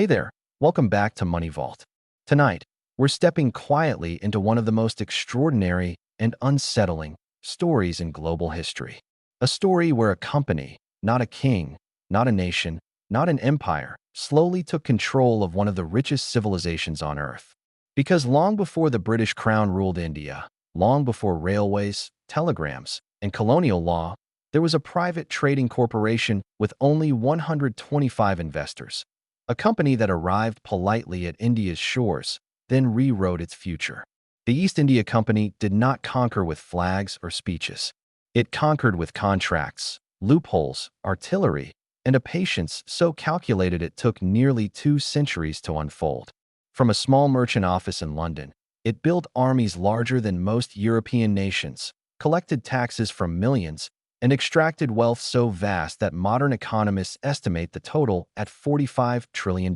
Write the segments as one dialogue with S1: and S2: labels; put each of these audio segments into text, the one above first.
S1: Hey there, welcome back to Money Vault. Tonight, we're stepping quietly into one of the most extraordinary and unsettling stories in global history. A story where a company, not a king, not a nation, not an empire, slowly took control of one of the richest civilizations on Earth. Because long before the British Crown ruled India, long before railways, telegrams, and colonial law, there was a private trading corporation with only 125 investors. A company that arrived politely at India's shores, then rewrote its future. The East India Company did not conquer with flags or speeches. It conquered with contracts, loopholes, artillery, and a patience so calculated it took nearly 2 centuries to unfold. From a small merchant office in London, it built armies larger than most European nations, collected taxes from millions, and extracted wealth so vast that modern economists estimate the total at $45 trillion.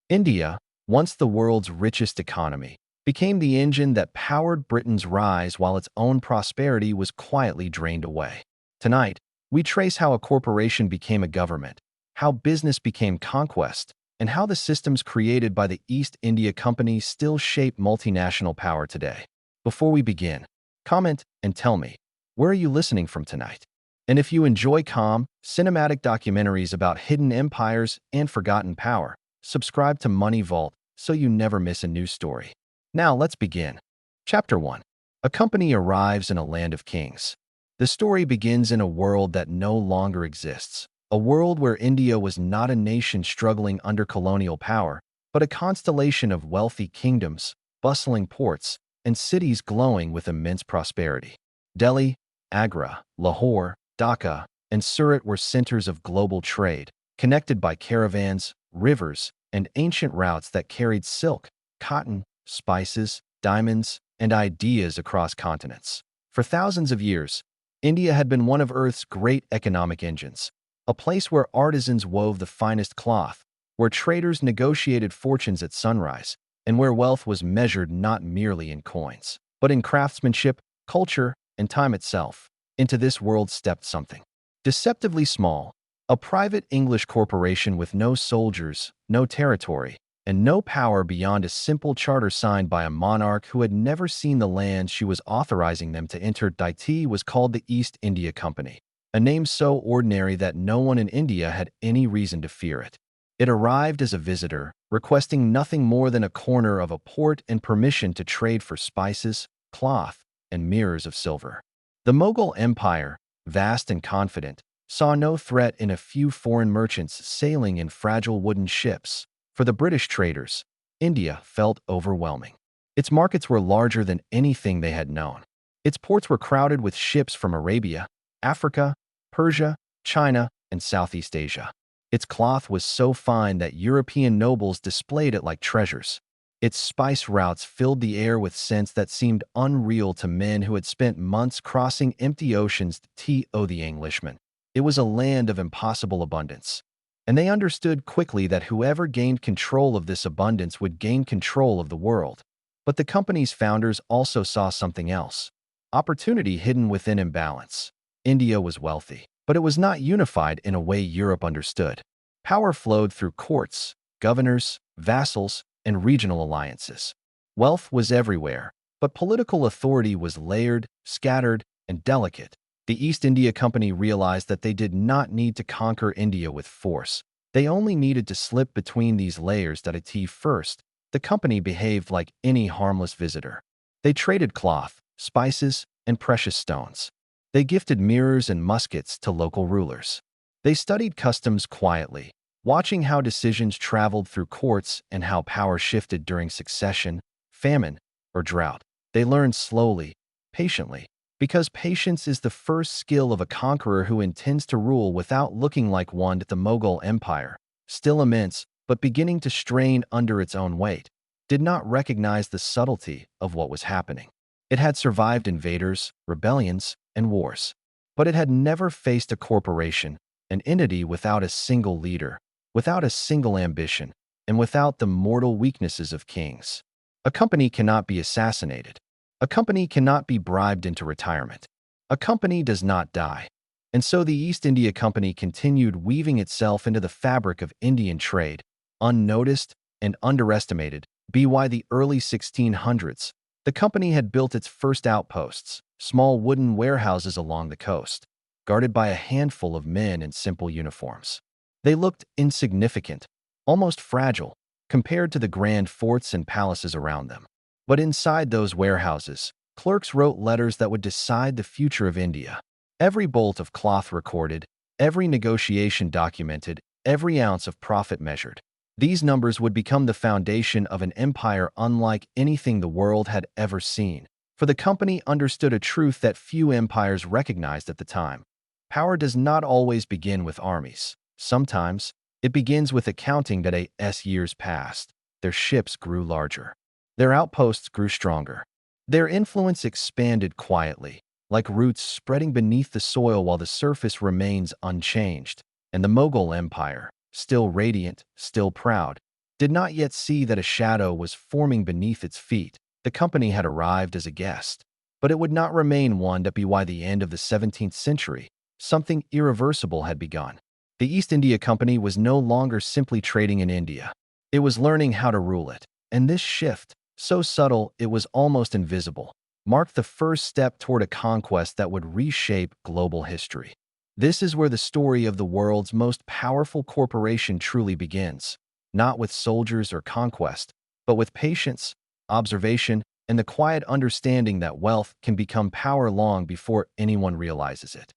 S1: India, once the world's richest economy, became the engine that powered Britain's rise while its own prosperity was quietly drained away. Tonight, we trace how a corporation became a government, how business became conquest, and how the systems created by the East India Company still shape multinational power today. Before we begin, comment and tell me, where are you listening from tonight? And if you enjoy calm, cinematic documentaries about hidden empires and forgotten power, subscribe to Money Vault so you never miss a new story. Now let's begin. Chapter 1. A company arrives in a land of kings. The story begins in a world that no longer exists, a world where India was not a nation struggling under colonial power, but a constellation of wealthy kingdoms, bustling ports, and cities glowing with immense prosperity. Delhi, Agra, Lahore, Dhaka, and Surat were centers of global trade, connected by caravans, rivers, and ancient routes that carried silk, cotton, spices, diamonds, and ideas across continents. For thousands of years, India had been one of Earth's great economic engines, a place where artisans wove the finest cloth, where traders negotiated fortunes at sunrise, and where wealth was measured not merely in coins, but in craftsmanship, culture, and time itself. Into this world stepped something deceptively small, a private English corporation with no soldiers, no territory, and no power beyond a simple charter signed by a monarch who had never seen the land she was authorizing them to enter. It was called the East India Company, a name so ordinary that no one in India had any reason to fear it. It arrived as a visitor, requesting nothing more than a corner of a port and permission to trade for spices, cloth, and mirrors of silver. The Mughal Empire, vast and confident, saw no threat in a few foreign merchants sailing in fragile wooden ships. For the British traders, India felt overwhelming. Its markets were larger than anything they had known. Its ports were crowded with ships from Arabia, Africa, Persia, China, and Southeast Asia. Its cloth was so fine that European nobles displayed it like treasures. Its spice routes filled the air with scents that seemed unreal to men who had spent months crossing empty oceans. To the Englishmen, it was a land of impossible abundance. And they understood quickly that whoever gained control of this abundance would gain control of the world. But the company's founders also saw something else: opportunity hidden within imbalance. India was wealthy, but it was not unified in a way Europe understood. Power flowed through courts, governors, vassals, and regional alliances. Wealth was everywhere, but political authority was layered, scattered, and delicate. The East India Company realized that they did not need to conquer India with force. They only needed to slip between these layers. First, the company behaved like any harmless visitor. They traded cloth, spices, and precious stones. They gifted mirrors and muskets to local rulers. They studied customs quietly, watching how decisions traveled through courts and how power shifted during succession, famine, or drought. They learned slowly, patiently, because patience is the first skill of a conqueror who intends to rule without looking like one. The Mughal Empire, still immense but beginning to strain under its own weight, did not recognize the subtlety of what was happening. It had survived invaders, rebellions, and wars, but it had never faced a corporation, an entity without a single leader, without a single ambition, and without the mortal weaknesses of kings. A company cannot be assassinated. A company cannot be bribed into retirement. A company does not die. And so the East India Company continued weaving itself into the fabric of Indian trade, unnoticed, and underestimated. By the early 1600s, the company had built its first outposts, small wooden warehouses along the coast, guarded by a handful of men in simple uniforms. They looked insignificant, almost fragile, compared to the grand forts and palaces around them. But inside those warehouses, clerks wrote letters that would decide the future of India. Every bolt of cloth recorded, every negotiation documented, every ounce of profit measured. These numbers would become the foundation of an empire unlike anything the world had ever seen. For the company understood a truth that few empires recognized at the time. Power does not always begin with armies. Sometimes, it begins with accounting that as years passed, their ships grew larger. Their outposts grew stronger. Their influence expanded quietly, like roots spreading beneath the soil while the surface remains unchanged. And the Mughal Empire, still radiant, still proud, did not yet see that a shadow was forming beneath its feet. The company had arrived as a guest, but it would not remain one. By the end of the 17th century, something irreversible had begun. The East India Company was no longer simply trading in India. It was learning how to rule it. And this shift, so subtle it was almost invisible, marked the first step toward a conquest that would reshape global history. This is where the story of the world's most powerful corporation truly begins, not with soldiers or conquest, but with patience, observation, and the quiet understanding that wealth can become power long before anyone realizes it.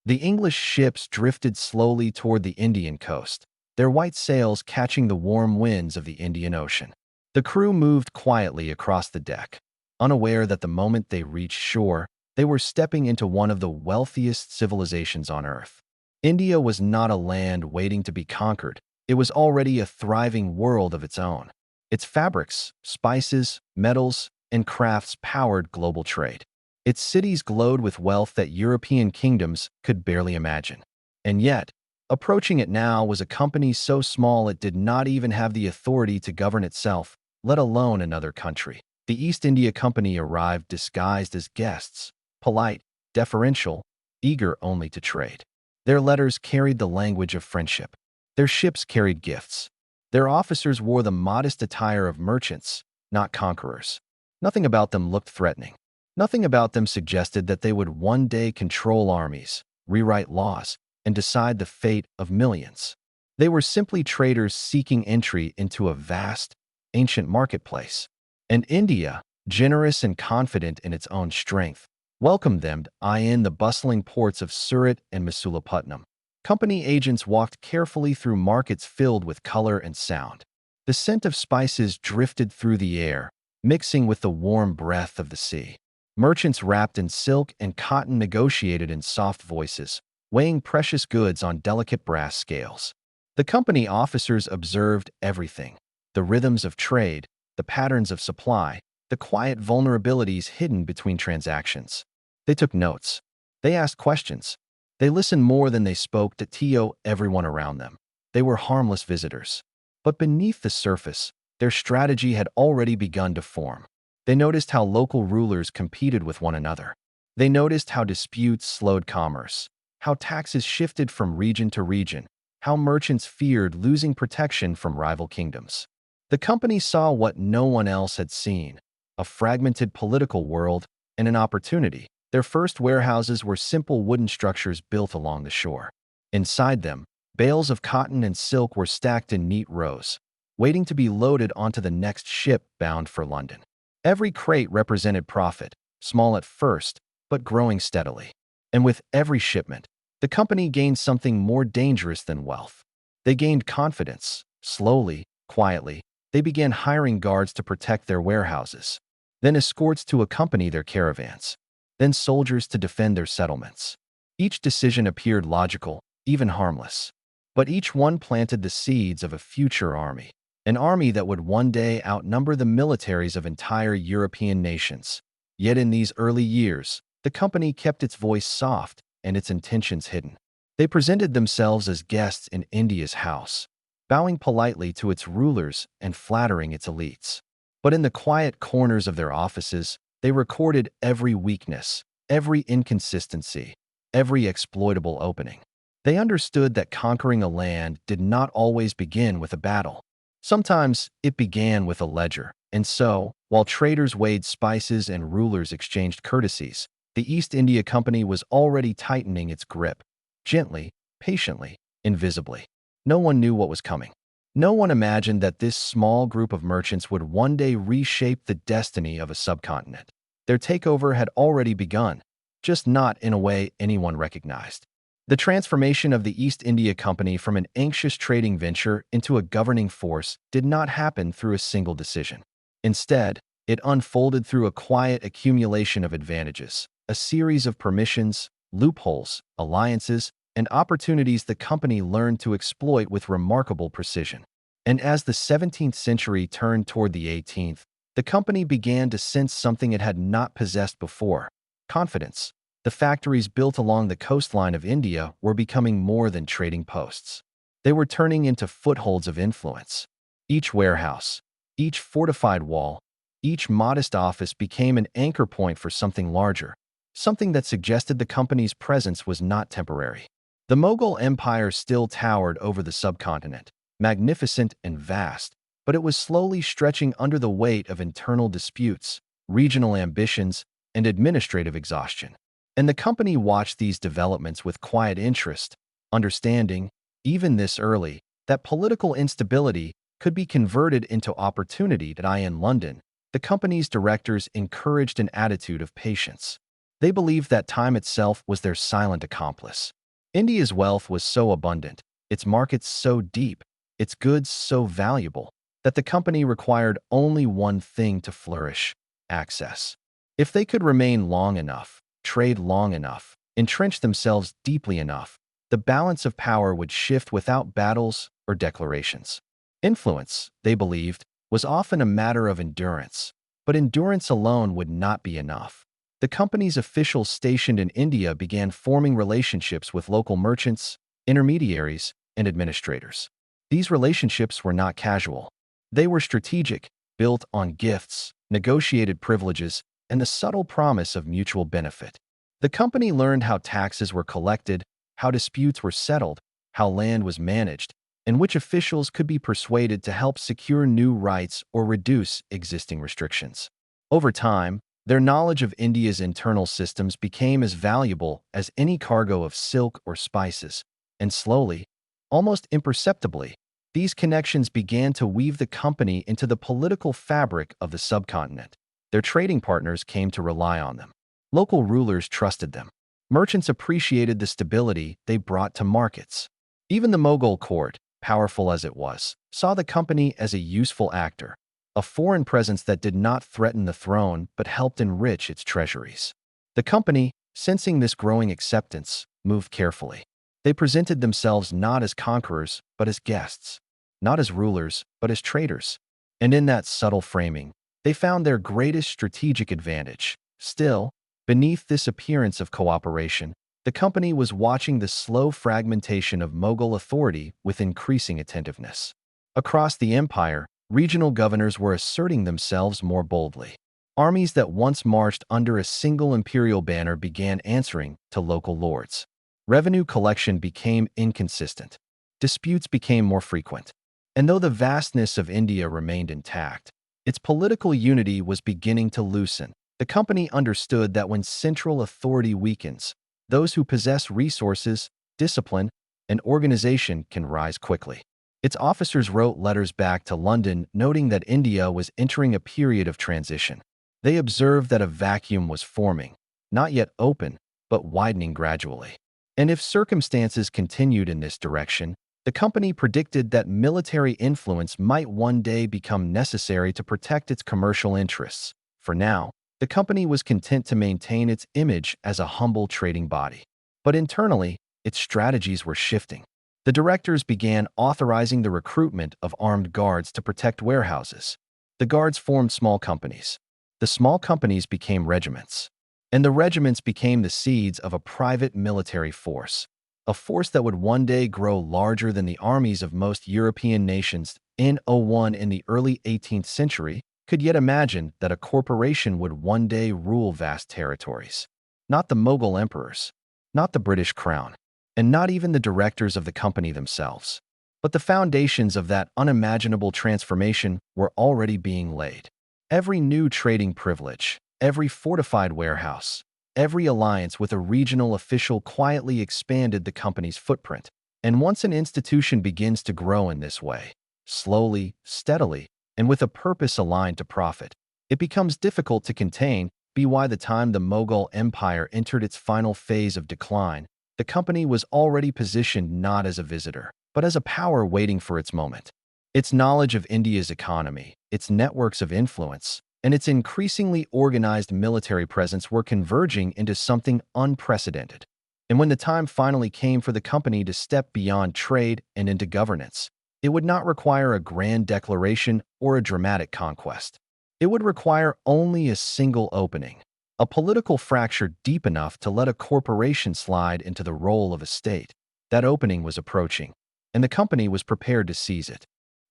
S1: The English ships drifted slowly toward the Indian coast, their white sails catching the warm winds of the Indian Ocean. The crew moved quietly across the deck, unaware that the moment they reached shore, they were stepping into one of the wealthiest civilizations on Earth. India was not a land waiting to be conquered. It was already a thriving world of its own. Its fabrics, spices, metals, and crafts powered global trade. Its cities glowed with wealth that European kingdoms could barely imagine. And yet, approaching it now was a company so small it did not even have the authority to govern itself, let alone another country. The East India Company arrived disguised as guests, polite, deferential, eager only to trade. Their letters carried the language of friendship. Their ships carried gifts. Their officers wore the modest attire of merchants, not conquerors. Nothing about them looked threatening. Nothing about them suggested that they would one day control armies, rewrite laws, and decide the fate of millions. They were simply traders seeking entry into a vast, ancient marketplace. And India, generous and confident in its own strength, welcomed them in the bustling ports of Surat and Masulipatam. Company agents walked carefully through markets filled with color and sound. The scent of spices drifted through the air, mixing with the warm breath of the sea. Merchants wrapped in silk and cotton negotiated in soft voices, weighing precious goods on delicate brass scales. The company officers observed everything: the rhythms of trade, the patterns of supply, the quiet vulnerabilities hidden between transactions. They took notes. They asked questions. They listened more than they spoke to everyone around them. They were harmless visitors. But beneath the surface, their strategy had already begun to form. They noticed how local rulers competed with one another. They noticed how disputes slowed commerce, how taxes shifted from region to region, how merchants feared losing protection from rival kingdoms. The company saw what no one else had seen: a fragmented political world and an opportunity. Their first warehouses were simple wooden structures built along the shore. Inside them, bales of cotton and silk were stacked in neat rows, waiting to be loaded onto the next ship bound for London. Every crate represented profit, small at first, but growing steadily. And with every shipment, the company gained something more dangerous than wealth. They gained confidence. Slowly, quietly, they began hiring guards to protect their warehouses, then escorts to accompany their caravans, then soldiers to defend their settlements. Each decision appeared logical, even harmless. But each one planted the seeds of a future army, an army that would one day outnumber the militaries of entire European nations. Yet in these early years, the company kept its voice soft and its intentions hidden. They presented themselves as guests in India's house, bowing politely to its rulers and flattering its elites. But in the quiet corners of their offices, they recorded every weakness, every inconsistency, every exploitable opening. They understood that conquering a land did not always begin with a battle. Sometimes it began with a ledger, and so, while traders weighed spices and rulers exchanged courtesies, the East India Company was already tightening its grip, gently, patiently, invisibly. No one knew what was coming. No one imagined that this small group of merchants would one day reshape the destiny of a subcontinent. Their takeover had already begun, just not in a way anyone recognized. The transformation of the East India Company from an anxious trading venture into a governing force did not happen through a single decision. Instead, it unfolded through a quiet accumulation of advantages, a series of permissions, loopholes, alliances, and opportunities the company learned to exploit with remarkable precision. And as the 17th century turned toward the 18th, the company began to sense something it had not possessed before: confidence. The factories built along the coastline of India were becoming more than trading posts. They were turning into footholds of influence. Each warehouse, each fortified wall, each modest office became an anchor point for something larger, something that suggested the company's presence was not temporary. The Mughal Empire still towered over the subcontinent, magnificent and vast, but it was slowly stretching under the weight of internal disputes, regional ambitions, and administrative exhaustion. And the company watched these developments with quiet interest, understanding, even this early, that political instability could be converted into opportunity. In London, the company's directors encouraged an attitude of patience. They believed that time itself was their silent accomplice. India's wealth was so abundant, its markets so deep, its goods so valuable, that the company required only one thing to flourish: access. If they could remain long enough, trade long enough, entrench themselves deeply enough, the balance of power would shift without battles or declarations. Influence, they believed, was often a matter of endurance, but endurance alone would not be enough. The company's officials stationed in India began forming relationships with local merchants, intermediaries, and administrators. These relationships were not casual. They were strategic, built on gifts, negotiated privileges, and the subtle promise of mutual benefit. The company learned how taxes were collected, how disputes were settled, how land was managed, and which officials could be persuaded to help secure new rights or reduce existing restrictions. Over time, their knowledge of India's internal systems became as valuable as any cargo of silk or spices, and slowly, almost imperceptibly, these connections began to weave the company into the political fabric of the subcontinent. Their trading partners came to rely on them. Local rulers trusted them. Merchants appreciated the stability they brought to markets. Even the Mughal court, powerful as it was, saw the company as a useful actor, a foreign presence that did not threaten the throne but helped enrich its treasuries. The company, sensing this growing acceptance, moved carefully. They presented themselves not as conquerors but as guests, not as rulers but as traders. And in that subtle framing, they found their greatest strategic advantage. Still, beneath this appearance of cooperation, the company was watching the slow fragmentation of Mughal authority with increasing attentiveness. Across the empire, regional governors were asserting themselves more boldly. Armies that once marched under a single imperial banner began answering to local lords. Revenue collection became inconsistent. Disputes became more frequent. And though the vastness of India remained intact, its political unity was beginning to loosen. The company understood that when central authority weakens, those who possess resources, discipline, and organization can rise quickly. Its officers wrote letters back to London noting that India was entering a period of transition. They observed that a vacuum was forming, not yet open, but widening gradually. And if circumstances continued in this direction, the company predicted that military influence might one day become necessary to protect its commercial interests. For now, the company was content to maintain its image as a humble trading body. But internally, its strategies were shifting. The directors began authorizing the recruitment of armed guards to protect warehouses. The guards formed small companies. The small companies became regiments. And the regiments became the seeds of a private military force, a force that would one day grow larger than the armies of most European nations. In the early 18th century, could yet imagine that a corporation would one day rule vast territories. Not the Mughal emperors, not the British crown, and not even the directors of the company themselves, But the foundations of that unimaginable transformation were already being laid. Every new trading privilege, every fortified warehouse, every alliance with a regional official quietly expanded the company's footprint. And once an institution begins to grow in this way, slowly, steadily, and with a purpose aligned to profit, it becomes difficult to contain. By the time the Mughal Empire entered its final phase of decline, the company was already positioned not as a visitor, but as a power waiting for its moment. Its knowledge of India's economy, its networks of influence, and its increasingly organized military presence were converging into something unprecedented. And when the time finally came for the company to step beyond trade and into governance, it would not require a grand declaration or a dramatic conquest. It would require only a single opening, a political fracture deep enough to let a corporation slide into the role of a state. That opening was approaching, and the company was prepared to seize it.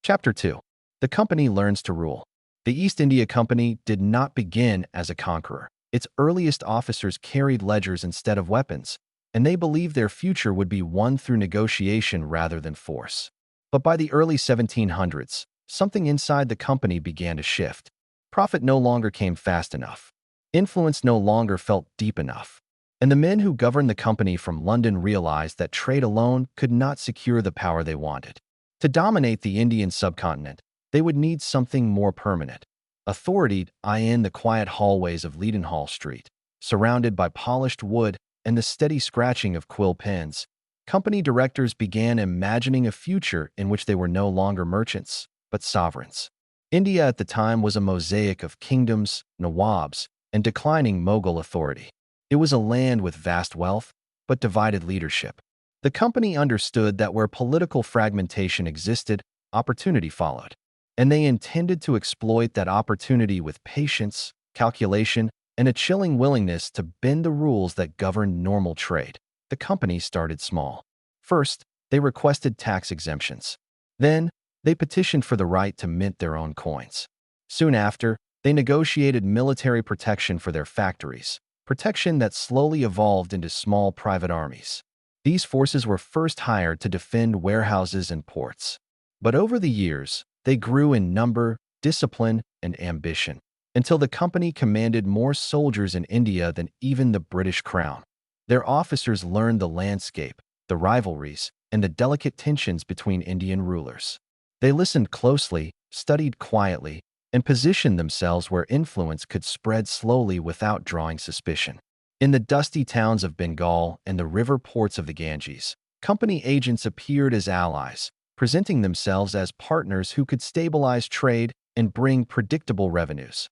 S1: Chapter 2. The company learns to rule. The East India Company did not begin as a conqueror. Its earliest officers carried ledgers instead of weapons, and they believed their future would be won through negotiation rather than force. But by the early 1700s, something inside the company began to shift. Profit no longer came fast enough. Influence no longer felt deep enough. And the men who governed the company from London realized that trade alone could not secure the power they wanted. To dominate the Indian subcontinent, they would need something more permanent. Authority in the quiet hallways of Leadenhall Street, surrounded by polished wood and the steady scratching of quill pens, company directors began imagining a future in which they were no longer merchants, but sovereigns. India at the time was a mosaic of kingdoms, nawabs, and declining Mughal authority. It was a land with vast wealth, but divided leadership. The company understood that where political fragmentation existed, opportunity followed. And they intended to exploit that opportunity with patience, calculation, and a chilling willingness to bend the rules that governed normal trade. The company started small. First, they requested tax exemptions. Then, they petitioned for the right to mint their own coins. Soon after, they negotiated military protection for their factories, protection that slowly evolved into small private armies. These forces were first hired to defend warehouses and ports. But over the years, they grew in number, discipline, and ambition, until the company commanded more soldiers in India than even the British Crown. Their officers learned the landscape, the rivalries, and the delicate tensions between Indian rulers. They listened closely, studied quietly, and positioned themselves where influence could spread slowly without drawing suspicion. In the dusty towns of Bengal and the river ports of the Ganges, company agents appeared as allies, presenting themselves as partners who could stabilize trade and bring predictable revenues.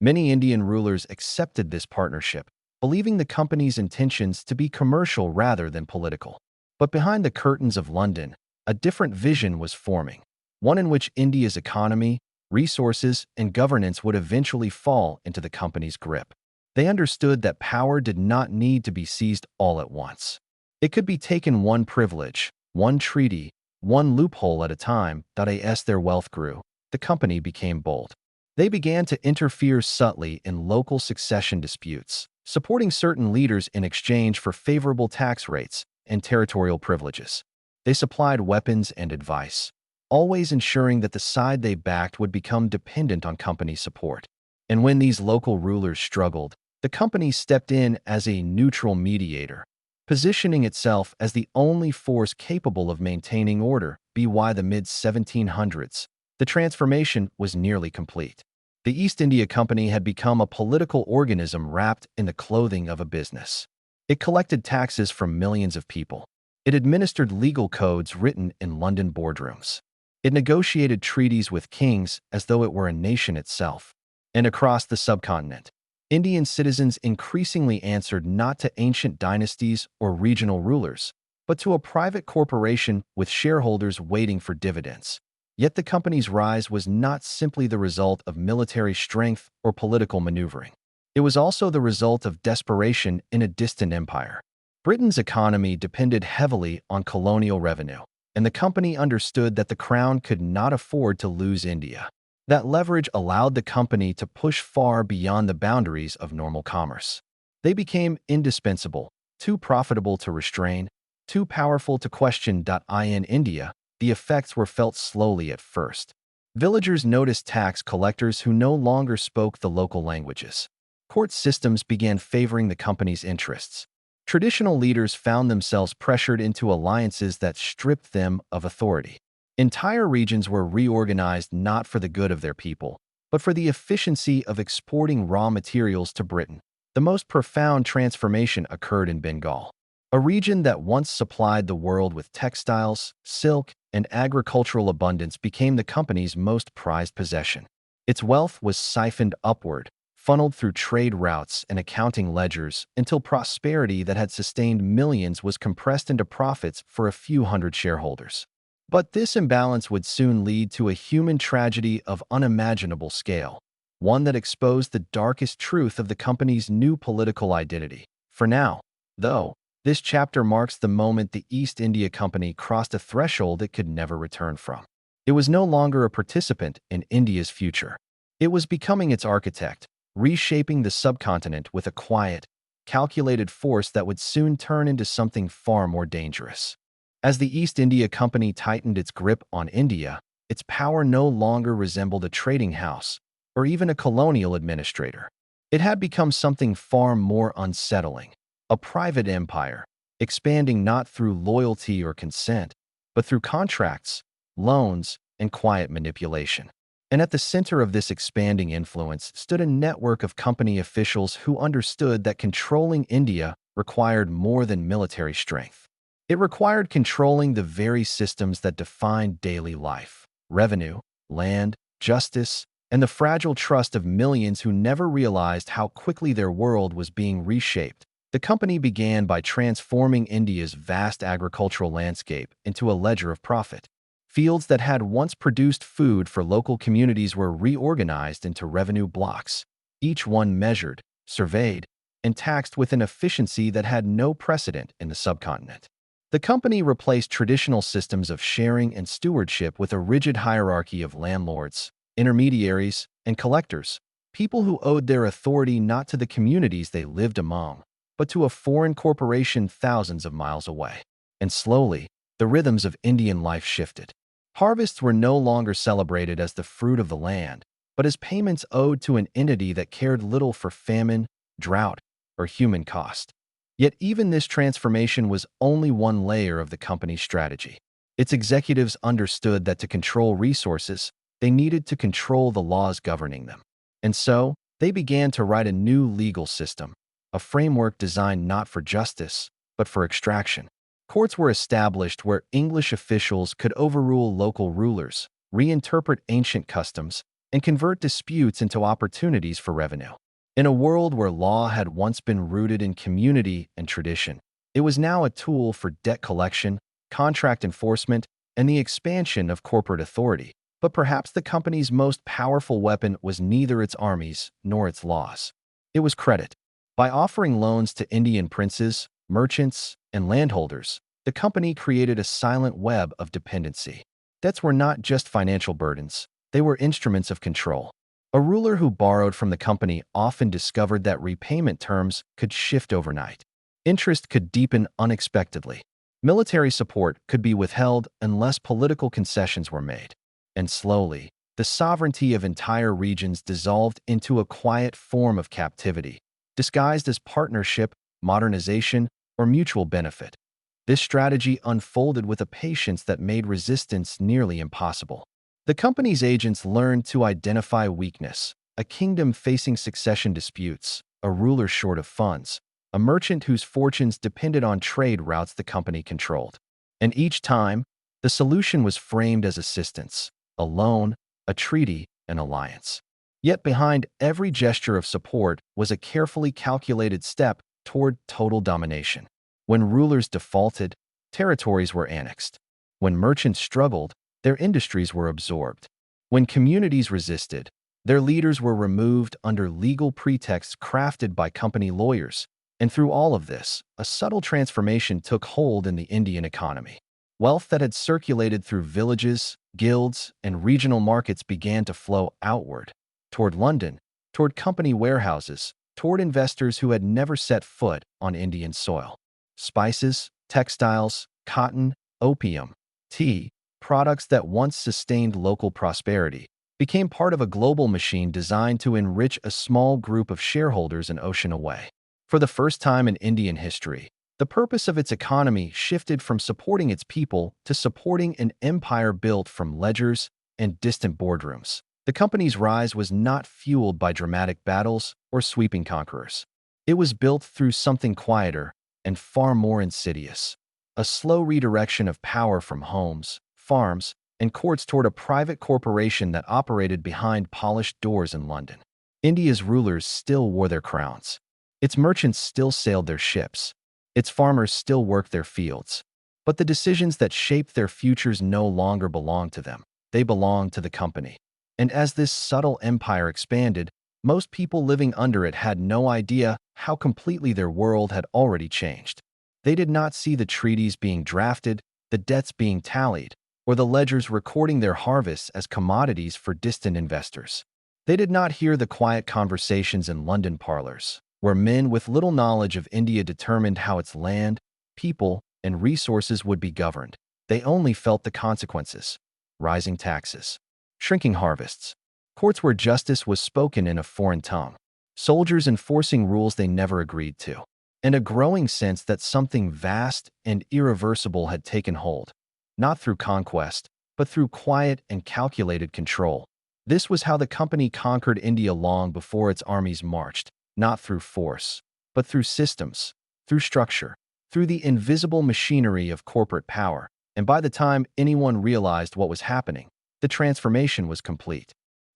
S1: Many Indian rulers accepted this partnership, believing the company's intentions to be commercial rather than political. But behind the curtains of London, a different vision was forming, one in which India's economy, resources, and governance would eventually fall into the company's grip. They understood that power did not need to be seized all at once. It could be taken one privilege, one treaty, one loophole at a time. As their wealth grew, the company became bold. They began to interfere subtly in local succession disputes, supporting certain leaders in exchange for favorable tax rates and territorial privileges. They supplied weapons and advice, always ensuring that the side they backed would become dependent on company support. And when these local rulers struggled, the company stepped in as a neutral mediator, positioning itself as the only force capable of maintaining order. By the mid-1700s, the transformation was nearly complete. The East India Company had become a political organism wrapped in the clothing of a business. It collected taxes from millions of people. It administered legal codes written in London boardrooms. It negotiated treaties with kings as though it were a nation itself. And across the subcontinent, Indian citizens increasingly answered not to ancient dynasties or regional rulers, but to a private corporation with shareholders waiting for dividends. Yet the company's rise was not simply the result of military strength or political maneuvering. It was also the result of desperation in a distant empire. Britain's economy depended heavily on colonial revenue, and the company understood that the crown could not afford to lose India. That leverage allowed the company to push far beyond the boundaries of normal commerce. They became indispensable, too profitable to restrain, too powerful to question. In India, the effects were felt slowly at first. Villagers noticed tax collectors who no longer spoke the local languages. Court systems began favoring the company's interests. Traditional leaders found themselves pressured into alliances that stripped them of authority. Entire regions were reorganized not for the good of their people, but for the efficiency of exporting raw materials to Britain. The most profound transformation occurred in Bengal, a region that once supplied the world with textiles, silk, and agricultural abundance became the company's most prized possession. Its wealth was siphoned upward, funneled through trade routes and accounting ledgers until prosperity that had sustained millions was compressed into profits for a few hundred shareholders. But this imbalance would soon lead to a human tragedy of unimaginable scale, one that exposed the darkest truth of the company's new political identity. For now, though, this chapter marks the moment the East India Company crossed a threshold it could never return from. It was no longer a participant in India's future. It was becoming its architect, reshaping the subcontinent with a quiet, calculated force that would soon turn into something far more dangerous. As the East India Company tightened its grip on India, its power no longer resembled a trading house or even a colonial administrator. It had become something far more unsettling, a private empire, expanding not through loyalty or consent, but through contracts, loans, and quiet manipulation. And at the center of this expanding influence stood a network of company officials who understood that controlling India required more than military strength. It required controlling the very systems that defined daily life: revenue, land, justice, and the fragile trust of millions who never realized how quickly their world was being reshaped. The company began by transforming India's vast agricultural landscape into a ledger of profit. Fields that had once produced food for local communities were reorganized into revenue blocks, each one measured, surveyed, and taxed with an efficiency that had no precedent in the subcontinent. The company replaced traditional systems of sharing and stewardship with a rigid hierarchy of landlords, intermediaries, and collectors, people who owed their authority not to the communities they lived among, but to a foreign corporation thousands of miles away. And slowly, the rhythms of Indian life shifted. Harvests were no longer celebrated as the fruit of the land, but as payments owed to an entity that cared little for famine, drought, or human cost. Yet even this transformation was only one layer of the company's strategy. Its executives understood that to control resources, they needed to control the laws governing them. And so, they began to write a new legal system, a framework designed not for justice, but for extraction. Courts were established where English officials could overrule local rulers, reinterpret ancient customs, and convert disputes into opportunities for revenue. In a world where law had once been rooted in community and tradition, it was now a tool for debt collection, contract enforcement, and the expansion of corporate authority. But perhaps the company's most powerful weapon was neither its armies nor its laws. It was credit. By offering loans to Indian princes, merchants, and landholders, the company created a silent web of dependency. Debts were not just financial burdens, they were instruments of control. A ruler who borrowed from the company often discovered that repayment terms could shift overnight. Interest could deepen unexpectedly. Military support could be withheld unless political concessions were made. And slowly, the sovereignty of entire regions dissolved into a quiet form of captivity, disguised as partnership, modernization, or mutual benefit. This strategy unfolded with a patience that made resistance nearly impossible. The company's agents learned to identify weakness: a kingdom facing succession disputes, a ruler short of funds, a merchant whose fortunes depended on trade routes the company controlled. And each time, the solution was framed as assistance: a loan, a treaty, an alliance. Yet behind every gesture of support was a carefully calculated step toward total domination. When rulers defaulted, territories were annexed. When merchants struggled, their industries were absorbed. When communities resisted, their leaders were removed under legal pretexts crafted by company lawyers. And through all of this, a subtle transformation took hold in the Indian economy. Wealth that had circulated through villages, guilds, and regional markets began to flow outward, toward London, toward company warehouses, toward investors who had never set foot on Indian soil. Spices, textiles, cotton, opium, tea, products that once sustained local prosperity, became part of a global machine designed to enrich a small group of shareholders an ocean away. For the first time in Indian history, the purpose of its economy shifted from supporting its people to supporting an empire built from ledgers and distant boardrooms. The company's rise was not fueled by dramatic battles or sweeping conquerors. It was built through something quieter and far more insidious: a slow redirection of power from homes, farms, and courts toward a private corporation that operated behind polished doors in London. India's rulers still wore their crowns. Its merchants still sailed their ships. Its farmers still worked their fields. But the decisions that shaped their futures no longer belonged to them. They belonged to the company. And as this subtle empire expanded, most people living under it had no idea how completely their world had already changed. They did not see the treaties being drafted, the debts being tallied, or the ledgers recording their harvests as commodities for distant investors. They did not hear the quiet conversations in London parlors, where men with little knowledge of India determined how its land, people, and resources would be governed. They only felt the consequences: rising taxes, shrinking harvests, courts where justice was spoken in a foreign tongue, soldiers enforcing rules they never agreed to, and a growing sense that something vast and irreversible had taken hold, not through conquest, but through quiet and calculated control. This was how the company conquered India long before its armies marched, not through force, but through systems, through structure, through the invisible machinery of corporate power. And by the time anyone realized what was happening, the transformation was complete.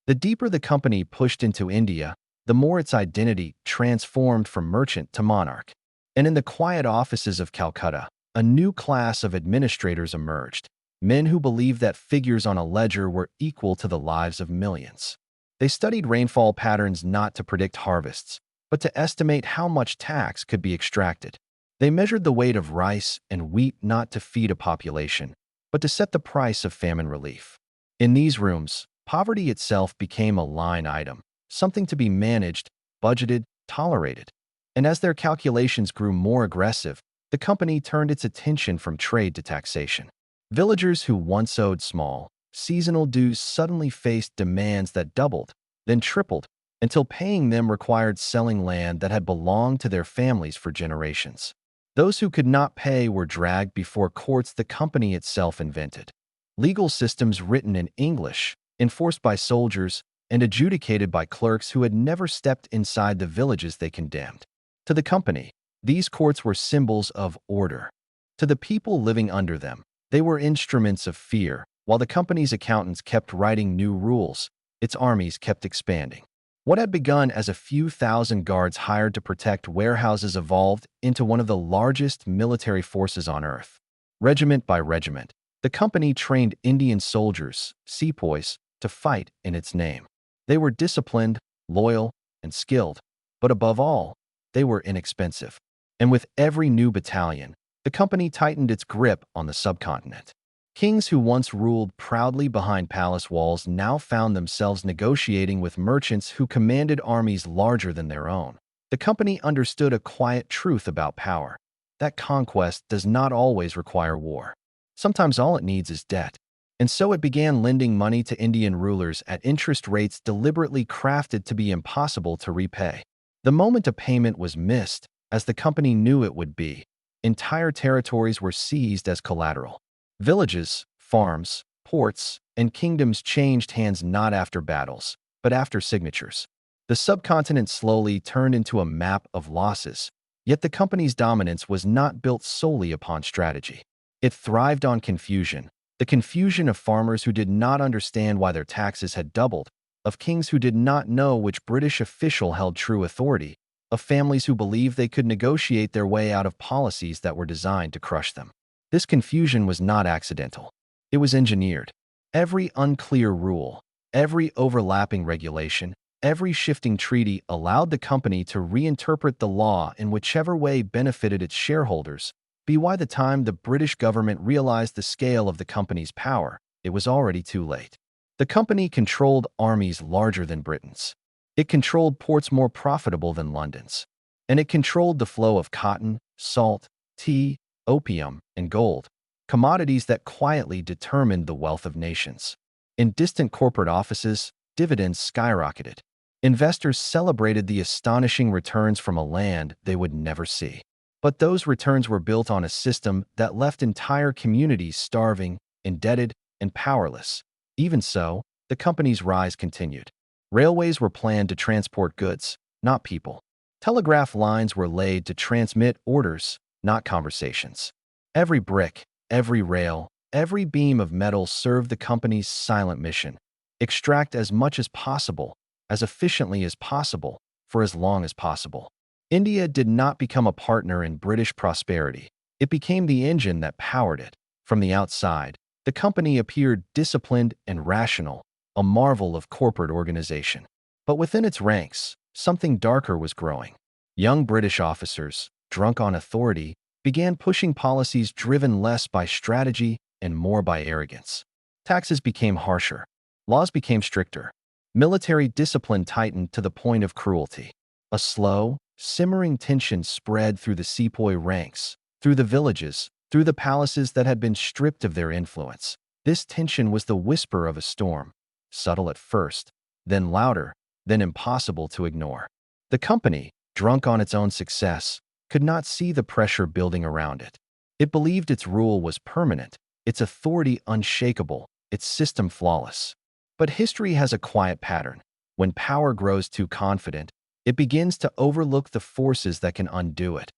S1: The deeper the company pushed into India, the more its identity transformed from merchant to monarch. And in the quiet offices of Calcutta, a new class of administrators emerged, men who believed that figures on a ledger were equal to the lives of millions. They studied rainfall patterns not to predict harvests, but to estimate how much tax could be extracted. They measured the weight of rice and wheat not to feed a population, but to set the price of famine relief. In these rooms, poverty itself became a line item, something to be managed, budgeted, tolerated. And as their calculations grew more aggressive, the company turned its attention from trade to taxation. Villagers who once owed small, seasonal dues suddenly faced demands that doubled, then tripled, until paying them required selling land that had belonged to their families for generations. Those who could not pay were dragged before courts the company itself invented. Legal systems written in English, enforced by soldiers, and adjudicated by clerks who had never stepped inside the villages they condemned. To the company, these courts were symbols of order. To the people living under them, they were instruments of fear. While the company's accountants kept writing new rules, its armies kept expanding. What had begun as a few thousand guards hired to protect warehouses evolved into one of the largest military forces on Earth. Regiment by regiment, the company trained Indian soldiers, sepoys, to fight in its name. They were disciplined, loyal, and skilled, but above all, they were inexpensive. And with every new battalion, the company tightened its grip on the subcontinent. Kings who once ruled proudly behind palace walls now found themselves negotiating with merchants who commanded armies larger than their own. The company understood a quiet truth about power: that conquest does not always require war. Sometimes all it needs is debt. And so it began lending money to Indian rulers at interest rates deliberately crafted to be impossible to repay. The moment a payment was missed, as the company knew it would be, entire territories were seized as collateral. Villages, farms, ports, and kingdoms changed hands not after battles, but after signatures. The subcontinent slowly turned into a map of losses, yet the company's dominance was not built solely upon strategy. It thrived on confusion, the confusion of farmers who did not understand why their taxes had doubled, of kings who did not know which British official held true authority, of families who believed they could negotiate their way out of policies that were designed to crush them. This confusion was not accidental. It was engineered. Every unclear rule, every overlapping regulation, every shifting treaty allowed the company to reinterpret the law in whichever way benefited its shareholders. By the time the British government realized the scale of the company's power, it was already too late. The company controlled armies larger than Britain's. It controlled ports more profitable than London's. And it controlled the flow of cotton, salt, tea, opium, and gold. commodities that quietly determined the wealth of nations. In distant corporate offices, dividends skyrocketed. Investors celebrated the astonishing returns from a land they would never see. But those returns were built on a system that left entire communities starving, indebted, and powerless. Even so, the company's rise continued. Railways were planned to transport goods, not people. Telegraph lines were laid to transmit orders, not conversations. Every brick, every rail, every beam of metal served the company's silent mission: extract as much as possible, as efficiently as possible, for as long as possible. India did not become a partner in British prosperity. It became the engine that powered it. From the outside, the company appeared disciplined and rational, a marvel of corporate organization. But within its ranks, something darker was growing. Young British officers, drunk on authority, began pushing policies driven less by strategy and more by arrogance. Taxes became harsher. Laws became stricter. Military discipline tightened to the point of cruelty. A slow, simmering tension spread through the sepoy ranks, through the villages, through the palaces that had been stripped of their influence. This tension was the whisper of a storm, subtle at first, then louder, then impossible to ignore. The company, drunk on its own success, could not see the pressure building around it. It believed its rule was permanent, its authority unshakable, its system flawless. But history has a quiet pattern. When power grows too confident, it begins to overlook the forces that can undo it.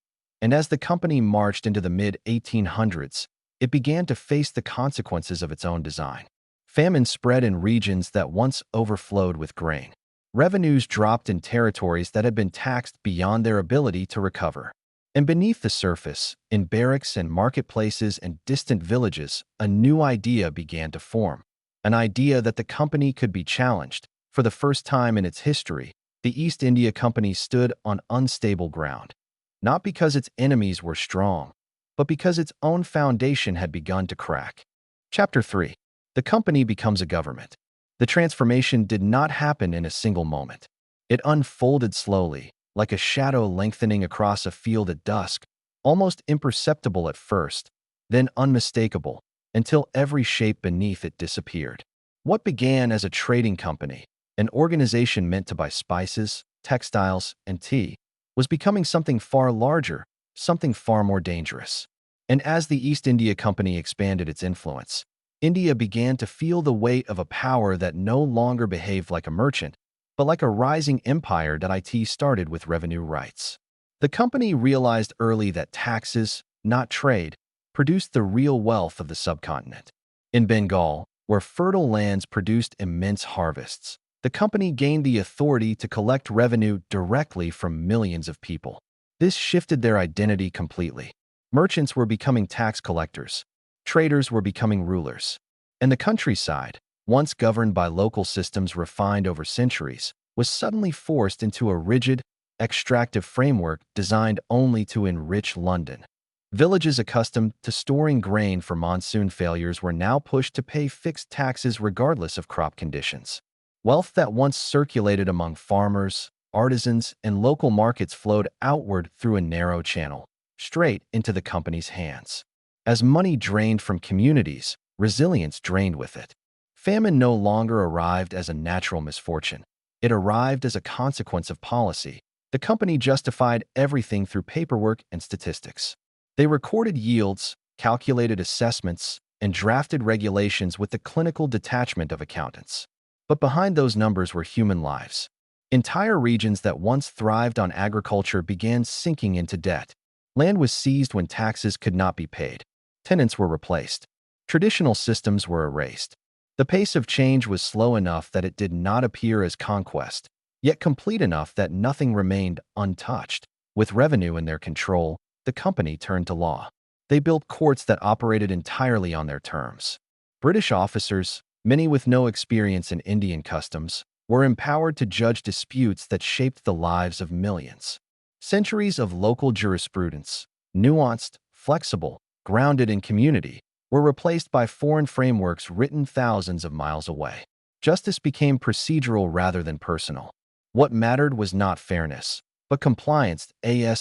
S1: And as the company marched into the mid-1800s, it began to face the consequences of its own design. Famine spread in regions that once overflowed with grain. Revenues dropped in territories that had been taxed beyond their ability to recover. And beneath the surface, in barracks and marketplaces and distant villages, a new idea began to form. An idea that the company could be challenged. For the first time in its history, the East India Company stood on unstable ground. Not because its enemies were strong, but because its own foundation had begun to crack. Chapter 3. The company becomes a government. The transformation did not happen in a single moment. It unfolded slowly, like a shadow lengthening across a field at dusk, almost imperceptible at first, then unmistakable, until every shape beneath it disappeared. What began as a trading company, an organization meant to buy spices, textiles, and tea, was becoming something far larger, something far more dangerous. And as the East India Company expanded its influence, India began to feel the weight of a power that no longer behaved like a merchant, but like a rising empire that started with revenue rights. The company realized early that taxes, not trade, produced the real wealth of the subcontinent. In Bengal, where fertile lands produced immense harvests, the company gained the authority to collect revenue directly from millions of people. This shifted their identity completely. Merchants were becoming tax collectors. Traders were becoming rulers. And the countryside, once governed by local systems refined over centuries, was suddenly forced into a rigid, extractive framework designed only to enrich London. Villages accustomed to storing grain for monsoon failures were now pushed to pay fixed taxes regardless of crop conditions. Wealth that once circulated among farmers, artisans, and local markets flowed outward through a narrow channel, straight into the company's hands. As money drained from communities, resilience drained with it. Famine no longer arrived as a natural misfortune. It arrived as a consequence of policy. The company justified everything through paperwork and statistics. They recorded yields, calculated assessments, and drafted regulations with the clinical detachment of accountants. But behind those numbers were human lives. Entire regions that once thrived on agriculture began sinking into debt. Land was seized when taxes could not be paid. Tenants were replaced. Traditional systems were erased. The pace of change was slow enough that it did not appear as conquest, yet complete enough that nothing remained untouched. With revenue in their control, the company turned to law. They built courts that operated entirely on their terms. British officers, many with no experience in Indian customs, were empowered to judge disputes that shaped the lives of millions. Centuries of local jurisprudence, nuanced, flexible, grounded in community, were replaced by foreign frameworks written thousands of miles away. Justice became procedural rather than personal. What mattered was not fairness, but compliance.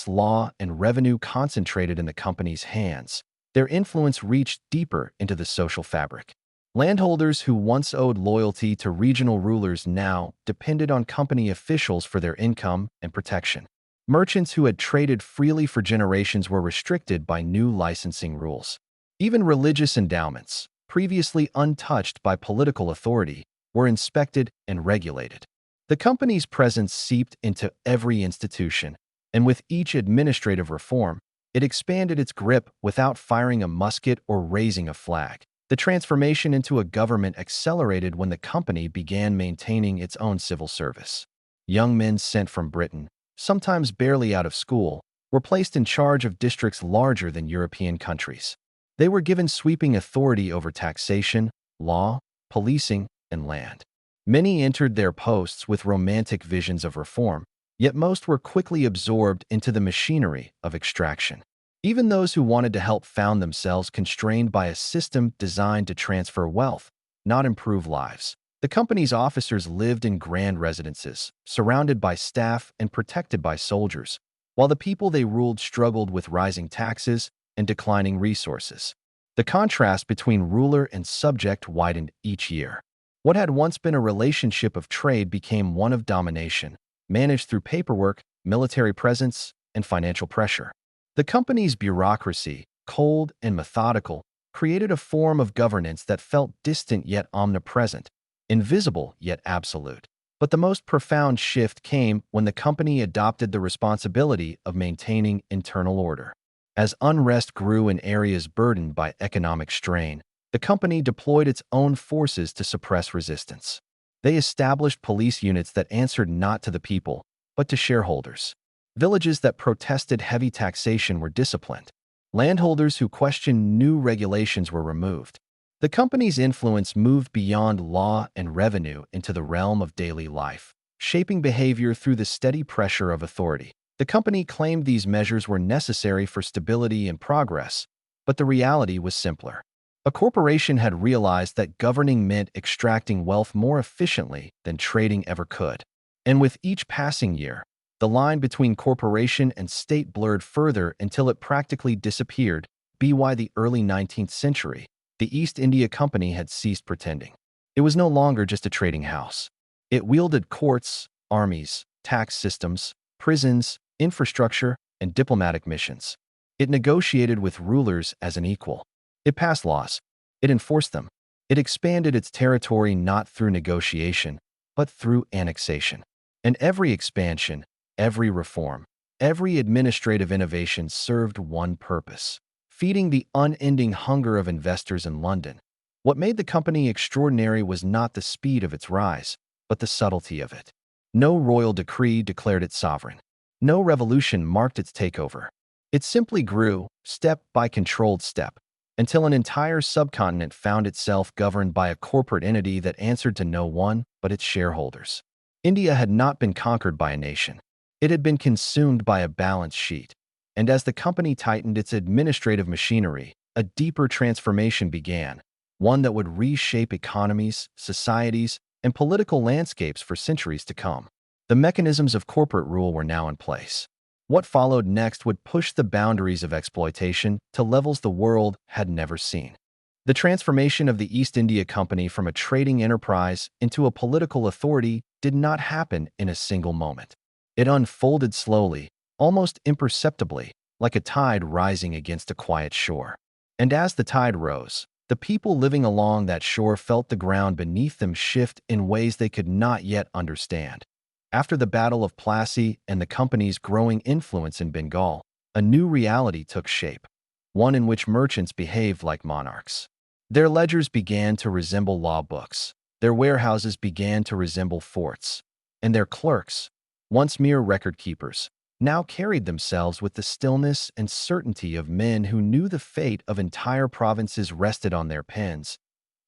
S1: Law and revenue concentrated in the company's hands, Their influence reached deeper into the social fabric. Landholders who once owed loyalty to regional rulers now depended on company officials for their income and protection. Merchants who had traded freely for generations were restricted by new licensing rules. Even religious endowments, previously untouched by political authority, were inspected and regulated. The company's presence seeped into every institution, and with each administrative reform, it expanded its grip without firing a musket or raising a flag. The transformation into a government accelerated when the company began maintaining its own civil service. Young men sent from Britain, sometimes barely out of school, were placed in charge of districts larger than European countries. They were given sweeping authority over taxation, law, policing, and land. Many entered their posts with romantic visions of reform, yet most were quickly absorbed into the machinery of extraction. Even those who wanted to help found themselves constrained by a system designed to transfer wealth, not improve lives. The company's officers lived in grand residences, surrounded by staff and protected by soldiers, while the people they ruled struggled with rising taxes and declining resources. The contrast between ruler and subject widened each year. What had once been a relationship of trade became one of domination, managed through paperwork, military presence, and financial pressure. The company's bureaucracy, cold and methodical, created a form of governance that felt distant yet omnipresent, invisible yet absolute. But the most profound shift came when the company adopted the responsibility of maintaining internal order. As unrest grew in areas burdened by economic strain, the company deployed its own forces to suppress resistance. They established police units that answered not to the people, but to shareholders. Villages that protested heavy taxation were disciplined. Landholders who questioned new regulations were removed. The company's influence moved beyond law and revenue into the realm of daily life, shaping behavior through the steady pressure of authority. The company claimed these measures were necessary for stability and progress, but the reality was simpler. A corporation had realized that governing meant extracting wealth more efficiently than trading ever could. And with each passing year, the line between corporation and state blurred further until it practically disappeared. By the early 19th century, the East India Company had ceased pretending. It was no longer just a trading house. It wielded courts, armies, tax systems, prisons, infrastructure, and diplomatic missions. It negotiated with rulers as an equal. It passed laws. It enforced them. It expanded its territory not through negotiation, but through annexation. And every expansion, every reform, every administrative innovation served one purpose: feeding the unending hunger of investors in London. What made the company extraordinary was not the speed of its rise, but the subtlety of it. No royal decree declared it sovereign. No revolution marked its takeover. It simply grew, step by controlled step, until an entire subcontinent found itself governed by a corporate entity that answered to no one but its shareholders. India had not been conquered by a nation. It had been consumed by a balance sheet. And as the company tightened its administrative machinery, a deeper transformation began, one that would reshape economies, societies, and political landscapes for centuries to come. The mechanisms of corporate rule were now in place. What followed next would push the boundaries of exploitation to levels the world had never seen. The transformation of the East India Company from a trading enterprise into a political authority did not happen in a single moment. It unfolded slowly, almost imperceptibly, like a tide rising against a quiet shore. And as the tide rose, the people living along that shore felt the ground beneath them shift in ways they could not yet understand. After the Battle of Plassey and the company's growing influence in Bengal, a new reality took shape, one in which merchants behaved like monarchs. Their ledgers began to resemble law books, their warehouses began to resemble forts, and their clerks, once mere record keepers, now carried themselves with the stillness and certainty of men who knew the fate of entire provinces rested on their pens.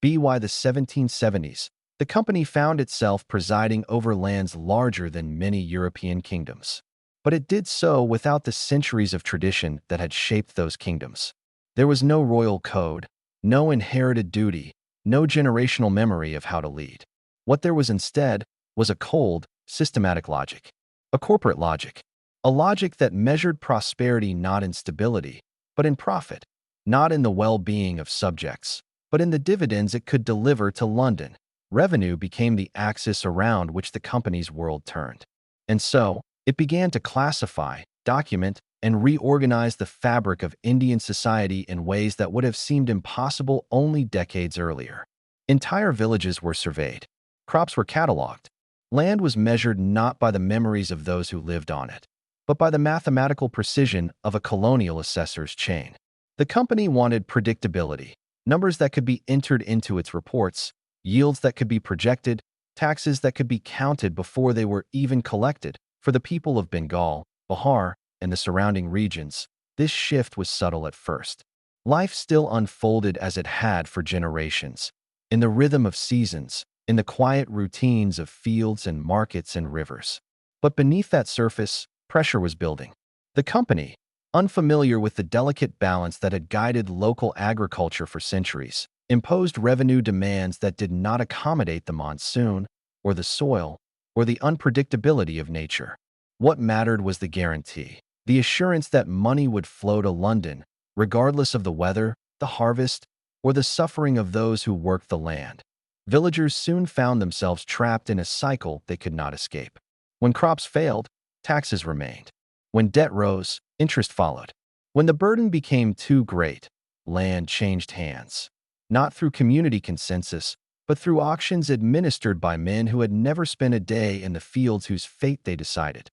S1: By the 1770s, the company found itself presiding over lands larger than many European kingdoms. But it did so without the centuries of tradition that had shaped those kingdoms. There was no royal code, no inherited duty, no generational memory of how to lead. What there was instead was a cold, systematic logic, a corporate logic, a logic that measured prosperity not in stability, but in profit. not in the well-being of subjects, but in the dividends it could deliver to London. Revenue became the axis around which the company's world turned. And so, it began to classify, document, and reorganize the fabric of Indian society in ways that would have seemed impossible only decades earlier. Entire villages were surveyed. Crops were cataloged. Land was measured not by the memories of those who lived on it, but by the mathematical precision of a colonial assessor's chain. The company wanted predictability, numbers that could be entered into its reports, yields that could be projected, taxes that could be counted before they were even collected. For the people of Bengal, Bihar, and the surrounding regions, this shift was subtle at first. Life still unfolded as it had for generations, in the rhythm of seasons, in the quiet routines of fields and markets and rivers. But beneath that surface, pressure was building. The company, unfamiliar with the delicate balance that had guided local agriculture for centuries, imposed revenue demands that did not accommodate the monsoon, or the soil, or the unpredictability of nature. What mattered was the guarantee, the assurance that money would flow to London, regardless of the weather, the harvest, or the suffering of those who worked the land. Villagers soon found themselves trapped in a cycle they could not escape. When crops failed, taxes remained. When debt rose, interest followed. When the burden became too great, land changed hands. Not through community consensus, but through auctions administered by men who had never spent a day in the fields whose fate they decided.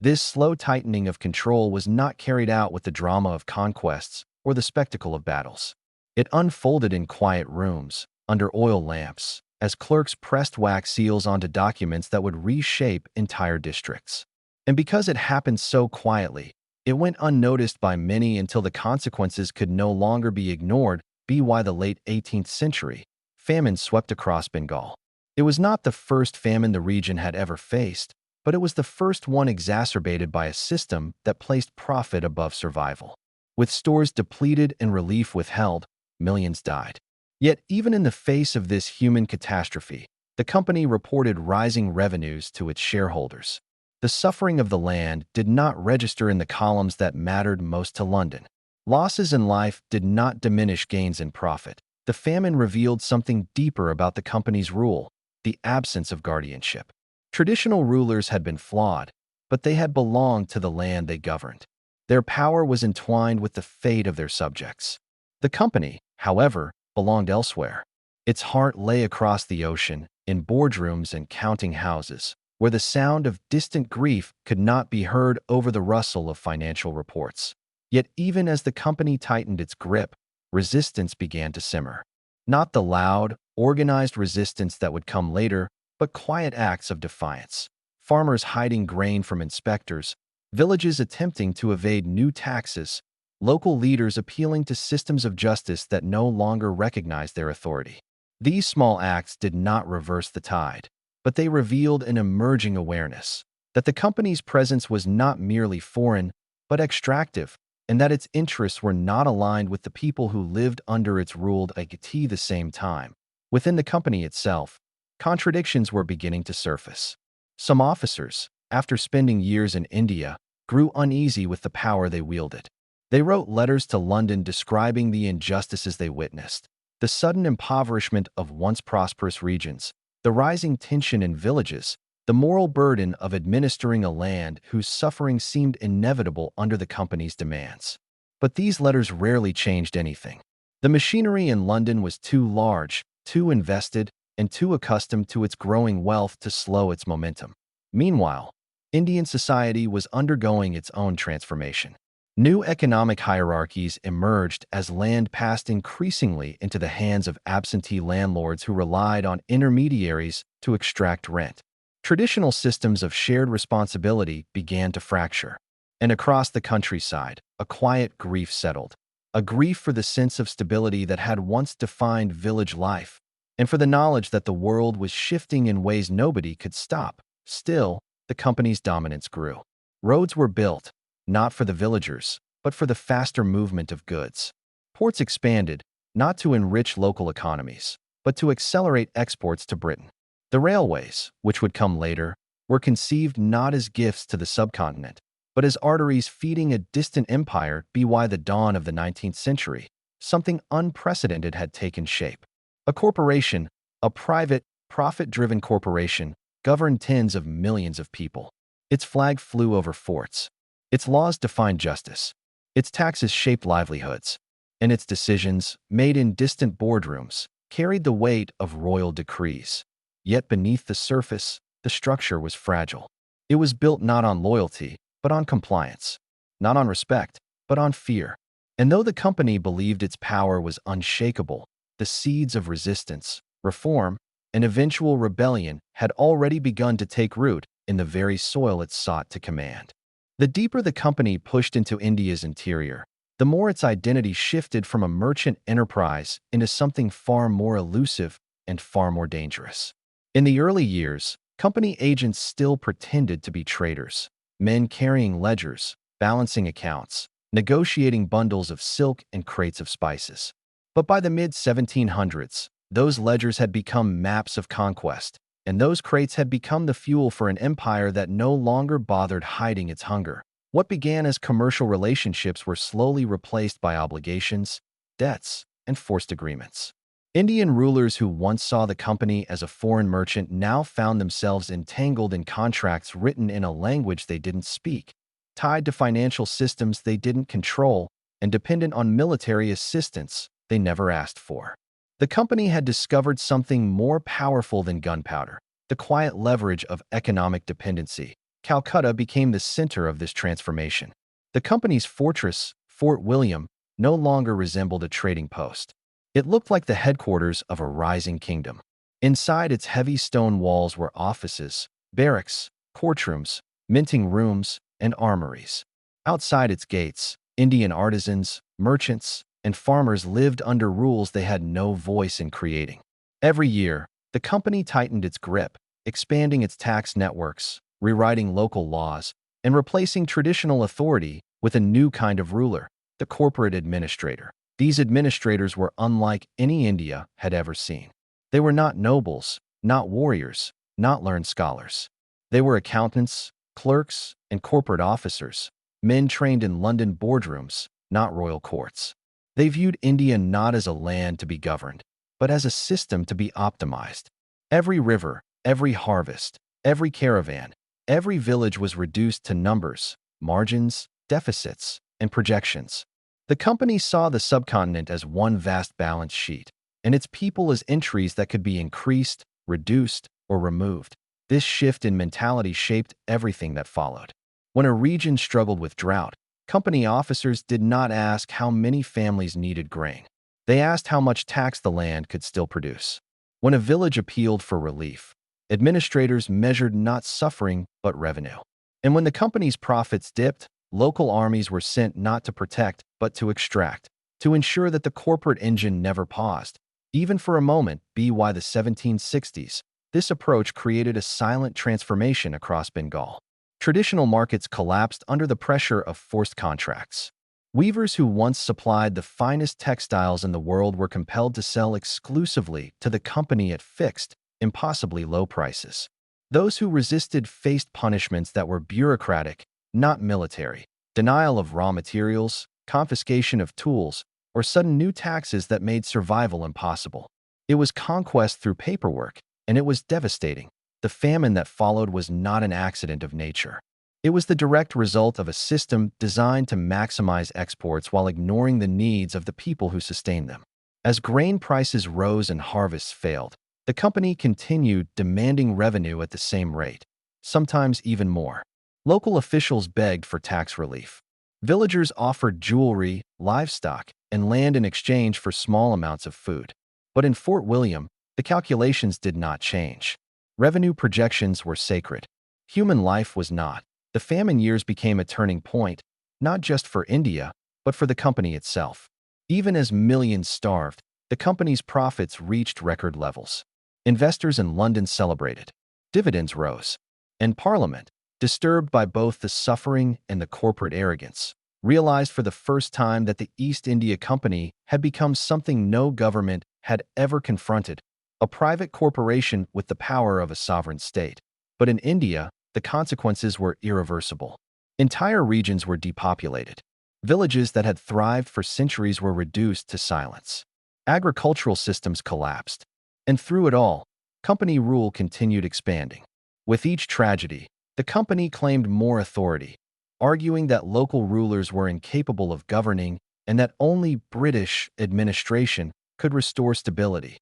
S1: This slow tightening of control was not carried out with the drama of conquests or the spectacle of battles. It unfolded in quiet rooms, under oil lamps, as clerks pressed wax seals onto documents that would reshape entire districts. And because it happened so quietly, it went unnoticed by many until the consequences could no longer be ignored. By the late 18th century, famine swept across Bengal. It was not the first famine the region had ever faced, but it was the first one exacerbated by a system that placed profit above survival. With stores depleted and relief withheld, millions died. Yet, even in the face of this human catastrophe, the company reported rising revenues to its shareholders. The suffering of the land did not register in the columns that mattered most to London. Losses in life did not diminish gains in profit. The famine revealed something deeper about the company's rule, the absence of guardianship. Traditional rulers had been flawed, but they had belonged to the land they governed. Their power was entwined with the fate of their subjects. The company, however, belonged elsewhere. Its heart lay across the ocean, in boardrooms and counting houses, where the sound of distant grief could not be heard over the rustle of financial reports. Yet even as the company tightened its grip, resistance began to simmer. Not the loud, organized resistance that would come later, but quiet acts of defiance. Farmers hiding grain from inspectors, villages attempting to evade new taxes, local leaders appealing to systems of justice that no longer recognized their authority. These small acts did not reverse the tide, but they revealed an emerging awareness that the company's presence was not merely foreign, but extractive, and that its interests were not aligned with the people who lived under its rule at the same time. Within the company itself, contradictions were beginning to surface. Some officers, after spending years in India, grew uneasy with the power they wielded. They wrote letters to London describing the injustices they witnessed, the sudden impoverishment of once prosperous regions, the rising tension in villages, the moral burden of administering a land whose suffering seemed inevitable under the company's demands. But these letters rarely changed anything. The machinery in London was too large, too invested, and too accustomed to its growing wealth to slow its momentum. Meanwhile, Indian society was undergoing its own transformation. New economic hierarchies emerged as land passed increasingly into the hands of absentee landlords who relied on intermediaries to extract rent. Traditional systems of shared responsibility began to fracture, and across the countryside, a quiet grief settled, a grief for the sense of stability that had once defined village life, and for the knowledge that the world was shifting in ways nobody could stop. Still, the company's dominance grew. Roads were built, not for the villagers, but for the faster movement of goods. Ports expanded, not to enrich local economies, but to accelerate exports to Britain. The railways, which would come later, were conceived not as gifts to the subcontinent, but as arteries feeding a distant empire. By the dawn of the 19th century, something unprecedented had taken shape. A corporation, a private, profit-driven corporation, governed tens of millions of people. Its flag flew over forts. Its laws defined justice. Its taxes shaped livelihoods. And its decisions, made in distant boardrooms, carried the weight of royal decrees. Yet beneath the surface, the structure was fragile. It was built not on loyalty, but on compliance. Not on respect, but on fear. And though the company believed its power was unshakable, the seeds of resistance, reform, and eventual rebellion had already begun to take root in the very soil it sought to command. The deeper the company pushed into India's interior, the more its identity shifted from a merchant enterprise into something far more elusive and far more dangerous. In the early years, company agents still pretended to be traders, men carrying ledgers, balancing accounts, negotiating bundles of silk and crates of spices. But by the mid-1700s, those ledgers had become maps of conquest, and those crates had become the fuel for an empire that no longer bothered hiding its hunger. What began as commercial relationships were slowly replaced by obligations, debts, and forced agreements. Indian rulers who once saw the company as a foreign merchant now found themselves entangled in contracts written in a language they didn't speak, tied to financial systems they didn't control, and dependent on military assistance they never asked for. The company had discovered something more powerful than gunpowder: the quiet leverage of economic dependency. Calcutta became the center of this transformation. The company's fortress, Fort William, no longer resembled a trading post. It looked like the headquarters of a rising kingdom. Inside its heavy stone walls were offices, barracks, courtrooms, minting rooms, and armories. Outside its gates, Indian artisans, merchants, and farmers lived under rules they had no voice in creating. Every year, the company tightened its grip, expanding its tax networks, rewriting local laws, and replacing traditional authority with a new kind of ruler, the corporate administrator. These administrators were unlike any India had ever seen. They were not nobles, not warriors, not learned scholars. They were accountants, clerks, and corporate officers, men trained in London boardrooms, not royal courts. They viewed India not as a land to be governed, but as a system to be optimized. Every river, every harvest, every caravan, every village was reduced to numbers, margins, deficits, and projections. The company saw the subcontinent as one vast balance sheet, and its people as entries that could be increased, reduced, or removed. This shift in mentality shaped everything that followed. When a region struggled with drought, company officers did not ask how many families needed grain. They asked how much tax the land could still produce. When a village appealed for relief, administrators measured not suffering but revenue. And when the company's profits dipped, local armies were sent not to protect but to extract, to ensure that the corporate engine never paused, even for a moment. By the 1760s, this approach created a silent transformation across Bengal. Traditional markets collapsed under the pressure of forced contracts. Weavers who once supplied the finest textiles in the world were compelled to sell exclusively to the company at fixed, impossibly low prices. Those who resisted faced punishments that were bureaucratic, not military: denial of raw materials, confiscation of tools, or sudden new taxes that made survival impossible. It was conquest through paperwork, and it was devastating. The famine that followed was not an accident of nature. It was the direct result of a system designed to maximize exports while ignoring the needs of the people who sustained them. As grain prices rose and harvests failed, the company continued demanding revenue at the same rate, sometimes even more. Local officials begged for tax relief. Villagers offered jewelry, livestock, and land in exchange for small amounts of food. But in Fort William, the calculations did not change. Revenue projections were sacred. Human life was not. The famine years became a turning point, not just for India, but for the company itself. Even as millions starved, the company's profits reached record levels. Investors in London celebrated. Dividends rose. And Parliament, disturbed by both the suffering and the corporate arrogance, realized for the first time that the East India Company had become something no government had ever confronted: a private corporation with the power of a sovereign state. But in India, the consequences were irreversible. Entire regions were depopulated. Villages that had thrived for centuries were reduced to silence. Agricultural systems collapsed. And through it all, company rule continued expanding. With each tragedy, the company claimed more authority, arguing that local rulers were incapable of governing and that only British administration could restore stability.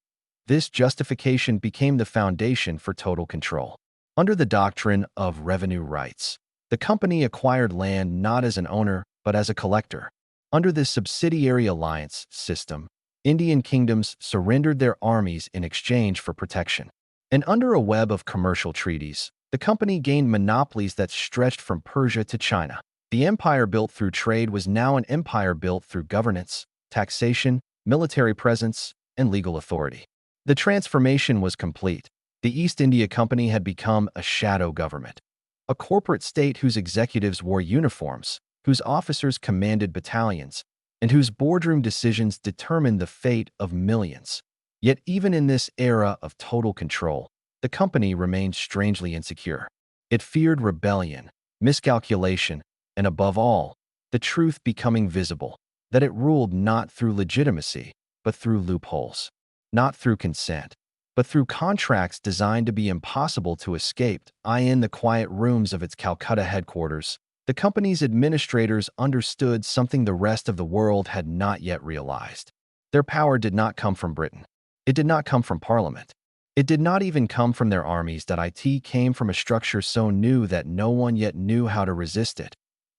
S1: This justification became the foundation for total control. Under the doctrine of revenue rights, the company acquired land not as an owner but as a collector. Under this subsidiary alliance system, Indian kingdoms surrendered their armies in exchange for protection. And under a web of commercial treaties, the company gained monopolies that stretched from Persia to China. The empire built through trade was now an empire built through governance, taxation, military presence, and legal authority. The transformation was complete. The East India Company had become a shadow government, a corporate state whose executives wore uniforms, whose officers commanded battalions, and whose boardroom decisions determined the fate of millions. Yet even in this era of total control, the company remained strangely insecure. It feared rebellion, miscalculation, and above all, the truth becoming visible, that it ruled not through legitimacy, but through loopholes, not through consent, but through contracts designed to be impossible to escape. In the quiet rooms of its Calcutta headquarters, the company's administrators understood something the rest of the world had not yet realized. Their power did not come from Britain. It did not come from Parliament. It did not even come from their armies. It came from a structure so new that no one yet knew how to resist it.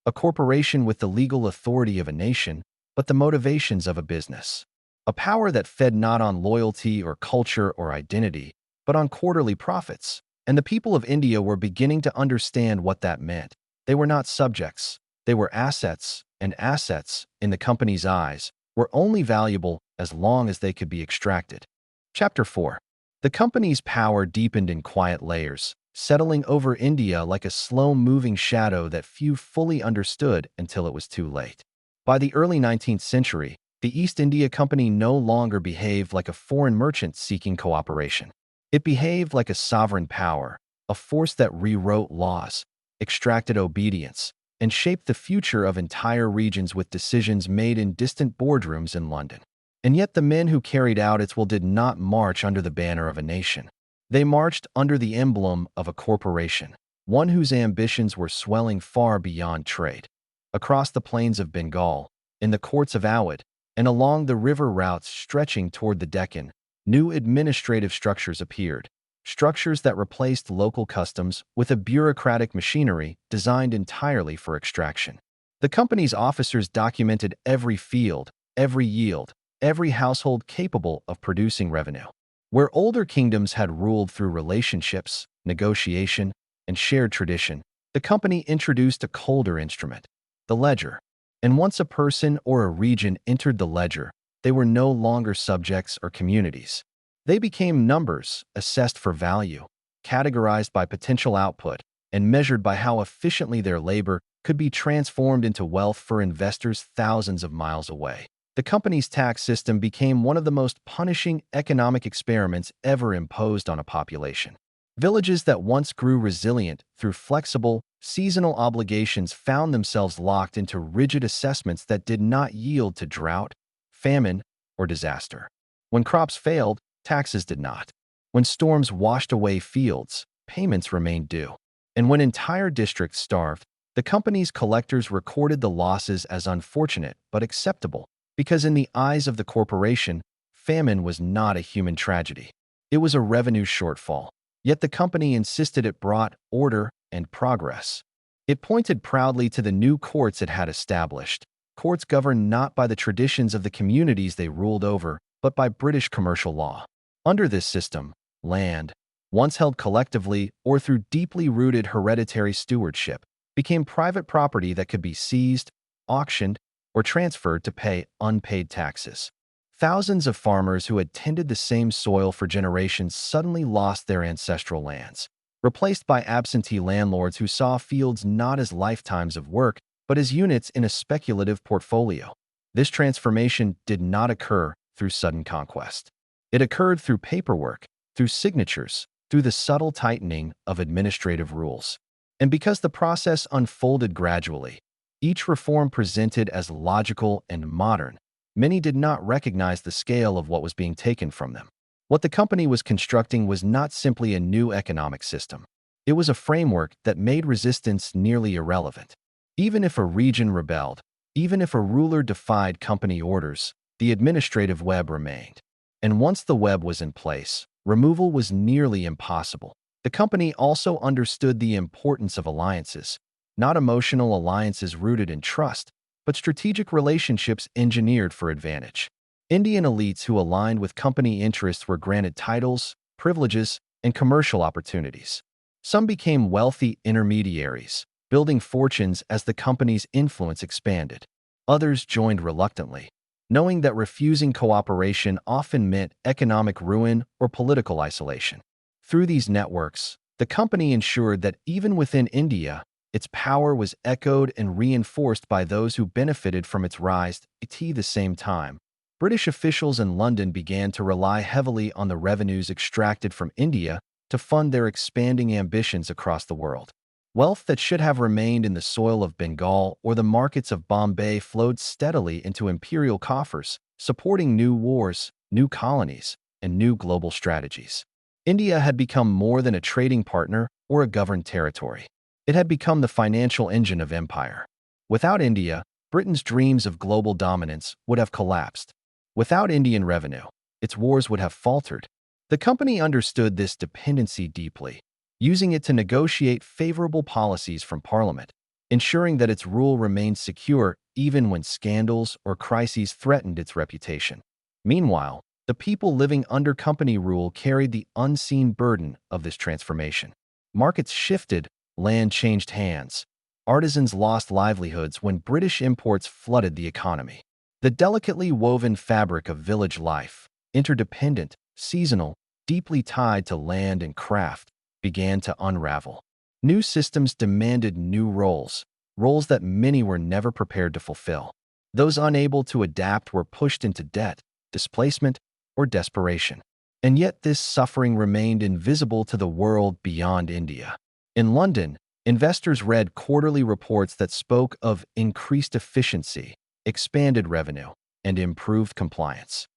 S1: A corporation with the legal authority of a nation, but the motivations of a business. A power that fed not on loyalty or culture or identity, but on quarterly profits. And the people of India were beginning to understand what that meant. They were not subjects. They were assets, and assets, in the company's eyes, were only valuable as long as they could be extracted. Chapter 4. The company's power deepened in quiet layers, settling over India like a slow-moving shadow that few fully understood until it was too late. By the early 19th century, the East India Company no longer behaved like a foreign merchant seeking cooperation. It behaved like a sovereign power, a force that rewrote laws, extracted obedience, and shaped the future of entire regions with decisions made in distant boardrooms in London. And yet the men who carried out its will did not march under the banner of a nation. They marched under the emblem of a corporation, one whose ambitions were swelling far beyond trade. Across the plains of Bengal, in the courts of Awadh, and along the river routes stretching toward the Deccan, new administrative structures appeared, structures that replaced local customs with a bureaucratic machinery designed entirely for extraction. The company's officers documented every field, every yield, every household capable of producing revenue. Where older kingdoms had ruled through relationships, negotiation, and shared tradition, the company introduced a colder instrument, the ledger. And once a person or a region entered the ledger, they were no longer subjects or communities. They became numbers, assessed for value, categorized by potential output, and measured by how efficiently their labor could be transformed into wealth for investors thousands of miles away. The company's tax system became one of the most punishing economic experiments ever imposed on a population. Villages that once grew resilient through flexible, seasonal obligations found themselves locked into rigid assessments that did not yield to drought, famine, or disaster. When crops failed, taxes did not. When storms washed away fields, payments remained due. And when entire districts starved, the company's collectors recorded the losses as unfortunate but acceptable, because in the eyes of the corporation, famine was not a human tragedy. It was a revenue shortfall. Yet the company insisted it brought order and progress. It pointed proudly to the new courts it had established, courts governed not by the traditions of the communities they ruled over, but by British commercial law. Under this system, land, once held collectively or through deeply rooted hereditary stewardship, became private property that could be seized, auctioned, or transferred to pay unpaid taxes. Thousands of farmers who had tended the same soil for generations suddenly lost their ancestral lands, replaced by absentee landlords who saw fields not as lifetimes of work, but as units in a speculative portfolio. This transformation did not occur through sudden conquest. It occurred through paperwork, through signatures, through the subtle tightening of administrative rules. And because the process unfolded gradually, each reform presented as logical and modern. Many did not recognize the scale of what was being taken from them. What the company was constructing was not simply a new economic system. It was a framework that made resistance nearly irrelevant. Even if a region rebelled, even if a ruler defied company orders, the administrative web remained. And once the web was in place, removal was nearly impossible. The company also understood the importance of alliances, not emotional alliances rooted in trust, but strategic relationships engineered for advantage. Indian elites who aligned with company interests were granted titles, privileges, and commercial opportunities. Some became wealthy intermediaries, building fortunes as the company's influence expanded. Others joined reluctantly, knowing that refusing cooperation often meant economic ruin or political isolation. Through these networks, the company ensured that even within India, its power was echoed and reinforced by those who benefited from its rise. At the same time, British officials in London began to rely heavily on the revenues extracted from India to fund their expanding ambitions across the world. Wealth that should have remained in the soil of Bengal or the markets of Bombay flowed steadily into imperial coffers, supporting new wars, new colonies, and new global strategies. India had become more than a trading partner or a governed territory. It had become the financial engine of empire. Without India, Britain's dreams of global dominance would have collapsed. Without Indian revenue, its wars would have faltered. The company understood this dependency deeply, using it to negotiate favorable policies from Parliament, ensuring that its rule remained secure even when scandals or crises threatened its reputation. Meanwhile, the people living under company rule carried the unseen burden of this transformation. Markets shifted, land changed hands. Artisans lost livelihoods when British imports flooded the economy. The delicately woven fabric of village life, interdependent, seasonal, deeply tied to land and craft, began to unravel. New systems demanded new roles, roles that many were never prepared to fulfill. Those unable to adapt were pushed into debt, displacement, or desperation. And yet this suffering remained invisible to the world beyond India. In London, investors read quarterly reports that spoke of increased efficiency, expanded revenue, and improved compliance.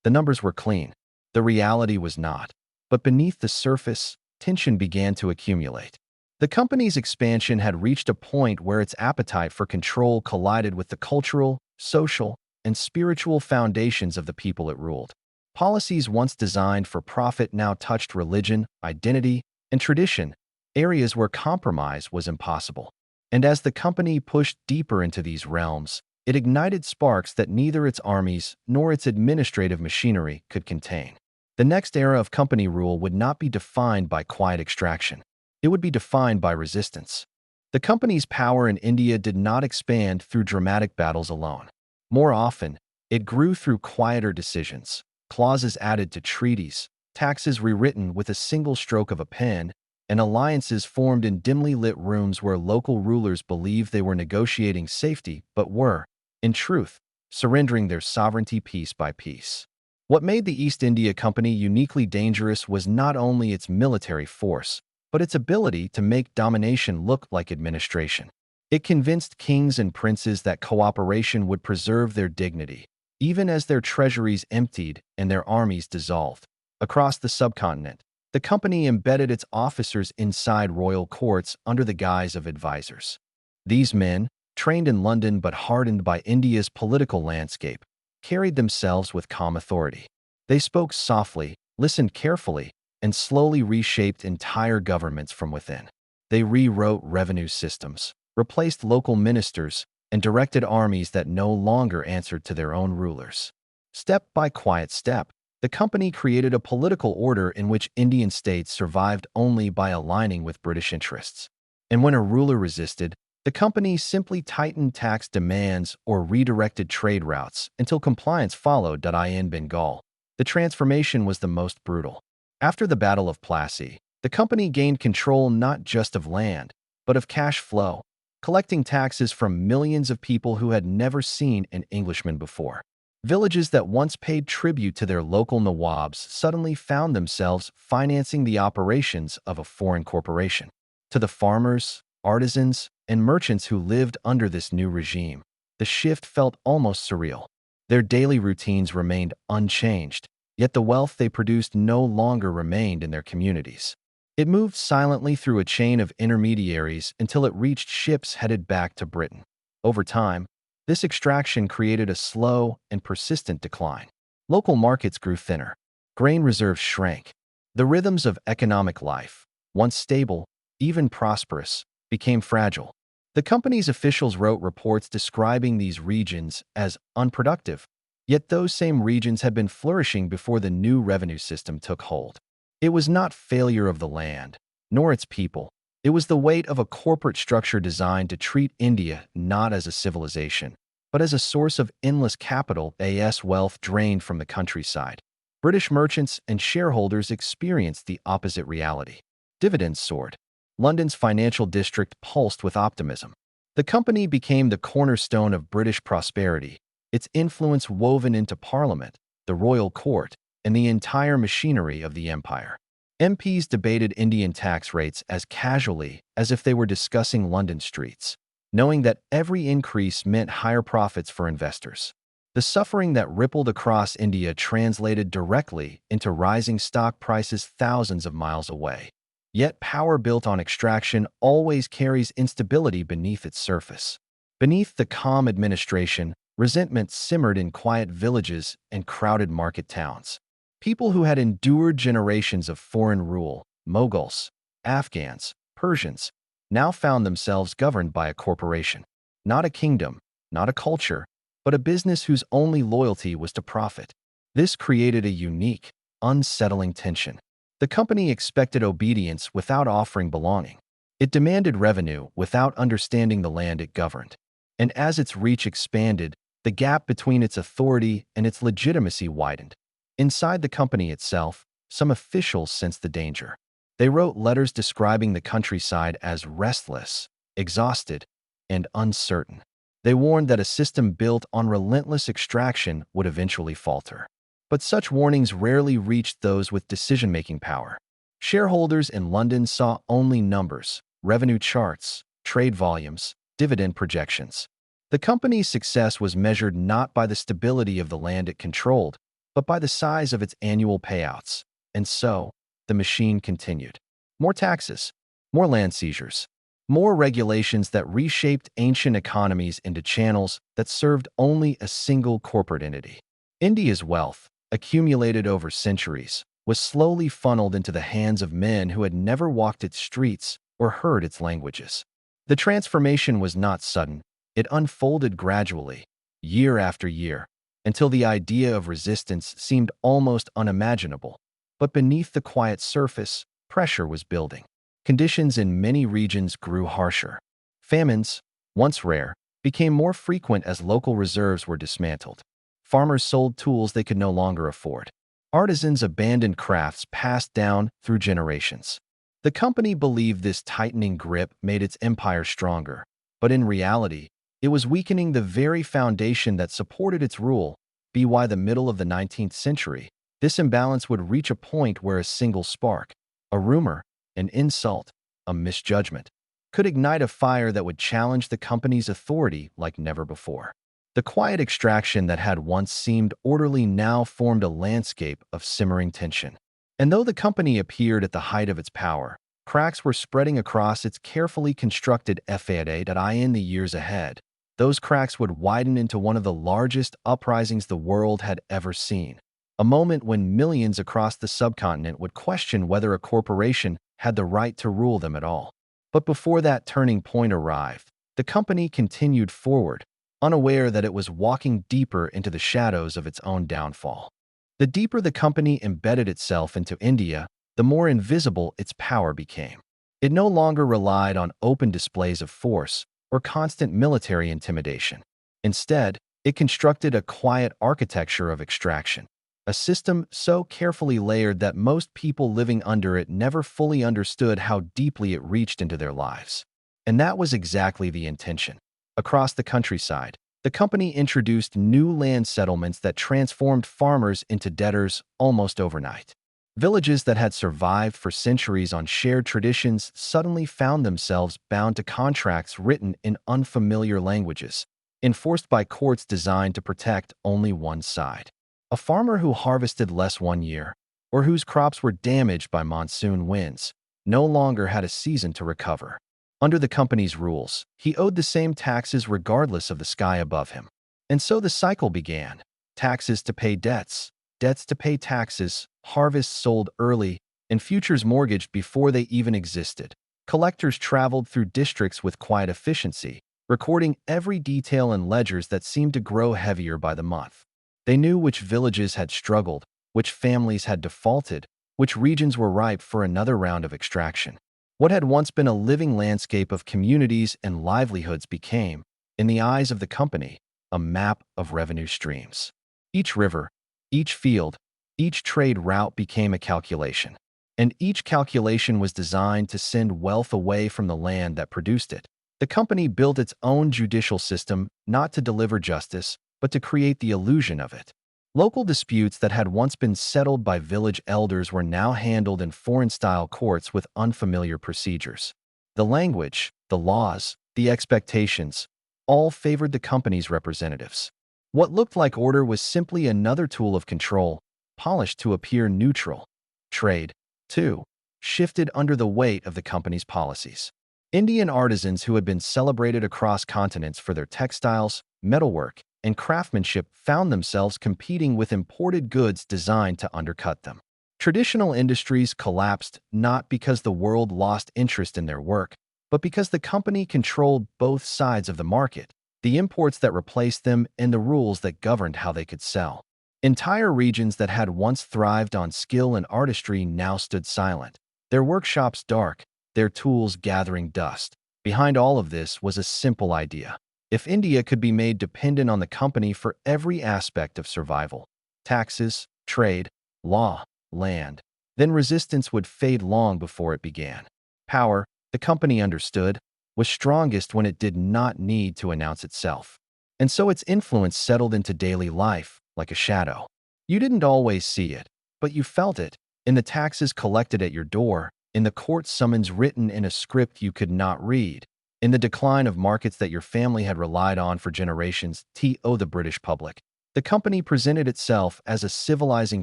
S1: The numbers were clean. The reality was not. But beneath the surface, tension began to accumulate. The company's expansion had reached a point where its appetite for control collided with the cultural, social, and spiritual foundations of the people it ruled. Policies once designed for profit now touched religion, identity, and tradition, areas where compromise was impossible. And as the company pushed deeper into these realms, it ignited sparks that neither its armies nor its administrative machinery could contain. The next era of company rule would not be defined by quiet extraction. It would be defined by resistance. The company's power in India did not expand through dramatic battles alone. More often, it grew through quieter decisions, clauses added to treaties, taxes rewritten with a single stroke of a pen, and alliances formed in dimly lit rooms where local rulers believed they were negotiating safety but were, in truth, surrendering their sovereignty piece by piece. What made the East India Company uniquely dangerous was not only its military force, but its ability to make domination look like administration. It convinced kings and princes that cooperation would preserve their dignity, even as their treasuries emptied and their armies dissolved. Across the subcontinent, the company embedded its officers inside royal courts under the guise of advisors. These men, trained in London but hardened by India's political landscape, carried themselves with calm authority. They spoke softly, listened carefully, and slowly reshaped entire governments from within. They rewrote revenue systems, replaced local ministers, and directed armies that no longer answered to their own rulers. Step by quiet step, the company created a political order in which Indian states survived only by aligning with British interests. And when a ruler resisted, the company simply tightened tax demands or redirected trade routes until compliance followed. In Bengal, the transformation was the most brutal. After the Battle of Plassey, the company gained control not just of land, but of cash flow, collecting taxes from millions of people who had never seen an Englishman before. Villages that once paid tribute to their local nawabs suddenly found themselves financing the operations of a foreign corporation. To the farmers, artisans, and merchants who lived under this new regime. The shift felt almost surreal. Their daily routines remained unchanged, yet the wealth they produced no longer remained in their communities. It moved silently through a chain of intermediaries until it reached ships headed back to Britain. Over time, this extraction created a slow and persistent decline. Local markets grew thinner. Grain reserves shrank. The rhythms of economic life, once stable, even prosperous, became fragile. The company's officials wrote reports describing these regions as unproductive, yet those same regions had been flourishing before the new revenue system took hold. It was not failure of the land, nor its people. It was the weight of a corporate structure designed to treat India not as a civilization, but as a source of endless capital as wealth drained from the countryside. British merchants and shareholders experienced the opposite reality. Dividends soared. London's financial district pulsed with optimism. The company became the cornerstone of British prosperity, its influence woven into Parliament, the royal court, and the entire machinery of the empire. MPs debated Indian tax rates as casually as if they were discussing London streets, knowing that every increase meant higher profits for investors. The suffering that rippled across India translated directly into rising stock prices thousands of miles away. Yet power built on extraction always carries instability beneath its surface. Beneath the calm administration, resentment simmered in quiet villages and crowded market towns. People who had endured generations of foreign rule, Mughals, Afghans, Persians, now found themselves governed by a corporation. Not a kingdom, not a culture, but a business whose only loyalty was to profit. This created a unique, unsettling tension. The company expected obedience without offering belonging. It demanded revenue without understanding the land it governed. And as its reach expanded, the gap between its authority and its legitimacy widened. Inside the company itself, some officials sensed the danger. They wrote letters describing the countryside as restless, exhausted, and uncertain. They warned that a system built on relentless extraction would eventually falter. But such warnings rarely reached those with decision-making power. Shareholders in London saw only numbers, revenue charts, trade volumes, dividend projections. The company's success was measured not by the stability of the land it controlled, but by the size of its annual payouts. And so, the machine continued. More taxes, more land seizures, more regulations that reshaped ancient economies into channels that served only a single corporate entity. India's wealth, accumulated over centuries, was slowly funneled into the hands of men who had never walked its streets or heard its languages. The transformation was not sudden. It unfolded gradually, year after year, until the idea of resistance seemed almost unimaginable. But beneath the quiet surface, pressure was building. Conditions in many regions grew harsher. Famines, once rare, became more frequent as local reserves were dismantled. Farmers sold tools they could no longer afford. Artisans abandoned crafts passed down through generations. The company believed this tightening grip made its empire stronger, but in reality, it was weakening the very foundation that supported its rule. By the middle of the 19th century, this imbalance would reach a point where a single spark, a rumor, an insult, a misjudgment, could ignite a fire that would challenge the company's authority like never before. The quiet extraction that had once seemed orderly now formed a landscape of simmering tension. And though the company appeared at the height of its power, cracks were spreading across its carefully constructed FAA in the years ahead. Those cracks would widen into one of the largest uprisings the world had ever seen. A moment when millions across the subcontinent would question whether a corporation had the right to rule them at all. But before that turning point arrived, the company continued forward, unaware that it was walking deeper into the shadows of its own downfall. The deeper the company embedded itself into India, the more invisible its power became. It no longer relied on open displays of force or constant military intimidation. Instead, it constructed a quiet architecture of extraction, a system so carefully layered that most people living under it never fully understood how deeply it reached into their lives. And that was exactly the intention. Across the countryside, the company introduced new land settlements that transformed farmers into debtors almost overnight. Villages that had survived for centuries on shared traditions suddenly found themselves bound to contracts written in unfamiliar languages, enforced by courts designed to protect only one side. A farmer who harvested less one year, or whose crops were damaged by monsoon winds, no longer had a season to recover. Under the company's rules, he owed the same taxes regardless of the sky above him. And so the cycle began. Taxes to pay debts, debts to pay taxes, harvests sold early, and futures mortgaged before they even existed. Collectors traveled through districts with quiet efficiency, recording every detail in ledgers that seemed to grow heavier by the month. They knew which villages had struggled, which families had defaulted, which regions were ripe for another round of extraction. What had once been a living landscape of communities and livelihoods became, in the eyes of the company, a map of revenue streams. Each river, each field, each trade route became a calculation, and each calculation was designed to send wealth away from the land that produced it. The company built its own judicial system not to deliver justice, but to create the illusion of it. Local disputes that had once been settled by village elders were now handled in foreign-style courts with unfamiliar procedures. The language, the laws, the expectations, all favored the company's representatives. What looked like order was simply another tool of control, polished to appear neutral. Trade, too, shifted under the weight of the company's policies. Indian artisans who had been celebrated across continents for their textiles, metalwork, and craftsmanship found themselves competing with imported goods designed to undercut them. Traditional industries collapsed not because the world lost interest in their work, but because the company controlled both sides of the market, the imports that replaced them and the rules that governed how they could sell. Entire regions that had once thrived on skill and artistry now stood silent, their workshops dark, their tools gathering dust. Behind all of this was a simple idea. If India could be made dependent on the company for every aspect of survival, taxes, trade, law, land, then resistance would fade long before it began. Power, the company understood, was strongest when it did not need to announce itself. And so its influence settled into daily life like a shadow. You didn't always see it, but you felt it, in the taxes collected at your door, in the court summons written in a script you could not read, in the decline of markets that your family had relied on for generations. To the British public, the company presented itself as a civilizing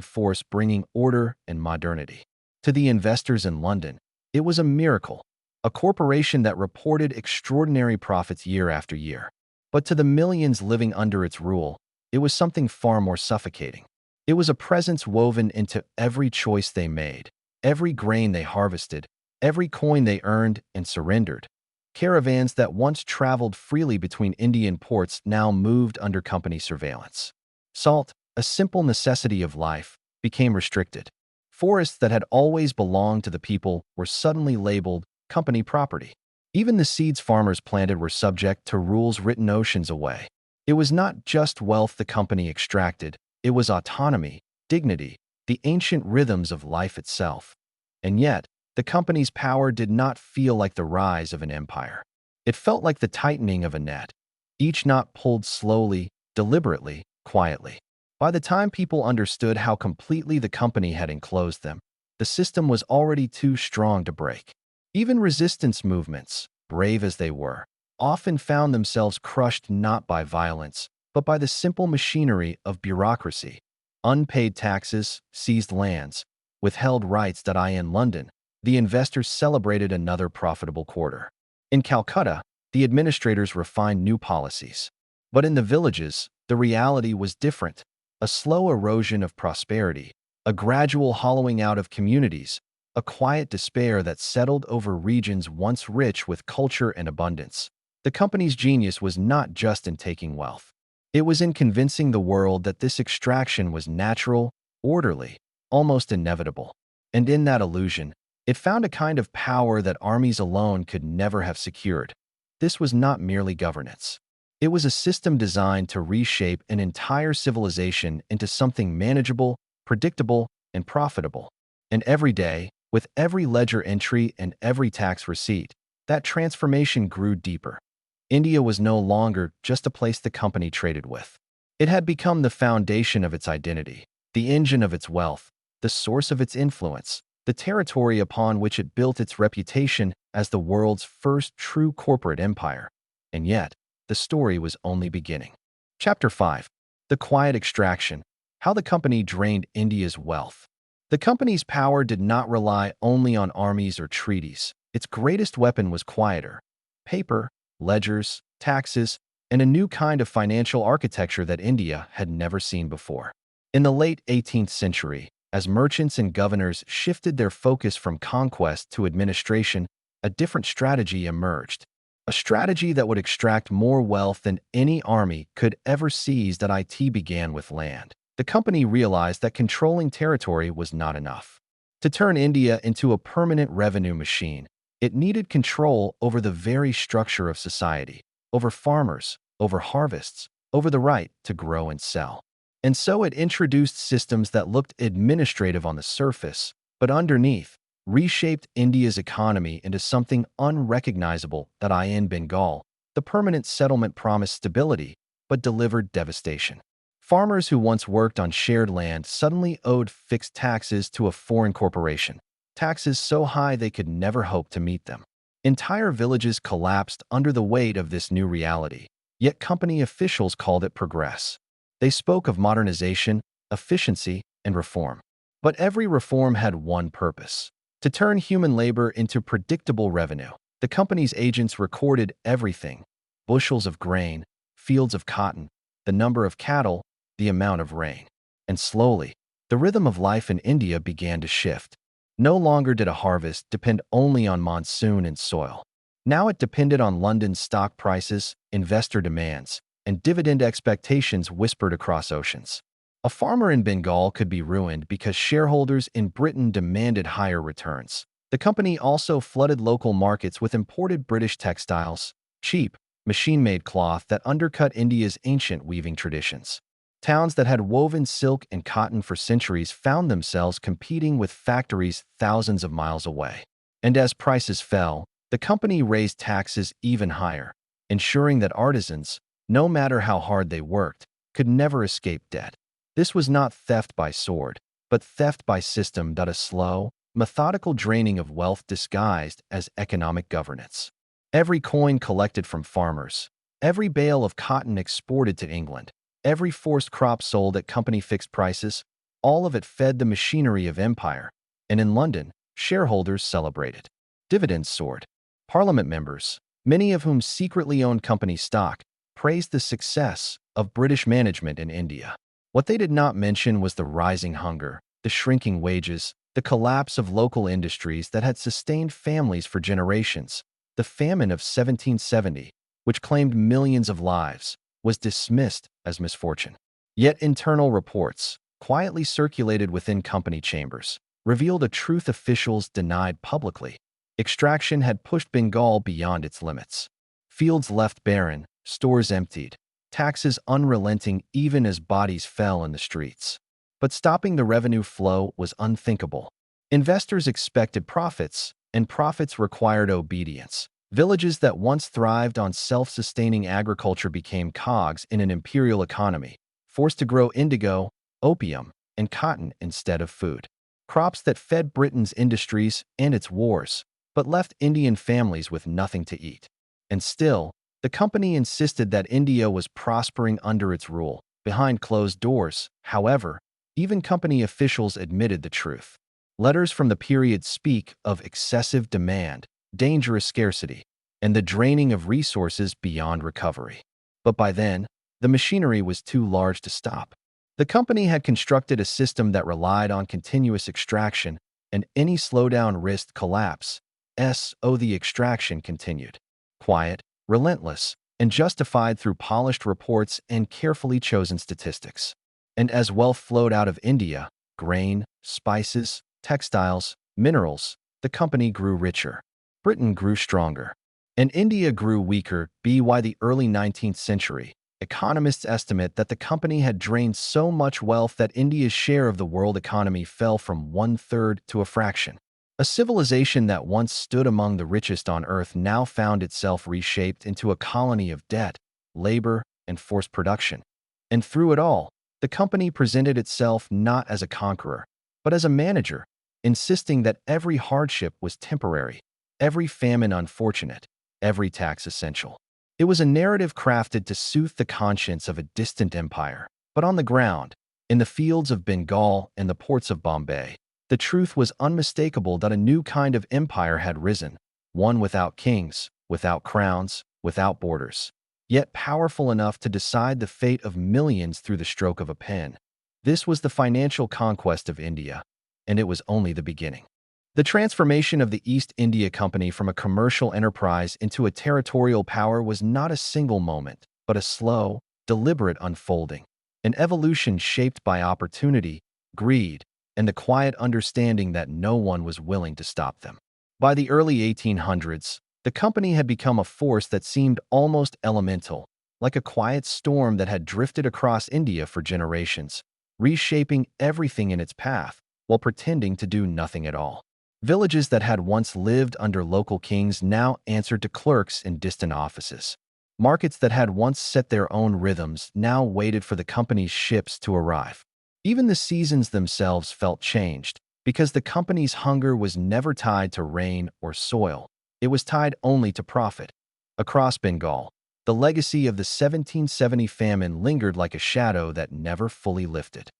S1: force bringing order and modernity. To the investors in London, it was a miracle, a corporation that reported extraordinary profits year after year. But to the millions living under its rule, it was something far more suffocating. It was a presence woven into every choice they made, every grain they harvested, every coin they earned and surrendered. Caravans that once traveled freely between Indian ports now moved under company surveillance. Salt, a simple necessity of life, became restricted. Forests that had always belonged to the people were suddenly labeled company property. Even the seeds farmers planted were subject to rules written oceans away. It was not just wealth the company extracted, it was autonomy, dignity, the ancient rhythms of life itself. And yet, the company's power did not feel like the rise of an empire. It felt like the tightening of a net, each knot pulled slowly, deliberately, quietly. By the time people understood how completely the company had enclosed them, the system was already too strong to break. Even resistance movements, brave as they were, often found themselves crushed not by violence, but by the simple machinery of bureaucracy. Unpaid taxes, seized lands, withheld rights. In London, the investors celebrated another profitable quarter. In Calcutta, the administrators refined new policies. But in the villages, the reality was different. A slow erosion of prosperity, a gradual hollowing out of communities, a quiet despair that settled over regions once rich with culture and abundance. The company's genius was not just in taking wealth. It was in convincing the world that this extraction was natural, orderly, almost inevitable. And in that illusion, it found a kind of power that armies alone could never have secured. This was not merely governance. It was a system designed to reshape an entire civilization into something manageable, predictable, and profitable. And every day, with every ledger entry and every tax receipt, that transformation grew deeper. India was no longer just a place the company traded with. It had become the foundation of its identity, the engine of its wealth, the source of its influence, the territory upon which it built its reputation as the world's first true corporate empire. And yet, the story was only beginning. Chapter 5. The Quiet Extraction: How the Company Drained India's Wealth. The company's power did not rely only on armies or treaties. Its greatest weapon was quieter: paper, ledgers, taxes, and a new kind of financial architecture that India had never seen before. In the late 18th century, as merchants and governors shifted their focus from conquest to administration, a different strategy emerged. A strategy that would extract more wealth than any army could ever seize. That it began with land. The company realized that controlling territory was not enough. To turn India into a permanent revenue machine, it needed control over the very structure of society, over farmers, over harvests, over the right to grow and sell. And so it introduced systems that looked administrative on the surface, but underneath, reshaped India's economy into something unrecognizable. That in Bengal, the permanent settlement promised stability, but delivered devastation. Farmers who once worked on shared land suddenly owed fixed taxes to a foreign corporation, taxes so high they could never hope to meet them. Entire villages collapsed under the weight of this new reality, yet company officials called it progress. They spoke of modernization, efficiency, and reform. But every reform had one purpose: to turn human labor into predictable revenue. The company's agents recorded everything: bushels of grain, fields of cotton, the number of cattle, the amount of rain. And slowly, the rhythm of life in India began to shift. No longer did a harvest depend only on monsoon and soil. Now it depended on London's stock prices, investor demands, and dividend expectations whispered across oceans. A farmer in Bengal could be ruined because shareholders in Britain demanded higher returns. The company also flooded local markets with imported British textiles, cheap, machine-made cloth that undercut India's ancient weaving traditions. Towns that had woven silk and cotton for centuries found themselves competing with factories thousands of miles away. And as prices fell, the company raised taxes even higher, ensuring that artisans, no matter how hard they worked, could never escape debt. This was not theft by sword, but theft by system. A slow, methodical draining of wealth disguised as economic governance. Every coin collected from farmers, every bale of cotton exported to England, every forced crop sold at company fixed prices, all of it fed the machinery of empire. And in London, shareholders celebrated. Dividends soared. Parliament members, many of whom secretly owned company stock, praised the success of British management in India. What they did not mention was the rising hunger, the shrinking wages, the collapse of local industries that had sustained families for generations. The famine of 1770, which claimed millions of lives, was dismissed as misfortune. Yet internal reports, quietly circulated within company chambers, revealed a truth officials denied publicly. Extraction had pushed Bengal beyond its limits. Fields left barren, stores emptied, taxes unrelenting even as bodies fell in the streets. But stopping the revenue flow was unthinkable. Investors expected profits, and profits required obedience. Villages that once thrived on self-sustaining agriculture became cogs in an imperial economy, forced to grow indigo, opium, and cotton instead of food. Crops that fed Britain's industries and its wars, but left Indian families with nothing to eat. And still, the company insisted that India was prospering under its rule. Behind closed doors, however, even company officials admitted the truth. Letters from the period speak of excessive demand, dangerous scarcity, and the draining of resources beyond recovery. But by then, the machinery was too large to stop. The company had constructed a system that relied on continuous extraction, and any slowdown risked collapse. The extraction continued. Quiet, relentless, and justified through polished reports and carefully chosen statistics. And as wealth flowed out of India, grain, spices, textiles, minerals, the company grew richer. Britain grew stronger, and India grew weaker. By the early 19th century, economists estimate that the company had drained so much wealth that India's share of the world economy fell from 1/3 to a fraction. A civilization that once stood among the richest on earth now found itself reshaped into a colony of debt, labor, and forced production. And through it all, the company presented itself not as a conqueror, but as a manager, insisting that every hardship was temporary, every famine unfortunate, every tax essential. It was a narrative crafted to soothe the conscience of a distant empire. But on the ground, in the fields of Bengal and the ports of Bombay, the truth was unmistakable that a new kind of empire had risen, one without kings, without crowns, without borders, yet powerful enough to decide the fate of millions through the stroke of a pen. This was the financial conquest of India, and it was only the beginning. The transformation of the East India Company from a commercial enterprise into a territorial power was not a single moment, but a slow, deliberate unfolding, an evolution shaped by opportunity, greed, and the quiet understanding that no one was willing to stop them. By the early 1800s, the company had become a force that seemed almost elemental, like a quiet storm that had drifted across India for generations, reshaping everything in its path while pretending to do nothing at all. Villages that had once lived under local kings now answered to clerks in distant offices. Markets that had once set their own rhythms now waited for the company's ships to arrive. Even the seasons themselves felt changed, because the company's hunger was never tied to rain or soil. It was tied only to profit. Across Bengal, the legacy of the 1770 famine lingered like a shadow that never fully lifted.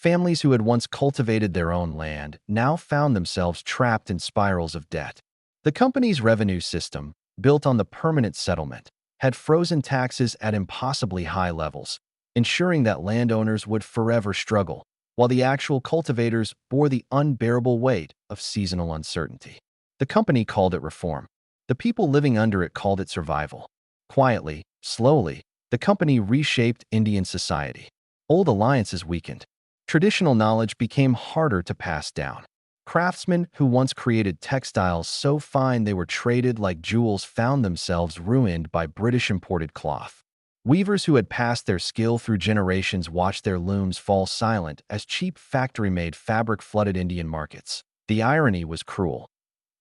S1: Families who had once cultivated their own land now found themselves trapped in spirals of debt. The company's revenue system, built on the permanent settlement, had frozen taxes at impossibly high levels, ensuring that landowners would forever struggle, while the actual cultivators bore the unbearable weight of seasonal uncertainty. The company called it reform. The people living under it called it survival. Quietly, slowly, the company reshaped Indian society. Old alliances weakened. Traditional knowledge became harder to pass down. Craftsmen who once created textiles so fine they were traded like jewels found themselves ruined by British imported cloth. Weavers who had passed their skill through generations watched their looms fall silent as cheap factory-made fabric flooded Indian markets. The irony was cruel.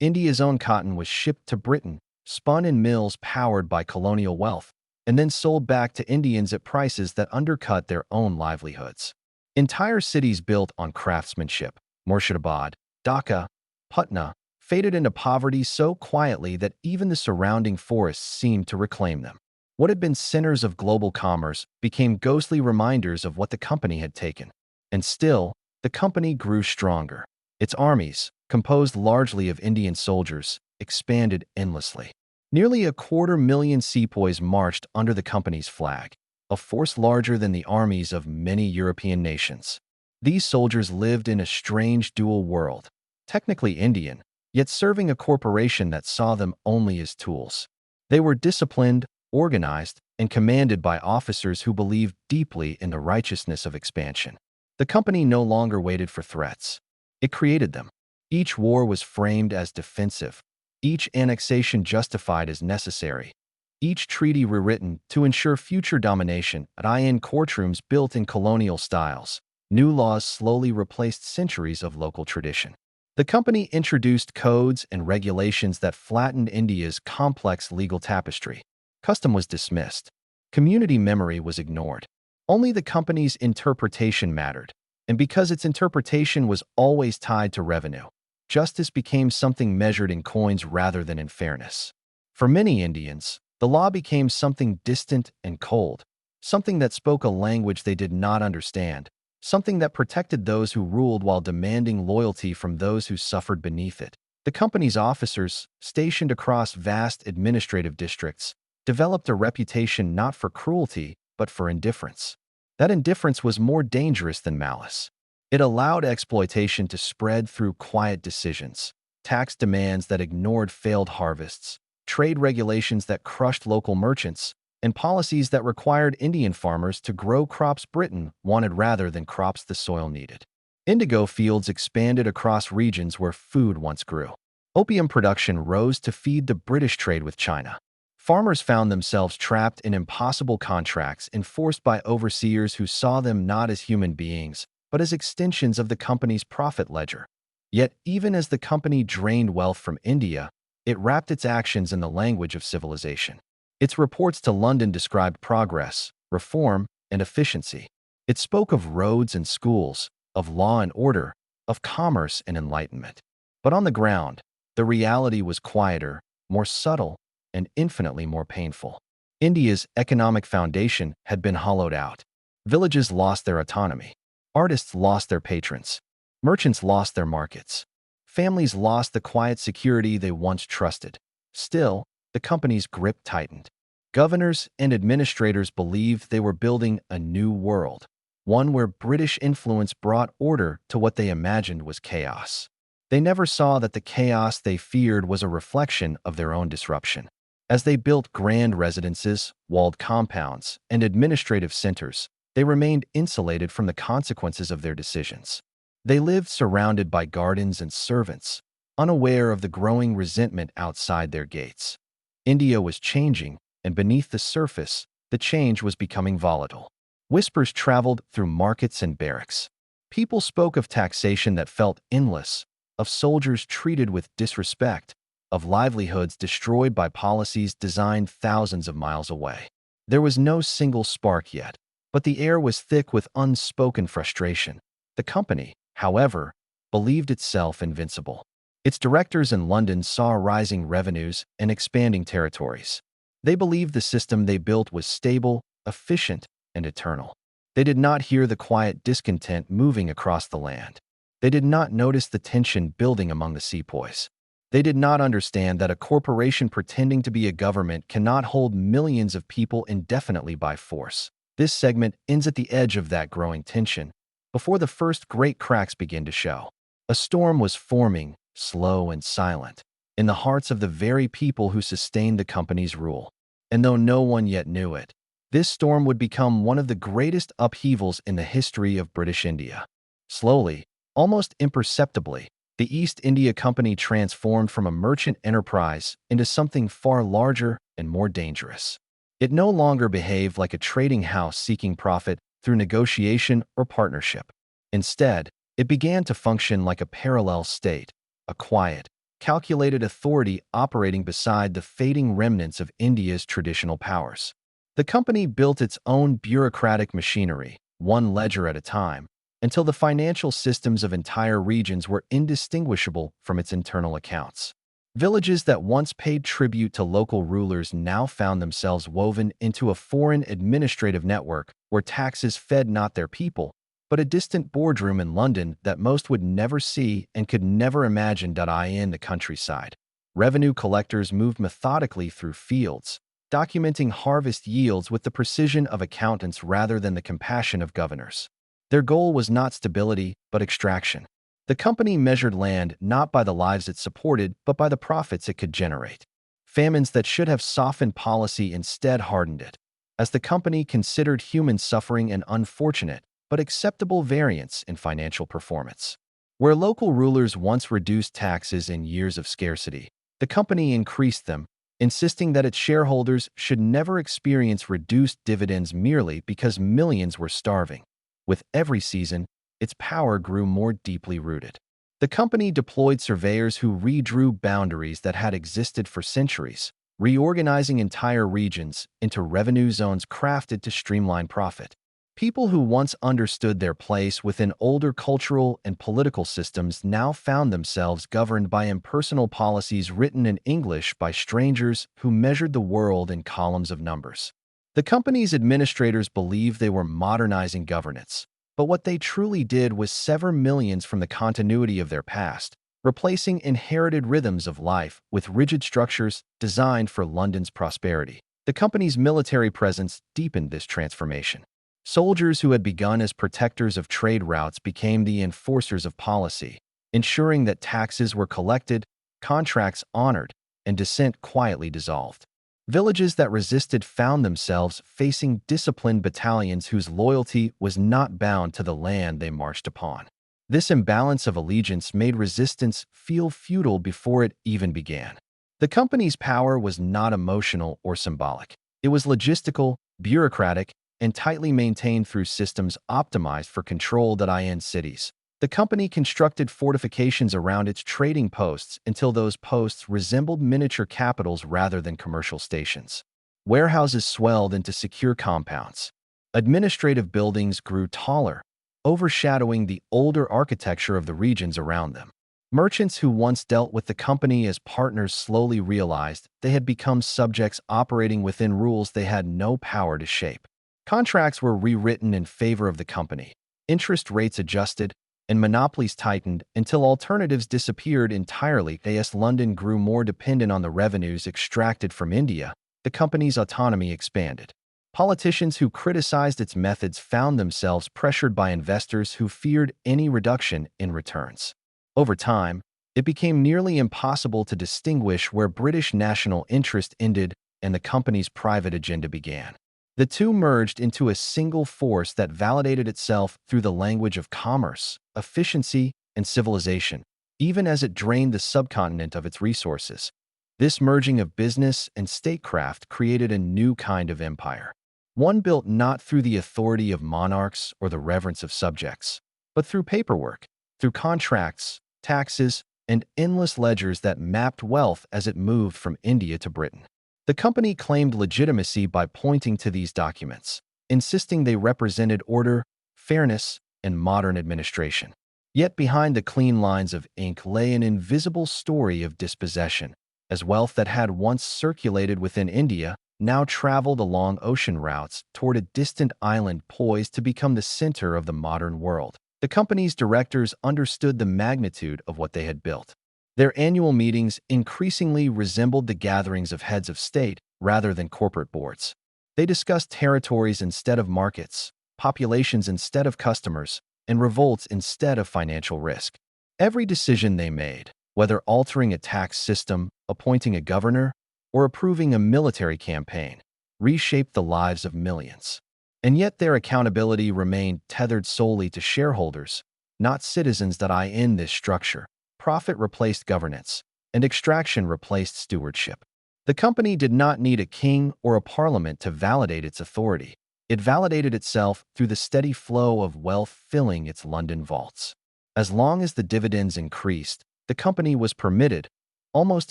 S1: India's own cotton was shipped to Britain, spun in mills powered by colonial wealth, and then sold back to Indians at prices that undercut their own livelihoods. Entire cities built on craftsmanship, Murshidabad, Dhaka, Patna, faded into poverty so quietly that even the surrounding forests seemed to reclaim them. What had been centers of global commerce became ghostly reminders of what the company had taken. And still, the company grew stronger. Its armies, composed largely of Indian soldiers, expanded endlessly. Nearly 250,000 sepoys marched under the company's flag, a force larger than the armies of many European nations. These soldiers lived in a strange dual world, technically Indian, yet serving a corporation that saw them only as tools. They were disciplined, organized, and commanded by officers who believed deeply in the righteousness of expansion. The company no longer waited for threats. It created them. Each war was framed as defensive, each annexation justified as necessary, each treaty rewritten to ensure future domination. In courtrooms built in colonial styles, new laws slowly replaced centuries of local tradition. The company introduced codes and regulations that flattened India's complex legal tapestry. Custom was dismissed. Community memory was ignored. Only the company's interpretation mattered, and because its interpretation was always tied to revenue, justice became something measured in coins rather than in fairness. For many Indians, the law became something distant and cold, something that spoke a language they did not understand, something that protected those who ruled while demanding loyalty from those who suffered beneath it. The company's officers, stationed across vast administrative districts, developed a reputation not for cruelty, but for indifference. That indifference was more dangerous than malice. It allowed exploitation to spread through quiet decisions, tax demands that ignored failed harvests, trade regulations that crushed local merchants, and policies that required Indian farmers to grow crops Britain wanted rather than crops the soil needed. Indigo fields expanded across regions where food once grew. Opium production rose to feed the British trade with China. Farmers found themselves trapped in impossible contracts enforced by overseers who saw them not as human beings, but as extensions of the company's profit ledger. Yet, even as the company drained wealth from India, it wrapped its actions in the language of civilization. Its reports to London described progress, reform, and efficiency. It spoke of roads and schools, of law and order, of commerce and enlightenment. But on the ground, the reality was quieter, more subtle, and infinitely more painful. India's economic foundation had been hollowed out. Villages lost their autonomy. Artists lost their patrons. Merchants lost their markets. Families lost the quiet security they once trusted. Still, the company's grip tightened. Governors and administrators believed they were building a new world, one where British influence brought order to what they imagined was chaos. They never saw that the chaos they feared was a reflection of their own disruption. As they built grand residences, walled compounds, and administrative centers, they remained insulated from the consequences of their decisions. They lived surrounded by gardens and servants, unaware of the growing resentment outside their gates. India was changing, and beneath the surface, the change was becoming volatile. Whispers traveled through markets and barracks. People spoke of taxation that felt endless, of soldiers treated with disrespect, of livelihoods destroyed by policies designed thousands of miles away. There was no single spark yet, but the air was thick with unspoken frustration. The company, however, believed itself invincible. Its directors in London saw rising revenues and expanding territories. They believed the system they built was stable, efficient, and eternal. They did not hear the quiet discontent moving across the land. They did not notice the tension building among the sepoys. They did not understand that a corporation pretending to be a government cannot hold millions of people indefinitely by force. This segment ends at the edge of that growing tension, before the first great cracks begin to show. A storm was forming, slow and silent, in the hearts of the very people who sustained the company's rule. And though no one yet knew it, this storm would become one of the greatest upheavals in the history of British India. Slowly, almost imperceptibly, the East India Company transformed from a merchant enterprise into something far larger and more dangerous. It no longer behaved like a trading house seeking profit through negotiation or partnership. Instead, it began to function like a parallel state, a quiet, calculated authority operating beside the fading remnants of India's traditional powers. The company built its own bureaucratic machinery, one ledger at a time, until the financial systems of entire regions were indistinguishable from its internal accounts. Villages that once paid tribute to local rulers now found themselves woven into a foreign administrative network where taxes fed not their people, but a distant boardroom in London that most would never see and could never imagine. In the countryside, revenue collectors moved methodically through fields, documenting harvest yields with the precision of accountants rather than the compassion of governors. Their goal was not stability, but extraction. The company measured land not by the lives it supported, but by the profits it could generate. Famines that should have softened policy instead hardened it, as the company considered human suffering an unfortunate but acceptable variance in financial performance. Where local rulers once reduced taxes in years of scarcity, the company increased them, insisting that its shareholders should never experience reduced dividends merely because millions were starving. With every season, its power grew more deeply rooted. The company deployed surveyors who redrew boundaries that had existed for centuries, reorganizing entire regions into revenue zones crafted to streamline profit. People who once understood their place within older cultural and political systems now found themselves governed by impersonal policies written in English by strangers who measured the world in columns of numbers. The company's administrators believed they were modernizing governance, but what they truly did was sever millions from the continuity of their past, replacing inherited rhythms of life with rigid structures designed for London's prosperity. The company's military presence deepened this transformation. Soldiers who had begun as protectors of trade routes became the enforcers of policy, ensuring that taxes were collected, contracts honored, and dissent quietly dissolved. Villages that resisted found themselves facing disciplined battalions whose loyalty was not bound to the land they marched upon. This imbalance of allegiance made resistance feel futile before it even began. The company's power was not emotional or symbolic. It was logistical, bureaucratic, and tightly maintained through systems optimized for control. In cities, the company constructed fortifications around its trading posts until those posts resembled miniature capitals rather than commercial stations. Warehouses swelled into secure compounds. Administrative buildings grew taller, overshadowing the older architecture of the regions around them. Merchants who once dealt with the company as partners slowly realized they had become subjects operating within rules they had no power to shape. Contracts were rewritten in favor of the company, interest rates adjusted, and monopolies tightened until alternatives disappeared entirely. As London grew more dependent on the revenues extracted from India, the company's autonomy expanded. Politicians who criticized its methods found themselves pressured by investors who feared any reduction in returns. Over time, it became nearly impossible to distinguish where British national interest ended and the company's private agenda began. The two merged into a single force that validated itself through the language of commerce, efficiency, and civilization, even as it drained the subcontinent of its resources. This merging of business and statecraft created a new kind of empire, one built not through the authority of monarchs or the reverence of subjects, but through paperwork, through contracts, taxes, and endless ledgers that mapped wealth as it moved from India to Britain. The company claimed legitimacy by pointing to these documents, insisting they represented order, fairness, and modern administration. Yet behind the clean lines of ink lay an invisible story of dispossession, as wealth that had once circulated within India now traveled along ocean routes toward a distant island poised to become the center of the modern world. The company's directors understood the magnitude of what they had built. Their annual meetings increasingly resembled the gatherings of heads of state rather than corporate boards. They discussed territories instead of markets, populations instead of customers, and revolts instead of financial risk. Every decision they made, whether altering a tax system, appointing a governor, or approving a military campaign, reshaped the lives of millions. And yet their accountability remained tethered solely to shareholders, not citizens. In this structure, profit replaced governance, and extraction replaced stewardship. The company did not need a king or a parliament to validate its authority. It validated itself through the steady flow of wealth filling its London vaults. As long as the dividends increased, the company was permitted, almost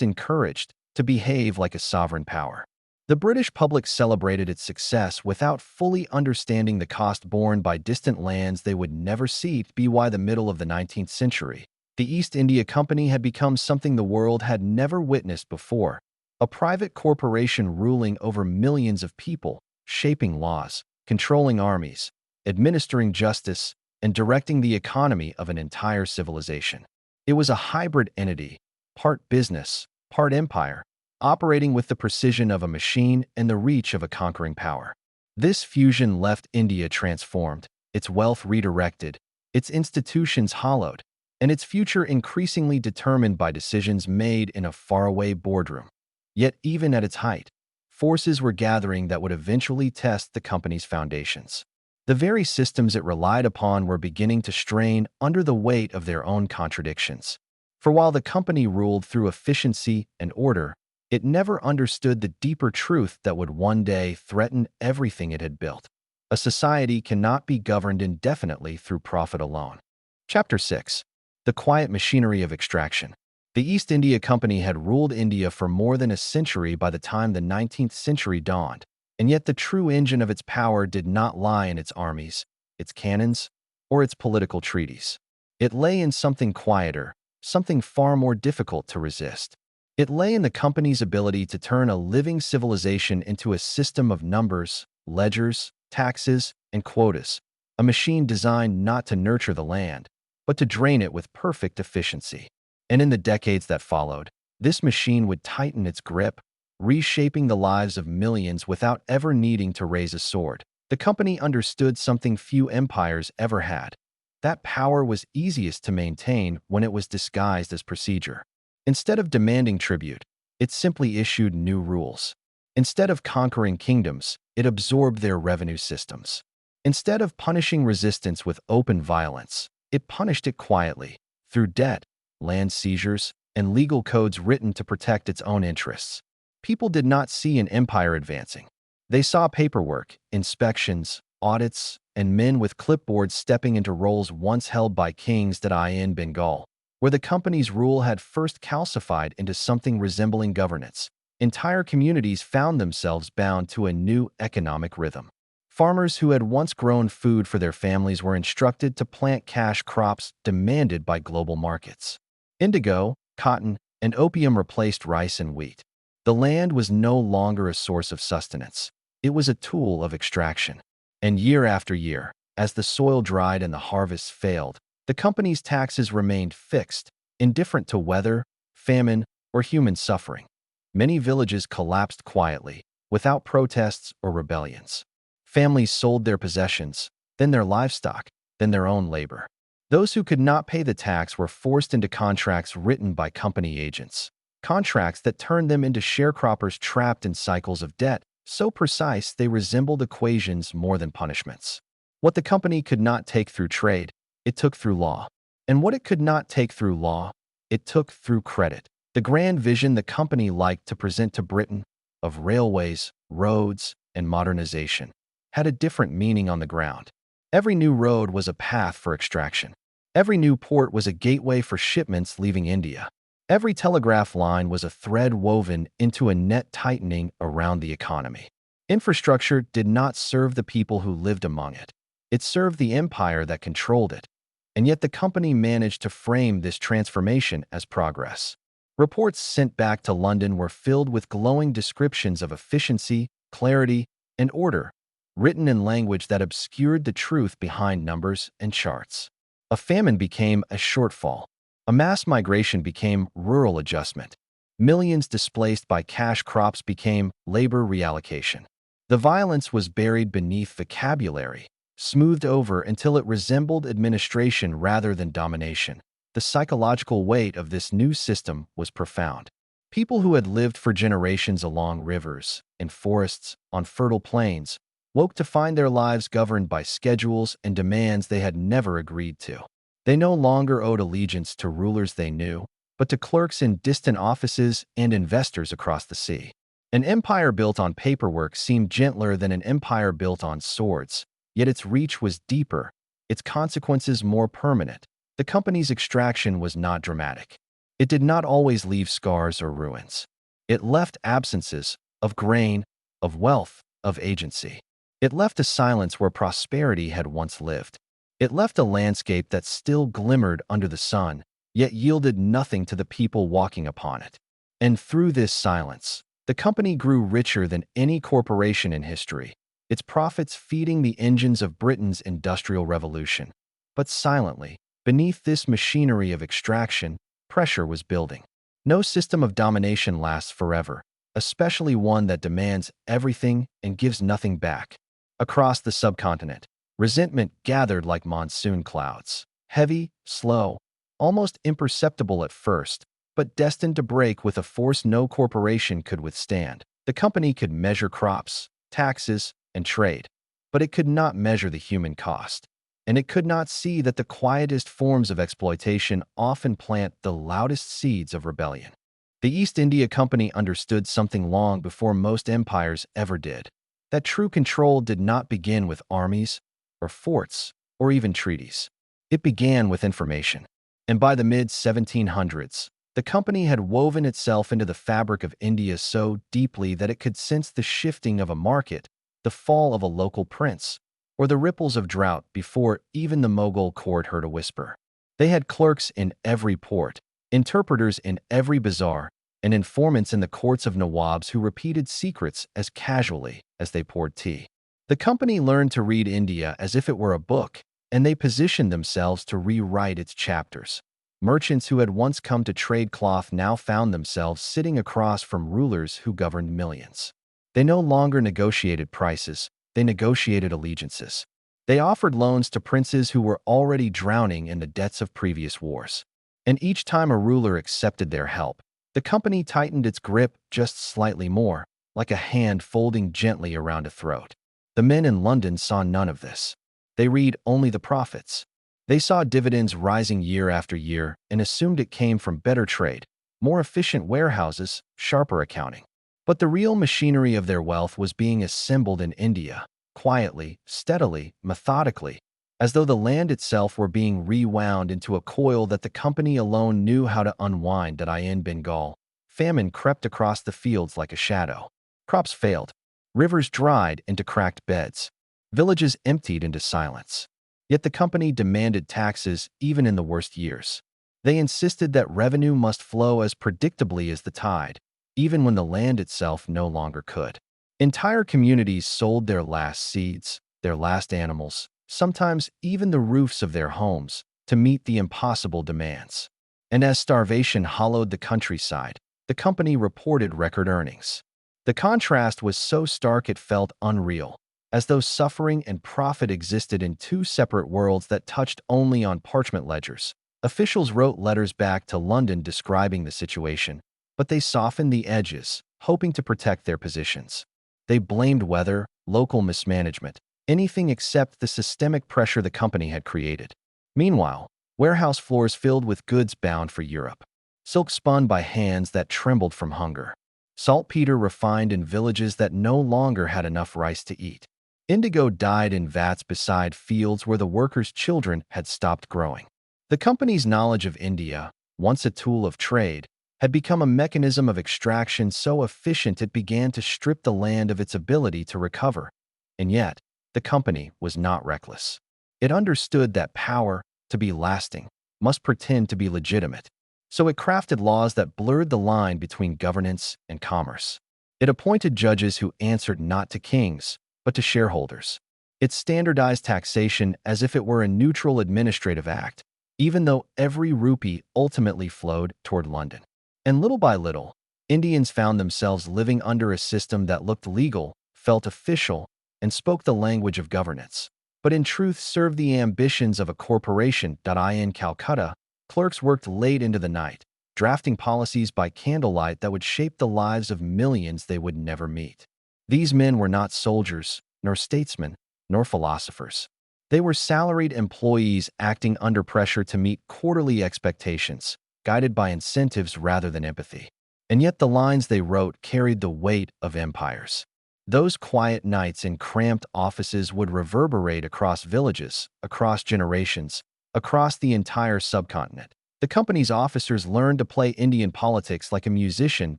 S1: encouraged, to behave like a sovereign power. The British public celebrated its success without fully understanding the cost borne by distant lands they would never see. By the middle of the 19th century, the East India Company had become something the world had never witnessed before, a private corporation ruling over millions of people, shaping laws, controlling armies, administering justice, and directing the economy of an entire civilization. It was a hybrid entity, part business, part empire, operating with the precision of a machine and the reach of a conquering power. This fusion left India transformed, its wealth redirected, its institutions hollowed, and its future increasingly determined by decisions made in a faraway boardroom. Yet even at its height, forces were gathering that would eventually test the company's foundations. The very systems it relied upon were beginning to strain under the weight of their own contradictions. For while the company ruled through efficiency and order, it never understood the deeper truth that would one day threaten everything it had built. A society cannot be governed indefinitely through profit alone. Chapter 6. The Quiet Machinery of Extraction. The East India Company had ruled India for more than a century by the time the 19th century dawned, and yet the true engine of its power did not lie in its armies, its cannons, or its political treaties. It lay in something quieter, something far more difficult to resist. It lay in the company's ability to turn a living civilization into a system of numbers, ledgers, taxes, and quotas, a machine designed not to nurture the land, but to drain it with perfect efficiency. And in the decades that followed, this machine would tighten its grip, reshaping the lives of millions without ever needing to raise a sword. The company understood something few empires ever had. That power was easiest to maintain when it was disguised as procedure. Instead of demanding tribute, it simply issued new rules. Instead of conquering kingdoms, it absorbed their revenue systems. Instead of punishing resistance with open violence, it punished it quietly, through debt, land seizures, and legal codes written to protect its own interests. People did not see an empire advancing. They saw paperwork, inspections, audits, and men with clipboards stepping into roles once held by kings. In Bengal, where the company's rule had first calcified into something resembling governance, entire communities found themselves bound to a new economic rhythm. Farmers who had once grown food for their families were instructed to plant cash crops demanded by global markets. Indigo, cotton, and opium replaced rice and wheat. The land was no longer a source of sustenance. It was a tool of extraction. And year after year, as the soil dried and the harvests failed, the company's taxes remained fixed, indifferent to weather, famine, or human suffering. Many villages collapsed quietly, without protests or rebellions. Families sold their possessions, then their livestock, then their own labor. Those who could not pay the tax were forced into contracts written by company agents. Contracts that turned them into sharecroppers trapped in cycles of debt, so precise they resembled equations more than punishments. What the company could not take through trade, it took through law. And what it could not take through law, it took through credit. The grand vision the company liked to present to Britain of railways, roads, and modernization had a different meaning on the ground. Every new road was a path for extraction. Every new port was a gateway for shipments leaving India. Every telegraph line was a thread woven into a net tightening around the economy. Infrastructure did not serve the people who lived among it. It served the empire that controlled it. And yet the company managed to frame this transformation as progress. Reports sent back to London were filled with glowing descriptions of efficiency, clarity, and order, written in language that obscured the truth behind numbers and charts. A famine became a shortfall. A mass migration became rural adjustment. Millions displaced by cash crops became labor reallocation. The violence was buried beneath vocabulary, smoothed over until it resembled administration rather than domination. The psychological weight of this new system was profound. People who had lived for generations along rivers, in forests, on fertile plains, woke to find their lives governed by schedules and demands they had never agreed to. They no longer owed allegiance to rulers they knew, but to clerks in distant offices and investors across the sea. An empire built on paperwork seemed gentler than an empire built on swords, yet its reach was deeper, its consequences more permanent. The company's extraction was not dramatic. It did not always leave scars or ruins. It left absences of grain, of wealth, of agency. It left a silence where prosperity had once lived. It left a landscape that still glimmered under the sun, yet yielded nothing to the people walking upon it. And through this silence, the company grew richer than any corporation in history, its profits feeding the engines of Britain's industrial revolution. But silently, beneath this machinery of extraction, pressure was building. No system of domination lasts forever, especially one that demands everything and gives nothing back. Across the subcontinent, resentment gathered like monsoon clouds, heavy, slow, almost imperceptible at first, but destined to break with a force no corporation could withstand. The company could measure crops, taxes, and trade, but it could not measure the human cost. And it could not see that the quietest forms of exploitation often plant the loudest seeds of rebellion. The East India Company understood something long before most empires ever did. That true control did not begin with armies, or forts, or even treaties. It began with information. And by the mid-1700s, the company had woven itself into the fabric of India so deeply that it could sense the shifting of a market, the fall of a local prince, or the ripples of drought before even the Mughal court heard a whisper. They had clerks in every port, interpreters in every bazaar, and informants in the courts of Nawabs who repeated secrets as casually as they poured tea. The company learned to read India as if it were a book, and they positioned themselves to rewrite its chapters. Merchants who had once come to trade cloth now found themselves sitting across from rulers who governed millions. They no longer negotiated prices, they negotiated allegiances. They offered loans to princes who were already drowning in the debts of previous wars. And each time a ruler accepted their help, the company tightened its grip just slightly more, like a hand folding gently around a throat. The men in London saw none of this. They read only the profits. They saw dividends rising year after year and assumed it came from better trade, more efficient warehouses, sharper accounting. But the real machinery of their wealth was being assembled in India, quietly, steadily, methodically, as though the land itself were being rewound into a coil that the company alone knew how to unwind. In Bengal, famine crept across the fields like a shadow. Crops failed. Rivers dried into cracked beds. Villages emptied into silence. Yet the company demanded taxes even in the worst years. They insisted that revenue must flow as predictably as the tide, even when the land itself no longer could. Entire communities sold their last seeds, their last animals, sometimes even the roofs of their homes, to meet the impossible demands. And as starvation hollowed the countryside, the company reported record earnings. The contrast was so stark it felt unreal, as though suffering and profit existed in two separate worlds that touched only on parchment ledgers. Officials wrote letters back to London describing the situation, but they softened the edges, hoping to protect their positions. They blamed weather, local mismanagement, anything except the systemic pressure the company had created. Meanwhile, warehouse floors filled with goods bound for Europe. Silk spun by hands that trembled from hunger. Saltpeter refined in villages that no longer had enough rice to eat. Indigo dyed in vats beside fields where the workers' children had stopped growing. The company's knowledge of India, once a tool of trade, had become a mechanism of extraction so efficient it began to strip the land of its ability to recover. And yet, the company was not reckless. It understood that power, to be lasting, must pretend to be legitimate. So it crafted laws that blurred the line between governance and commerce. It appointed judges who answered not to kings, but to shareholders. It standardized taxation as if it were a neutral administrative act, even though every rupee ultimately flowed toward London. And little by little, Indians found themselves living under a system that looked legal, felt official, and spoke the language of governance, but in truth served the ambitions of a corporation. In Calcutta, clerks worked late into the night, drafting policies by candlelight that would shape the lives of millions they would never meet. These men were not soldiers, nor statesmen, nor philosophers. They were salaried employees acting under pressure to meet quarterly expectations, guided by incentives rather than empathy. And yet the lines they wrote carried the weight of empires. Those quiet nights in cramped offices would reverberate across villages, across generations, across the entire subcontinent. The company's officers learned to play Indian politics like a musician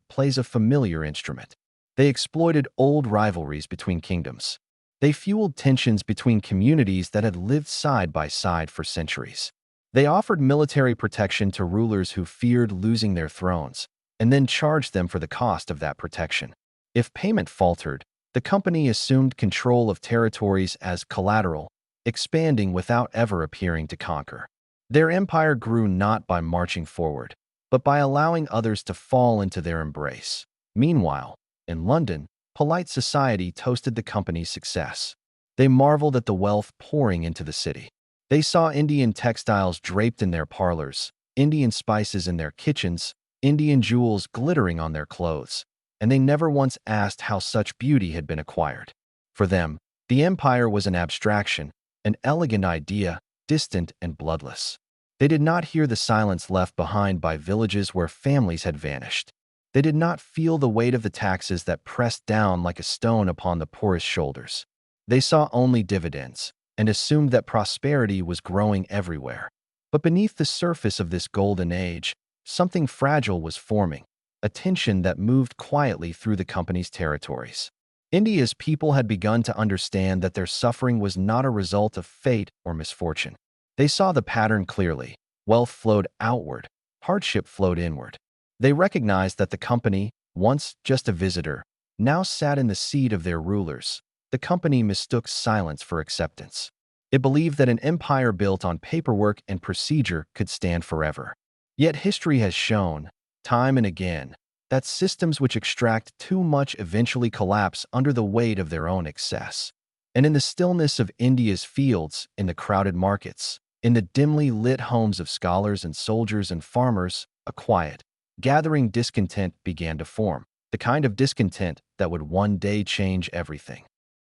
S1: plays a familiar instrument. They exploited old rivalries between kingdoms. They fueled tensions between communities that had lived side by side for centuries. They offered military protection to rulers who feared losing their thrones, and then charged them for the cost of that protection. If payment faltered, the company assumed control of territories as collateral, expanding without ever appearing to conquer. Their empire grew not by marching forward, but by allowing others to fall into their embrace. Meanwhile, in London, polite society toasted the company's success. They marveled at the wealth pouring into the city. They saw Indian textiles draped in their parlors, Indian spices in their kitchens, Indian jewels glittering on their clothes, and they never once asked how such beauty had been acquired. For them, the empire was an abstraction, an elegant idea, distant and bloodless. They did not hear the silence left behind by villages where families had vanished. They did not feel the weight of the taxes that pressed down like a stone upon the poorest shoulders. They saw only dividends and assumed that prosperity was growing everywhere. But beneath the surface of this golden age, something fragile was forming, a tension that moved quietly through the company's territories. India's people had begun to understand that their suffering was not a result of fate or misfortune. They saw the pattern clearly. Wealth flowed outward, hardship flowed inward. They recognized that the company, once just a visitor, now sat in the seat of their rulers. The company mistook silence for acceptance. It believed that an empire built on paperwork and procedure could stand forever. Yet history has shown, time and again, that systems which extract too much eventually collapse under the weight of their own excess. And in the stillness of India's fields, in the crowded markets, in the dimly lit homes of scholars and soldiers and farmers, a quiet, gathering discontent began to form, the kind of discontent that would one day change everything.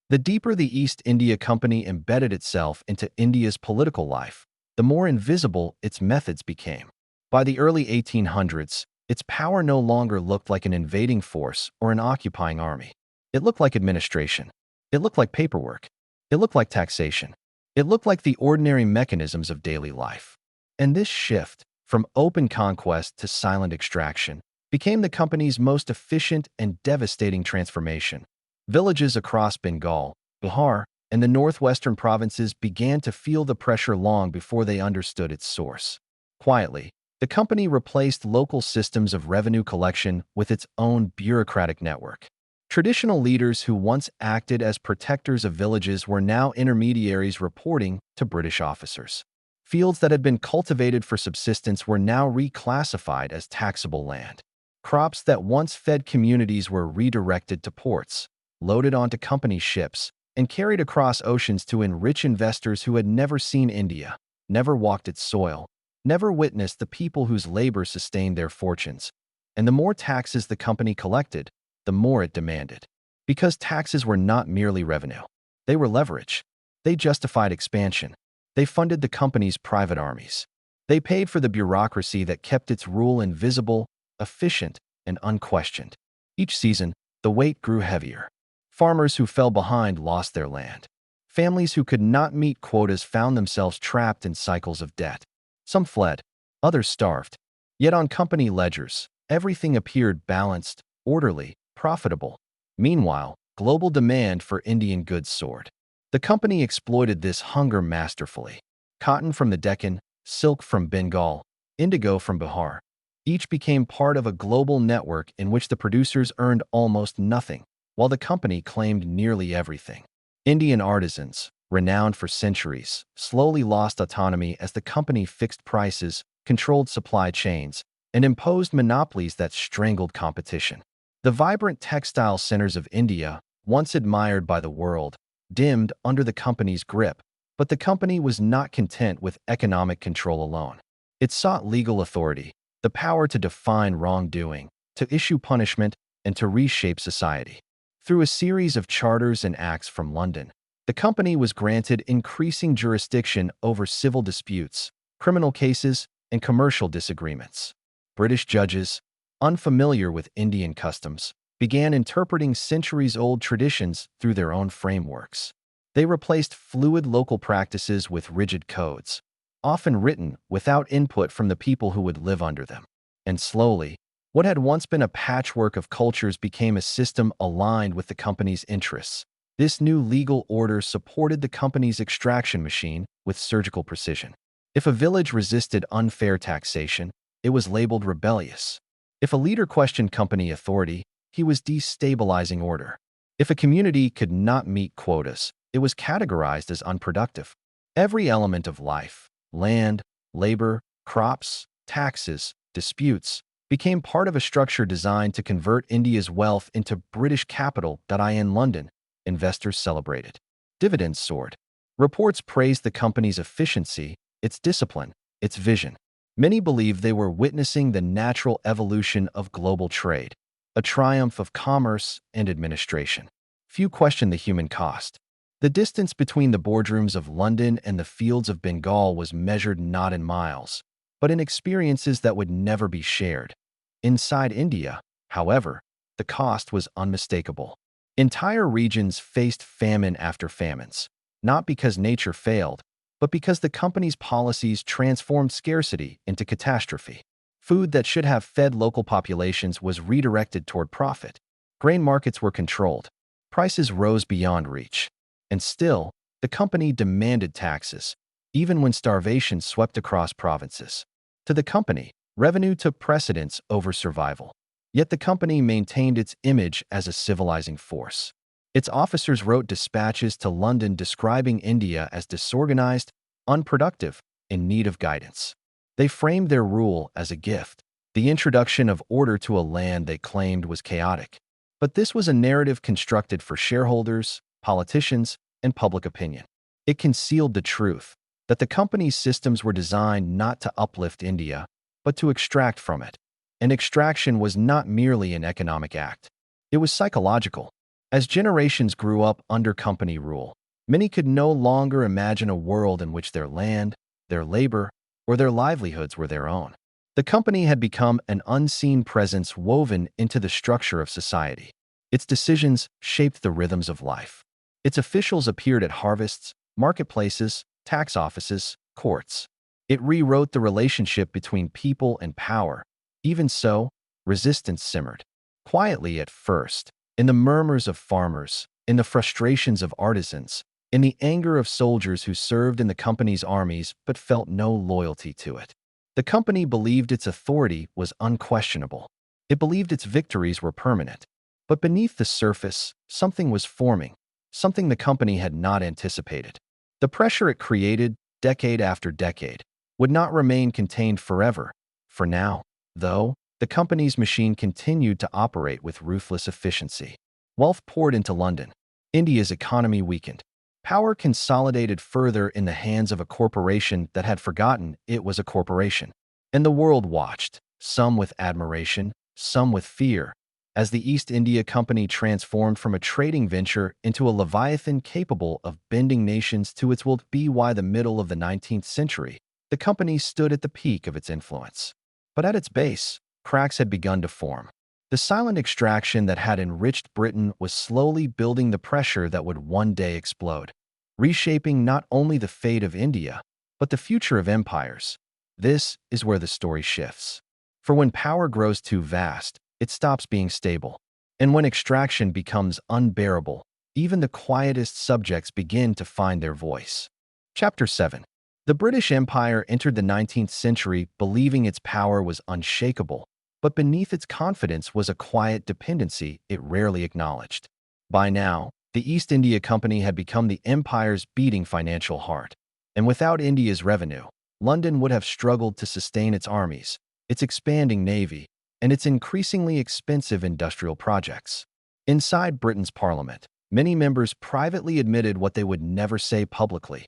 S1: The deeper the East India Company embedded itself into India's political life, the more invisible its methods became. By the early 1800s, its power no longer looked like an invading force or an occupying army. It looked like administration. It looked like paperwork. It looked like taxation. It looked like the ordinary mechanisms of daily life. And this shift, from open conquest to silent extraction, became the company's most efficient and devastating transformation. Villages across Bengal, Bihar, and the northwestern provinces began to feel the pressure long before they understood its source. Quietly, the company replaced local systems of revenue collection with its own bureaucratic network. Traditional leaders who once acted as protectors of villages were now intermediaries reporting to British officers. Fields that had been cultivated for subsistence were now reclassified as taxable land. Crops that once fed communities were redirected to ports, loaded onto company ships, and carried across oceans to enrich investors who had never seen India, never walked its soil, never witnessed the people whose labor sustained their fortunes. And the more taxes the company collected, the more it demanded. Because taxes were not merely revenue. They were leverage. They justified expansion. They funded the company's private armies. They paid for the bureaucracy that kept its rule invisible, efficient, and unquestioned. Each season, the weight grew heavier. Farmers who fell behind lost their land. Families who could not meet quotas found themselves trapped in cycles of debt. Some fled, others starved. Yet on company ledgers, everything appeared balanced, orderly, profitable. Meanwhile, global demand for Indian goods soared. The company exploited this hunger masterfully. Cotton from the Deccan, silk from Bengal, indigo from Bihar. Each became part of a global network in which the producers earned almost nothing, while the company claimed nearly everything. Indian artisans, renowned for centuries, slowly lost autonomy as the company fixed prices, controlled supply chains, and imposed monopolies that strangled competition. The vibrant textile centers of India, once admired by the world, dimmed under the company's grip, but the company was not content with economic control alone. It sought legal authority, the power to define wrongdoing, to issue punishment, and to reshape society. Through a series of charters and acts from London, the company was granted increasing jurisdiction over civil disputes, criminal cases, and commercial disagreements. British judges, unfamiliar with Indian customs, began interpreting centuries-old traditions through their own frameworks. They replaced fluid local practices with rigid codes, often written without input from the people who would live under them. And slowly, what had once been a patchwork of cultures became a system aligned with the company's interests. This new legal order supported the company's extraction machine with surgical precision. If a village resisted unfair taxation, it was labeled rebellious. If a leader questioned company authority, he was destabilizing order. If a community could not meet quotas, it was categorized as unproductive. Every element of life, land, labor, crops, taxes, disputes, became part of a structure designed to convert India's wealth into British capital. In London, investors celebrated. Dividends soared. Reports praised the company's efficiency, its discipline, its vision. Many believed they were witnessing the natural evolution of global trade, a triumph of commerce and administration. Few questioned the human cost. The distance between the boardrooms of London and the fields of Bengal was measured not in miles, but in experiences that would never be shared. Inside India, however, the cost was unmistakable. Entire regions faced famine after famines, not because nature failed, but because the company's policies transformed scarcity into catastrophe. Food that should have fed local populations was redirected toward profit. Grain markets were controlled. Prices rose beyond reach. And still, the company demanded taxes, even when starvation swept across provinces. To the company, revenue took precedence over survival. Yet the company maintained its image as a civilizing force. Its officers wrote dispatches to London describing India as disorganized, unproductive, in need of guidance. They framed their rule as a gift, the introduction of order to a land they claimed was chaotic. But this was a narrative constructed for shareholders, politicians, and public opinion. It concealed the truth that the company's systems were designed not to uplift India, but to extract from it. And extraction was not merely an economic act. It was psychological. As generations grew up under company rule, many could no longer imagine a world in which their land, their labor, or their livelihoods were their own. The company had become an unseen presence woven into the structure of society. Its decisions shaped the rhythms of life. Its officials appeared at harvests, marketplaces, tax offices, courts. It rewrote the relationship between people and power. Even so, resistance simmered. Quietly at first, in the murmurs of farmers, in the frustrations of artisans, in the anger of soldiers who served in the company's armies but felt no loyalty to it. The company believed its authority was unquestionable. It believed its victories were permanent. But beneath the surface, something was forming, something the company had not anticipated. The pressure it created, decade after decade, would not remain contained forever. For now, though, the company's machine continued to operate with ruthless efficiency. Wealth poured into London. India's economy weakened. Power consolidated further in the hands of a corporation that had forgotten it was a corporation. And the world watched, some with admiration, some with fear, as the East India Company transformed from a trading venture into a leviathan capable of bending nations to its will. By the middle of the 19th century, the company stood at the peak of its influence. But at its base, cracks had begun to form. The silent extraction that had enriched Britain was slowly building the pressure that would one day explode, reshaping not only the fate of India, but the future of empires. This is where the story shifts. For when power grows too vast, it stops being stable. And when extraction becomes unbearable, even the quietest subjects begin to find their voice. Chapter 7. The British Empire entered the 19th century believing its power was unshakable, but beneath its confidence was a quiet dependency it rarely acknowledged. By now, the East India Company had become the empire's beating financial heart, and without India's revenue, London would have struggled to sustain its armies, its expanding navy, and its increasingly expensive industrial projects. Inside Britain's parliament, many members privately admitted what they would never say publicly.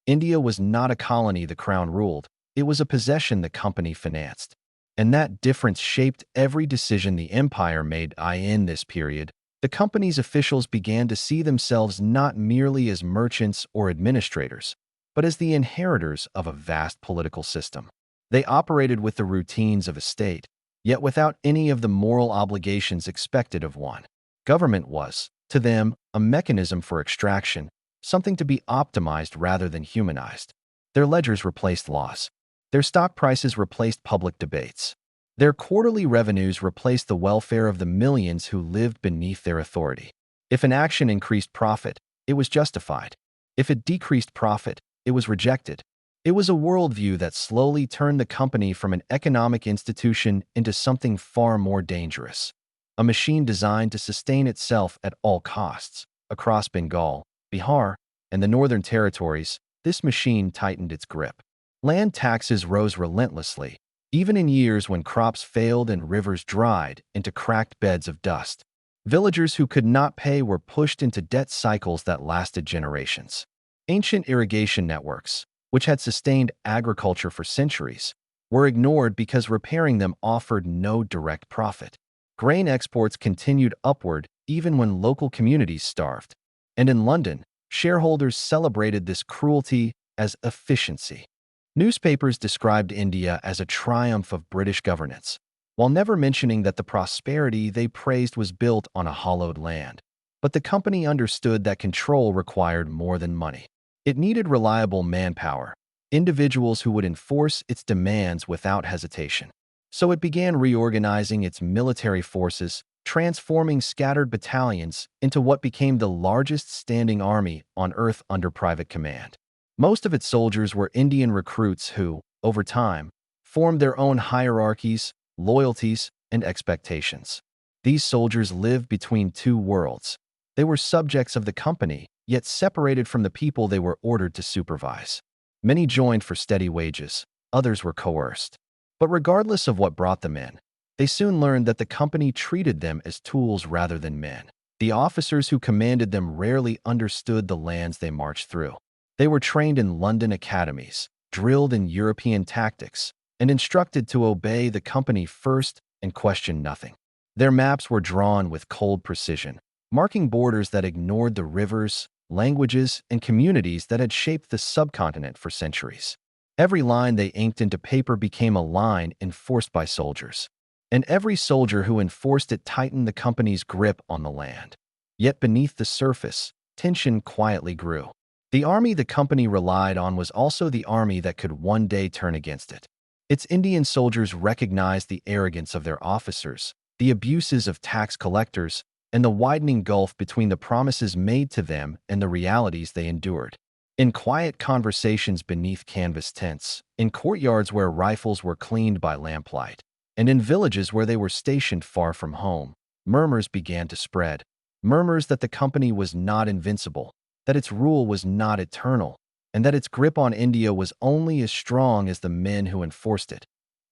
S1: India was not a colony the crown ruled, it was a possession the company financed. And that difference shaped every decision the empire made. In this period, the company's officials began to see themselves not merely as merchants or administrators, but as the inheritors of a vast political system. They operated with the routines of a state, yet without any of the moral obligations expected of one. Government was, to them, a mechanism for extraction, something to be optimized rather than humanized. Their ledgers replaced laws. Their stock prices replaced public debates. Their quarterly revenues replaced the welfare of the millions who lived beneath their authority. If an action increased profit, it was justified. If it decreased profit, it was rejected. It was a worldview that slowly turned the company from an economic institution into something far more dangerous. A machine designed to sustain itself at all costs. Across Bengal, Bihar, and the Northern Territories, this machine tightened its grip. Land taxes rose relentlessly, even in years when crops failed and rivers dried into cracked beds of dust. Villagers who could not pay were pushed into debt cycles that lasted generations. Ancient irrigation networks, which had sustained agriculture for centuries, were ignored because repairing them offered no direct profit. Grain exports continued upward even when local communities starved. And in London, shareholders celebrated this cruelty as efficiency. Newspapers described India as a triumph of British governance, while never mentioning that the prosperity they praised was built on a hollowed land. But the company understood that control required more than money. It needed reliable manpower, individuals who would enforce its demands without hesitation. So it began reorganizing its military forces, transforming scattered battalions into what became the largest standing army on earth under private command. Most of its soldiers were Indian recruits who, over time, formed their own hierarchies, loyalties, and expectations. These soldiers lived between two worlds. They were subjects of the company, yet separated from the people they were ordered to supervise. Many joined for steady wages, others were coerced. But regardless of what brought them in, they soon learned that the company treated them as tools rather than men. The officers who commanded them rarely understood the lands they marched through. They were trained in London academies, drilled in European tactics, and instructed to obey the company first and question nothing. Their maps were drawn with cold precision, marking borders that ignored the rivers, languages, and communities that had shaped the subcontinent for centuries. Every line they inked into paper became a line enforced by soldiers, and every soldier who enforced it tightened the company's grip on the land. Yet beneath the surface, tension quietly grew. The army the company relied on was also the army that could one day turn against it. Its Indian soldiers recognized the arrogance of their officers, the abuses of tax collectors, and the widening gulf between the promises made to them and the realities they endured. In quiet conversations beneath canvas tents, in courtyards where rifles were cleaned by lamplight, and in villages where they were stationed far from home, murmurs began to spread. Murmurs that the company was not invincible, that its rule was not eternal, and that its grip on India was only as strong as the men who enforced it.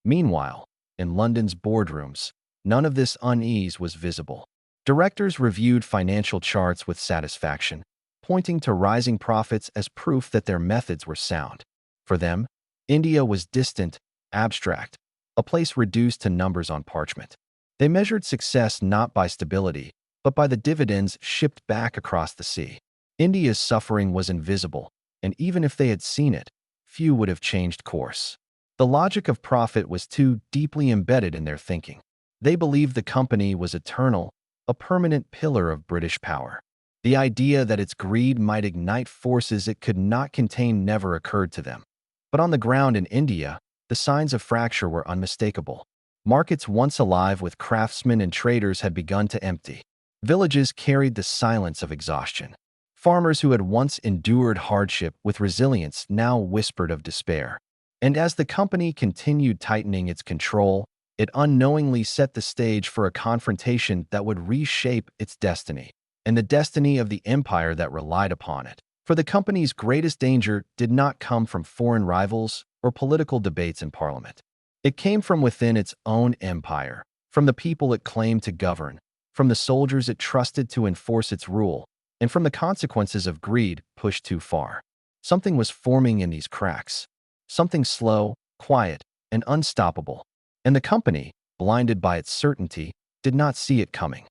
S1: Meanwhile, in London's boardrooms, none of this unease was visible. Directors reviewed financial charts with satisfaction, pointing to rising profits as proof that their methods were sound. For them, India was distant, abstract, a place reduced to numbers on parchment. They measured success not by stability, but by the dividends shipped back across the sea. India's suffering was invisible, and even if they had seen it, few would have changed course. The logic of profit was too deeply embedded in their thinking. They believed the company was eternal, a permanent pillar of British power. The idea that its greed might ignite forces it could not contain never occurred to them. But on the ground in India, the signs of fracture were unmistakable. Markets once alive with craftsmen and traders had begun to empty. Villages carried the silence of exhaustion. Farmers who had once endured hardship with resilience now whispered of despair. And as the company continued tightening its control, it unknowingly set the stage for a confrontation that would reshape its destiny, and the destiny of the empire that relied upon it. For the company's greatest danger did not come from foreign rivals or political debates in parliament. It came from within its own empire, from the people it claimed to govern, from the soldiers it trusted to enforce its rule, and from the consequences of greed pushed too far. Something was forming in these cracks, something slow, quiet, and unstoppable, and the company, blinded by its certainty, did not see it coming.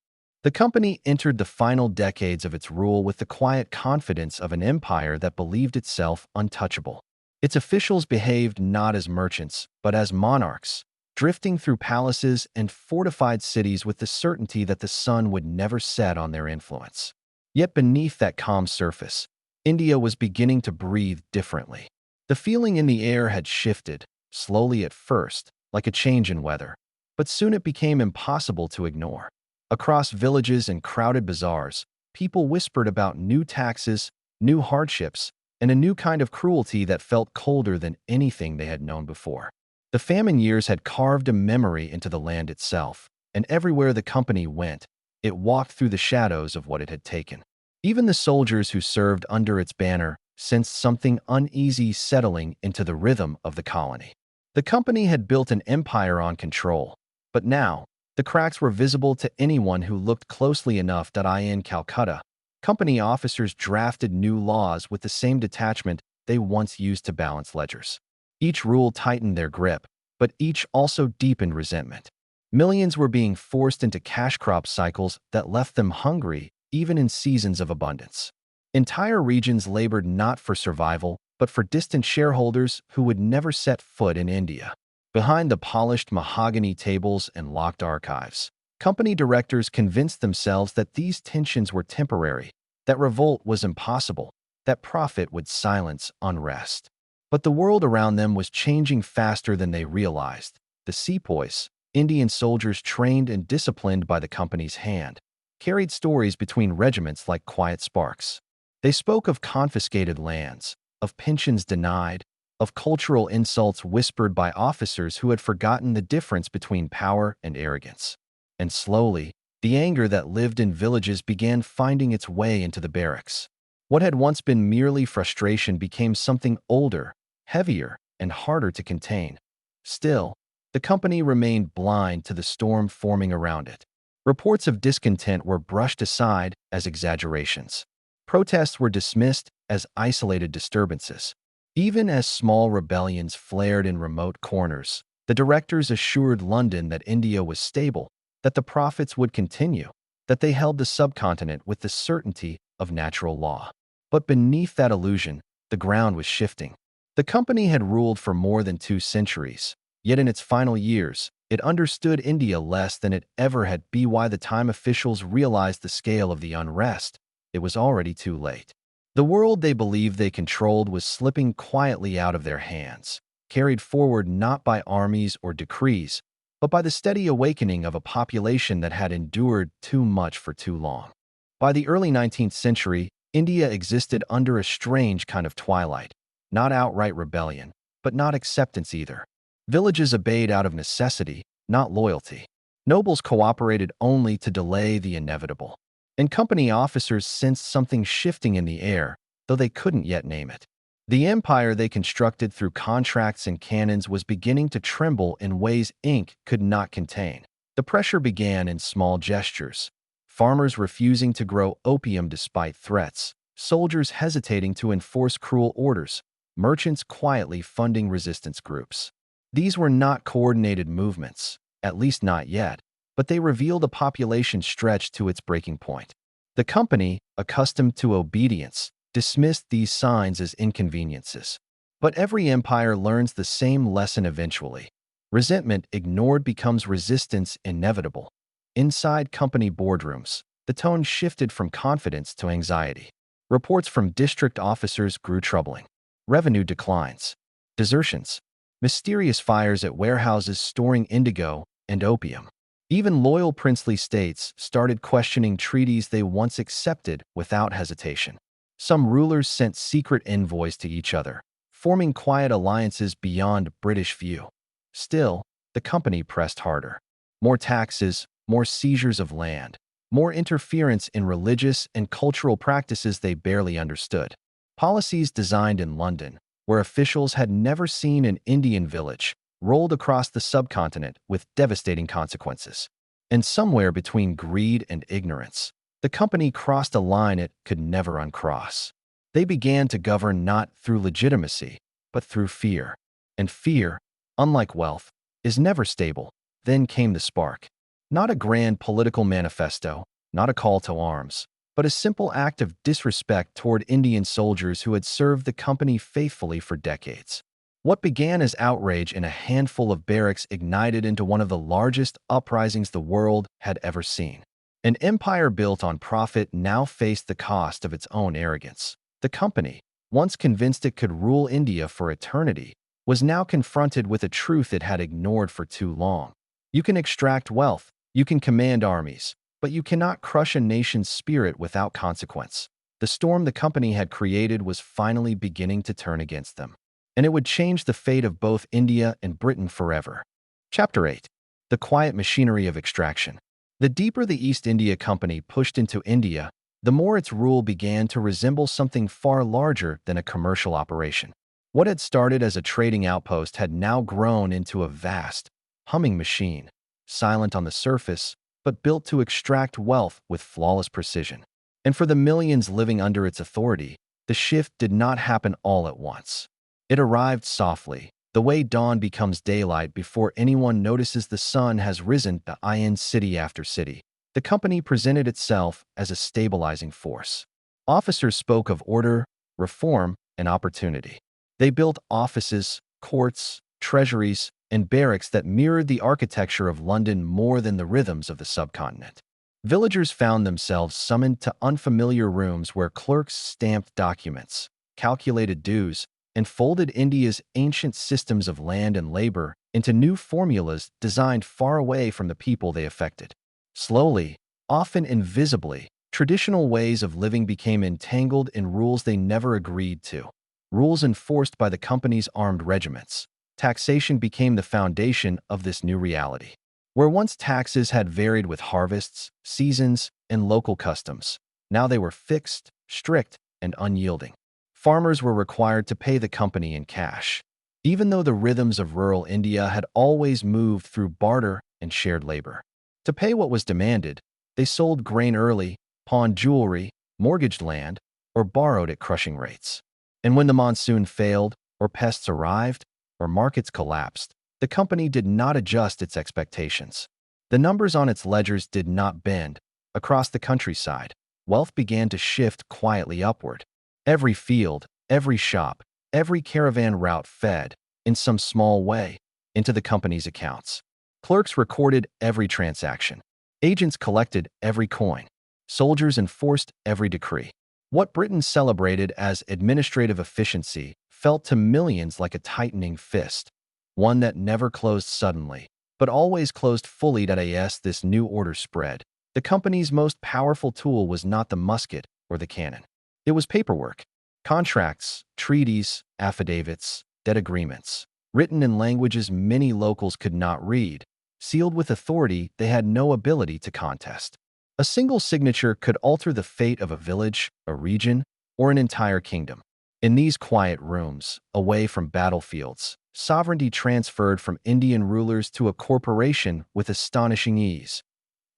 S1: The company entered the final decades of its rule with the quiet confidence of an empire that believed itself untouchable. Its officials behaved not as merchants, but as monarchs, drifting through palaces and fortified cities with the certainty that the sun would never set on their influence. Yet beneath that calm surface, India was beginning to breathe differently. The feeling in the air had shifted, slowly at first, like a change in weather, but soon it became impossible to ignore. Across villages and crowded bazaars, people whispered about new taxes, new hardships, and a new kind of cruelty that felt colder than anything they had known before. The famine years had carved a memory into the land itself, and everywhere the company went, it walked through the shadows of what it had taken. Even the soldiers who served under its banner sensed something uneasy settling into the rhythm of the colony. The company had built an empire on control, but now, the cracks were visible to anyone who looked closely enough. In Calcutta, company officers drafted new laws with the same detachment they once used to balance ledgers. Each rule tightened their grip, but each also deepened resentment. Millions were being forced into cash crop cycles that left them hungry even in seasons of abundance. Entire regions labored not for survival, but for distant shareholders who would never set foot in India. Behind the polished mahogany tables and locked archives, company directors convinced themselves that these tensions were temporary, that revolt was impossible, that profit would silence unrest. But the world around them was changing faster than they realized. The sepoys, Indian soldiers trained and disciplined by the company's hand, carried stories between regiments like quiet sparks. They spoke of confiscated lands, of pensions denied, of cultural insults whispered by officers who had forgotten the difference between power and arrogance. And slowly, the anger that lived in villages began finding its way into the barracks. What had once been merely frustration became something older, heavier, and harder to contain. Still, the company remained blind to the storm forming around it. Reports of discontent were brushed aside as exaggerations. Protests were dismissed as isolated disturbances. Even as small rebellions flared in remote corners, the directors assured London that India was stable, that the profits would continue, that they held the subcontinent with the certainty of natural law. But beneath that illusion, the ground was shifting. The company had ruled for more than 2 centuries, yet in its final years, it understood India less than it ever had. By the time officials realized the scale of the unrest, it was already too late. The world they believed they controlled was slipping quietly out of their hands, carried forward not by armies or decrees, but by the steady awakening of a population that had endured too much for too long. By the early 19th century, India existed under a strange kind of twilight, not outright rebellion, but not acceptance either. Villages obeyed out of necessity, not loyalty. Nobles cooperated only to delay the inevitable. And company officers sensed something shifting in the air, though they couldn't yet name it. The empire they constructed through contracts and cannons was beginning to tremble in ways ink could not contain. The pressure began in small gestures. Farmers refusing to grow opium despite threats, soldiers hesitating to enforce cruel orders, merchants quietly funding resistance groups. These were not coordinated movements, at least not yet, but they revealed a population stretched to its breaking point. The company, accustomed to obedience, dismissed these signs as inconveniences. But every empire learns the same lesson eventually. Resentment ignored becomes resistance inevitable. Inside company boardrooms, the tone shifted from confidence to anxiety. Reports from district officers grew troubling. Revenue declines, desertions, mysterious fires at warehouses storing indigo and opium. Even loyal princely states started questioning treaties they once accepted without hesitation. Some rulers sent secret envoys to each other, forming quiet alliances beyond British view. Still, the company pressed harder. More taxes, more seizures of land, more interference in religious and cultural practices they barely understood. Policies designed in London, where officials had never seen an Indian village, rolled across the subcontinent with devastating consequences. And somewhere between greed and ignorance, the company crossed a line it could never uncross. They began to govern not through legitimacy, but through fear. And fear, unlike wealth, is never stable. Then came the spark. Not a grand political manifesto, not a call to arms, but a simple act of disrespect toward Indian soldiers who had served the company faithfully for decades. What began as outrage in a handful of barracks ignited into one of the largest uprisings the world had ever seen. An empire built on profit now faced the cost of its own arrogance. The company, once convinced it could rule India for eternity, was now confronted with a truth it had ignored for too long. You can extract wealth, you can command armies, but you cannot crush a nation's spirit without consequence. The storm the company had created was finally beginning to turn against them, and it would change the fate of both India and Britain forever. Chapter 8. The Quiet Machinery of Extraction. The deeper the East India Company pushed into India, the more its rule began to resemble something far larger than a commercial operation. What had started as a trading outpost had now grown into a vast, humming machine, silent on the surface, but built to extract wealth with flawless precision. And for the millions living under its authority, the shift did not happen all at once. It arrived softly, the way dawn becomes daylight before anyone notices the sun has risen in city after city. The company presented itself as a stabilizing force. Officers spoke of order, reform, and opportunity. They built offices, courts, treasuries, and barracks that mirrored the architecture of London more than the rhythms of the subcontinent. Villagers found themselves summoned to unfamiliar rooms where clerks stamped documents, calculated dues, and folded India's ancient systems of land and labor into new formulas designed far away from the people they affected. Slowly, often invisibly, traditional ways of living became entangled in rules they never agreed to. Rules enforced by the company's armed regiments. Taxation became the foundation of this new reality. Where once taxes had varied with harvests, seasons, and local customs, now they were fixed, strict, and unyielding. Farmers were required to pay the company in cash, even though the rhythms of rural India had always moved through barter and shared labor. To pay what was demanded, they sold grain early, pawned jewelry, mortgaged land, or borrowed at crushing rates. And when the monsoon failed, or pests arrived, or markets collapsed, the company did not adjust its expectations. The numbers on its ledgers did not bend. Across the countryside, wealth began to shift quietly upward. Every field, every shop, every caravan route fed, in some small way, into the company's accounts. Clerks recorded every transaction. Agents collected every coin. Soldiers enforced every decree. What Britain celebrated as administrative efficiency felt to millions like a tightening fist, one that never closed suddenly, but always closed fully. As this new order spread, the company's most powerful tool was not the musket or the cannon. It was paperwork. Contracts, treaties, affidavits, debt agreements, written in languages many locals could not read, sealed with authority they had no ability to contest. A single signature could alter the fate of a village, a region, or an entire kingdom. In these quiet rooms, away from battlefields, sovereignty transferred from Indian rulers to a corporation with astonishing ease.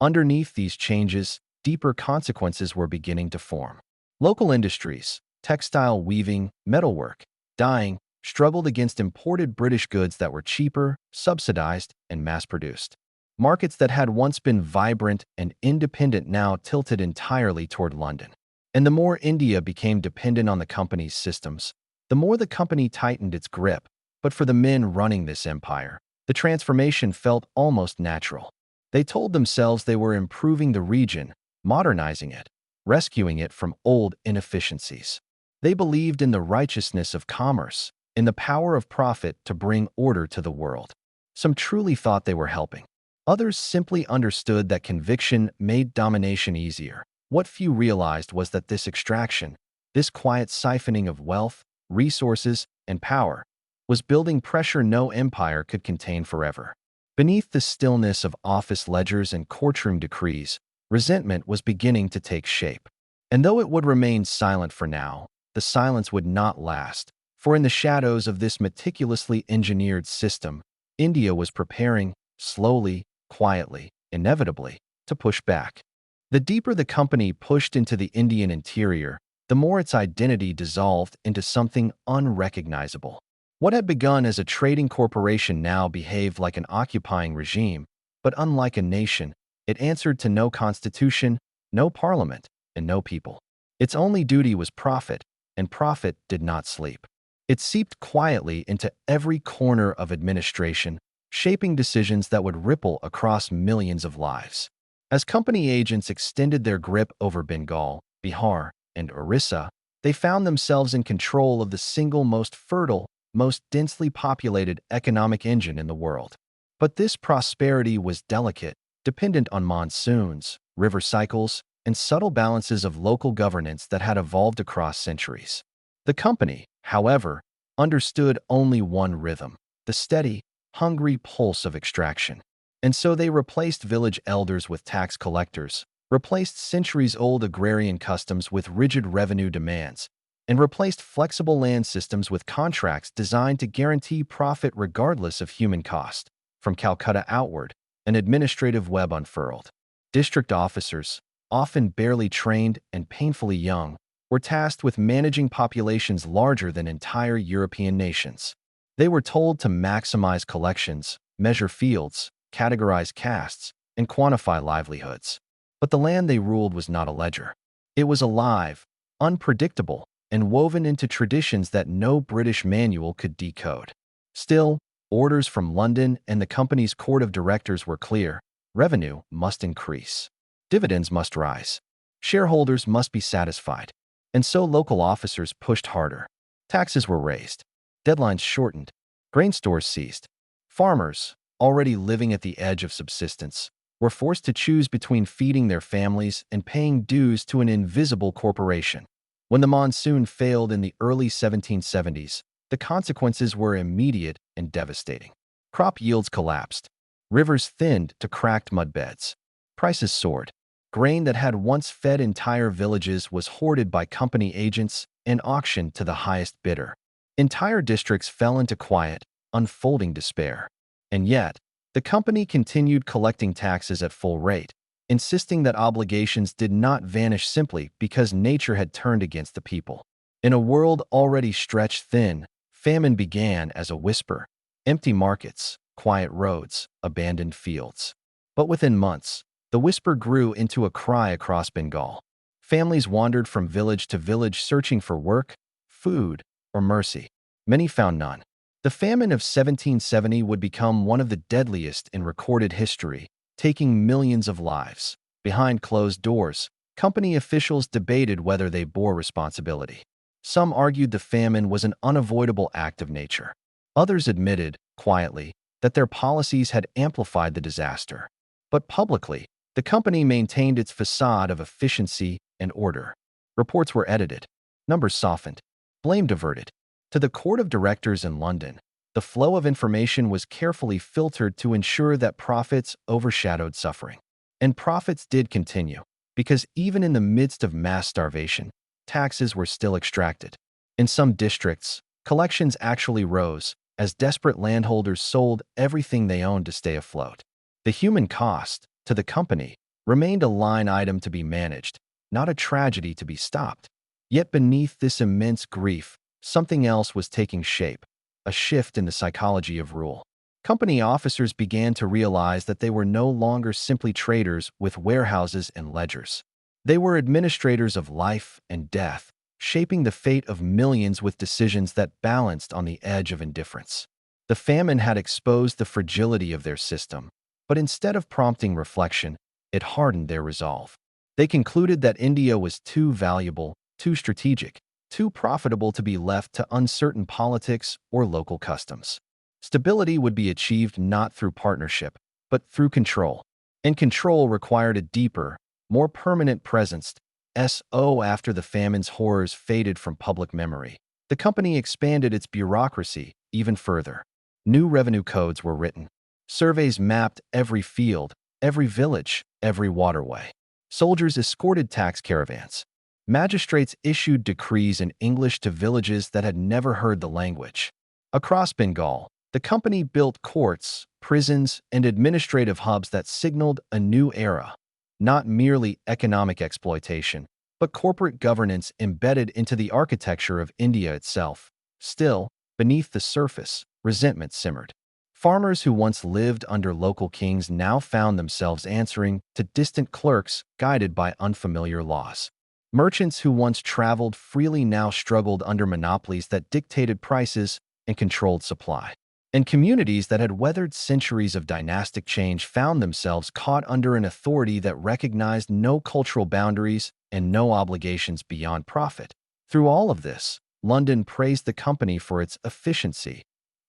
S1: Underneath these changes, deeper consequences were beginning to form. Local industries, textile weaving, metalwork, dyeing, struggled against imported British goods that were cheaper, subsidized, and mass-produced. Markets that had once been vibrant and independent now tilted entirely toward London. And the more India became dependent on the company's systems, the more the company tightened its grip. But for the men running this empire, the transformation felt almost natural. They told themselves they were improving the region, modernizing it, rescuing it from old inefficiencies. They believed in the righteousness of commerce, in the power of profit to bring order to the world. Some truly thought they were helping. Others simply understood that conviction made domination easier. What few realized was that this extraction, this quiet siphoning of wealth, resources, and power, was building pressure no empire could contain forever. Beneath the stillness of office ledgers and courtroom decrees, resentment was beginning to take shape. And though it would remain silent for now, the silence would not last, for in the shadows of this meticulously engineered system, India was preparing, slowly, quietly, inevitably, to push back. The deeper the company pushed into the Indian interior, the more its identity dissolved into something unrecognizable. What had begun as a trading corporation now behaved like an occupying regime, but unlike a nation, it answered to no constitution, no parliament, and no people. Its only duty was profit, and profit did not sleep. It seeped quietly into every corner of administration, shaping decisions that would ripple across millions of lives. As company agents extended their grip over Bengal, Bihar, and Orissa, they found themselves in control of the single most fertile, most densely populated economic engine in the world. But this prosperity was delicate, dependent on monsoons, river cycles, and subtle balances of local governance that had evolved across centuries. The company, however, understood only one rhythm, the steady, hungry pulse of extraction. And so they replaced village elders with tax collectors, replaced centuries-old agrarian customs with rigid revenue demands, and replaced flexible land systems with contracts designed to guarantee profit regardless of human cost. From Calcutta outward, an administrative web unfurled. District officers, often barely trained and painfully young, were tasked with managing populations larger than entire European nations. They were told to maximize collections, measure fields, categorize castes, and quantify livelihoods. But the land they ruled was not a ledger. It was alive, unpredictable, and woven into traditions that no British manual could decode. Still, orders from London and the company's court of directors were clear. Revenue must increase. Dividends must rise. Shareholders must be satisfied. And so local officers pushed harder. Taxes were raised. Deadlines shortened. Grain stores seized. Farmers, already living at the edge of subsistence, were forced to choose between feeding their families and paying dues to an invisible corporation. When the monsoon failed in the early 1770s, the consequences were immediate and devastating. Crop yields collapsed. Rivers thinned to cracked mudbeds. Prices soared. Grain that had once fed entire villages was hoarded by company agents and auctioned to the highest bidder. Entire districts fell into quiet, unfolding despair. And yet, the company continued collecting taxes at full rate, insisting that obligations did not vanish simply because nature had turned against the people. In a world already stretched thin, famine began as a whisper: empty markets, quiet roads, abandoned fields. But within months, the whisper grew into a cry across Bengal. Families wandered from village to village searching for work, food, or mercy. Many found none. The famine of 1770 would become one of the deadliest in recorded history, taking millions of lives. Behind closed doors, company officials debated whether they bore responsibility. Some argued the famine was an unavoidable act of nature. Others admitted, quietly, that their policies had amplified the disaster. But publicly, the company maintained its facade of efficiency and order. Reports were edited, numbers softened, blame diverted. To the court of directors in London, the flow of information was carefully filtered to ensure that profits overshadowed suffering. And profits did continue, because even in the midst of mass starvation, taxes were still extracted. In some districts, collections actually rose as desperate landholders sold everything they owned to stay afloat. The human cost, to the company, remained a line item to be managed, not a tragedy to be stopped. Yet beneath this immense grief, something else was taking shape, a shift in the psychology of rule. Company officers began to realize that they were no longer simply traders with warehouses and ledgers. They were administrators of life and death, shaping the fate of millions with decisions that balanced on the edge of indifference. The famine had exposed the fragility of their system, but instead of prompting reflection, it hardened their resolve. They concluded that India was too valuable, too strategic, too profitable to be left to uncertain politics or local customs. Stability would be achieved not through partnership, but through control. And control required a deeper, more permanent presence. After the famine's horrors faded from public memory, the company expanded its bureaucracy even further. New revenue codes were written. Surveys mapped every field, every village, every waterway. Soldiers escorted tax caravans. Magistrates issued decrees in English to villages that had never heard the language. Across Bengal, the company built courts, prisons, and administrative hubs that signaled a new era. Not merely economic exploitation, but corporate governance embedded into the architecture of India itself. Still, beneath the surface, resentment simmered. Farmers who once lived under local kings now found themselves answering to distant clerks guided by unfamiliar laws. Merchants who once traveled freely now struggled under monopolies that dictated prices and controlled supply. And communities that had weathered centuries of dynastic change found themselves caught under an authority that recognized no cultural boundaries and no obligations beyond profit. Through all of this, London praised the company for its efficiency,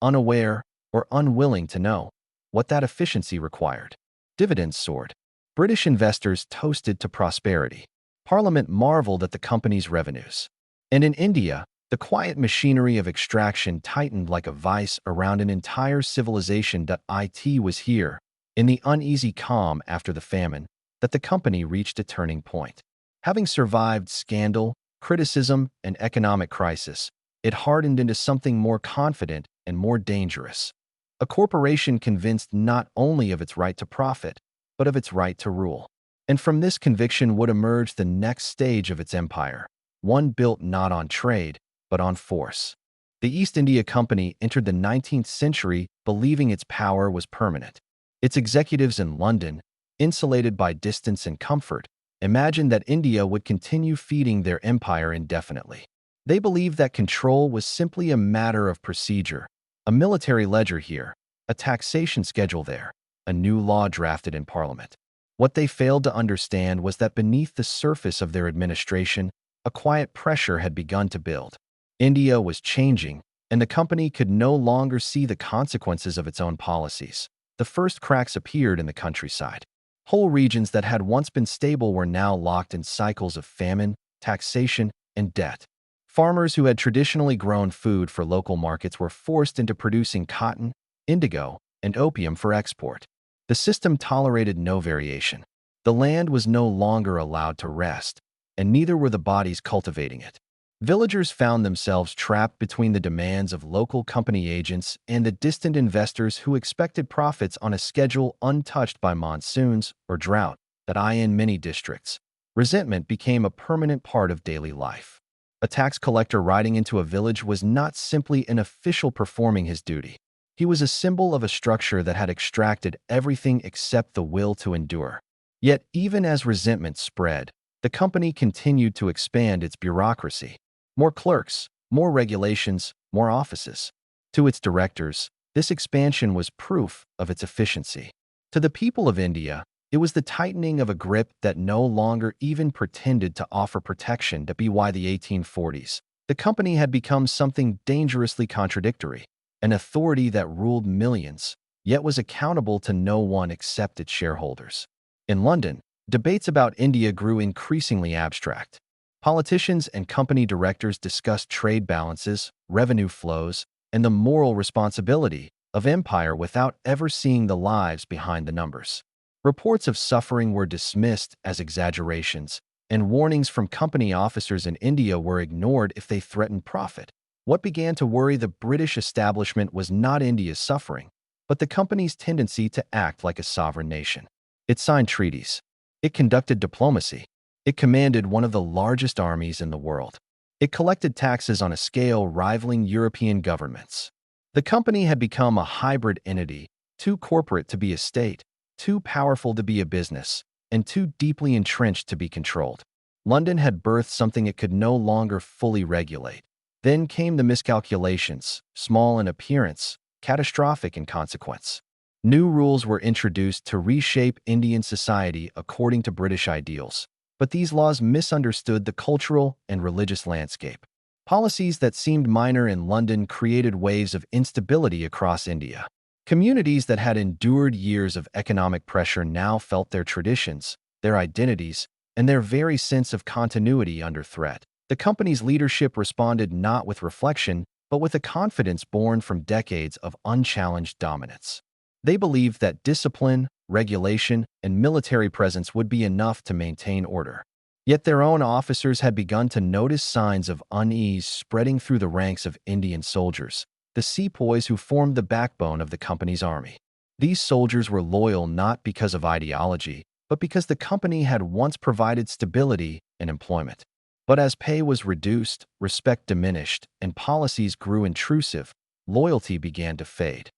S1: unaware or unwilling to know what that efficiency required. Dividends soared. British investors toasted to prosperity. Parliament marveled at the company's revenues. And in India, the quiet machinery of extraction tightened like a vice around an entire civilization. It was here, in the uneasy calm after the famine, that the company reached a turning point. Having survived scandal, criticism, and economic crisis, it hardened into something more confident and more dangerous. A corporation convinced not only of its right to profit, but of its right to rule. And from this conviction would emerge the next stage of its empire, one built not on trade, but on force. The East India Company entered the 19th century believing its power was permanent. Its executives in London, insulated by distance and comfort, imagined that India would continue feeding their empire indefinitely. They believed that control was simply a matter of procedure, a military ledger here, a taxation schedule there, a new law drafted in Parliament. What they failed to understand was that beneath the surface of their administration, a quiet pressure had begun to build. India was changing, and the company could no longer see the consequences of its own policies. The first cracks appeared in the countryside. Whole regions that had once been stable were now locked in cycles of famine, taxation, and debt. Farmers who had traditionally grown food for local markets were forced into producing cotton, indigo, and opium for export. The system tolerated no variation. The land was no longer allowed to rest, and neither were the bodies cultivating it. Villagers found themselves trapped between the demands of local company agents and the distant investors who expected profits on a schedule untouched by monsoons or drought. In many districts, resentment became a permanent part of daily life. A tax collector riding into a village was not simply an official performing his duty. He was a symbol of a structure that had extracted everything except the will to endure. Yet, even as resentment spread, the company continued to expand its bureaucracy. More clerks, more regulations, more offices. To its directors, this expansion was proof of its efficiency. To the people of India, it was the tightening of a grip that no longer even pretended to offer protection. By the 1840s, the company had become something dangerously contradictory, an authority that ruled millions, yet was accountable to no one except its shareholders. In London, debates about India grew increasingly abstract. Politicians and company directors discussed trade balances, revenue flows, and the moral responsibility of empire without ever seeing the lives behind the numbers. Reports of suffering were dismissed as exaggerations, and warnings from company officers in India were ignored if they threatened profit. What began to worry the British establishment was not India's suffering, but the company's tendency to act like a sovereign nation. It signed treaties. It conducted diplomacy. It commanded one of the largest armies in the world. It collected taxes on a scale rivaling European governments. The company had become a hybrid entity, too corporate to be a state, too powerful to be a business, and too deeply entrenched to be controlled. London had birthed something it could no longer fully regulate. Then came the miscalculations, small in appearance, catastrophic in consequence. New rules were introduced to reshape Indian society according to British ideals, but these laws misunderstood the cultural and religious landscape. Policies that seemed minor in London created waves of instability across India. Communities that had endured years of economic pressure now felt their traditions, their identities, and their very sense of continuity under threat. The company's leadership responded not with reflection, but with a confidence born from decades of unchallenged dominance. They believed that discipline, regulation, and military presence would be enough to maintain order. Yet their own officers had begun to notice signs of unease spreading through the ranks of Indian soldiers, the sepoys who formed the backbone of the company's army. These soldiers were loyal not because of ideology, but because the company had once provided stability and employment. But as pay was reduced, respect diminished, and policies grew intrusive, loyalty began to fade.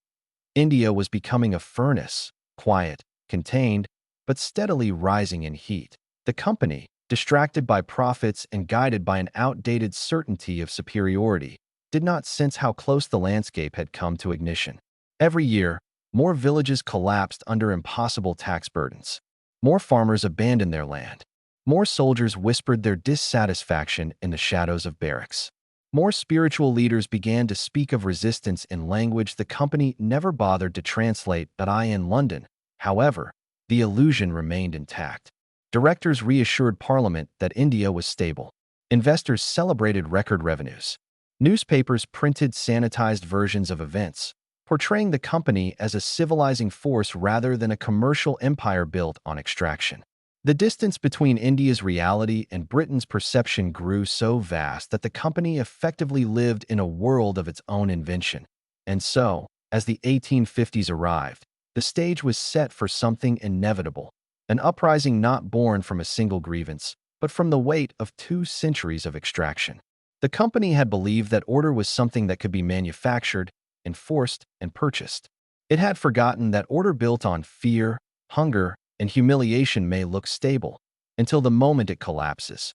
S1: India was becoming a furnace, quiet, contained, but steadily rising in heat. The company, distracted by profits and guided by an outdated certainty of superiority, did not sense how close the landscape had come to ignition. Every year, more villages collapsed under impossible tax burdens. More farmers abandoned their land. More soldiers whispered their dissatisfaction in the shadows of barracks. More spiritual leaders began to speak of resistance in language the company never bothered to translate. But in London, however, the illusion remained intact. Directors reassured Parliament that India was stable. Investors celebrated record revenues. Newspapers printed sanitized versions of events, portraying the company as a civilizing force rather than a commercial empire built on extraction. The distance between India's reality and Britain's perception grew so vast that the company effectively lived in a world of its own invention. And so, as the 1850s arrived, the stage was set for something inevitable, an uprising not born from a single grievance, but from the weight of 2 centuries of extraction. The company had believed that order was something that could be manufactured, enforced, and purchased. It had forgotten that order built on fear, hunger, and humiliation may look stable, until the moment it collapses.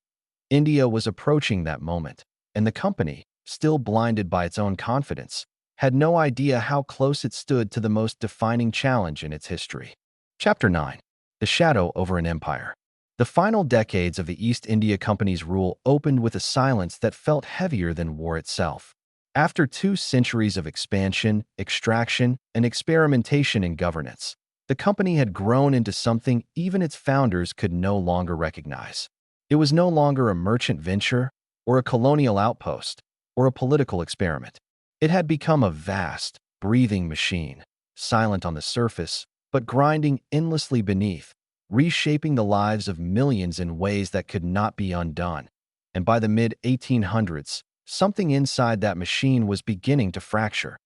S1: India was approaching that moment, and the company, still blinded by its own confidence, had no idea how close it stood to the most defining challenge in its history. Chapter 9. The Shadow over an Empire. The final decades of the East India Company's rule opened with a silence that felt heavier than war itself. After 2 centuries of expansion, extraction, and experimentation in governance, the company had grown into something even its founders could no longer recognize. It was no longer a merchant venture, or a colonial outpost, or a political experiment. It had become a vast, breathing machine, silent on the surface, but grinding endlessly beneath, reshaping the lives of millions in ways that could not be undone. And by the mid-1800s, something inside that machine was beginning to fracture.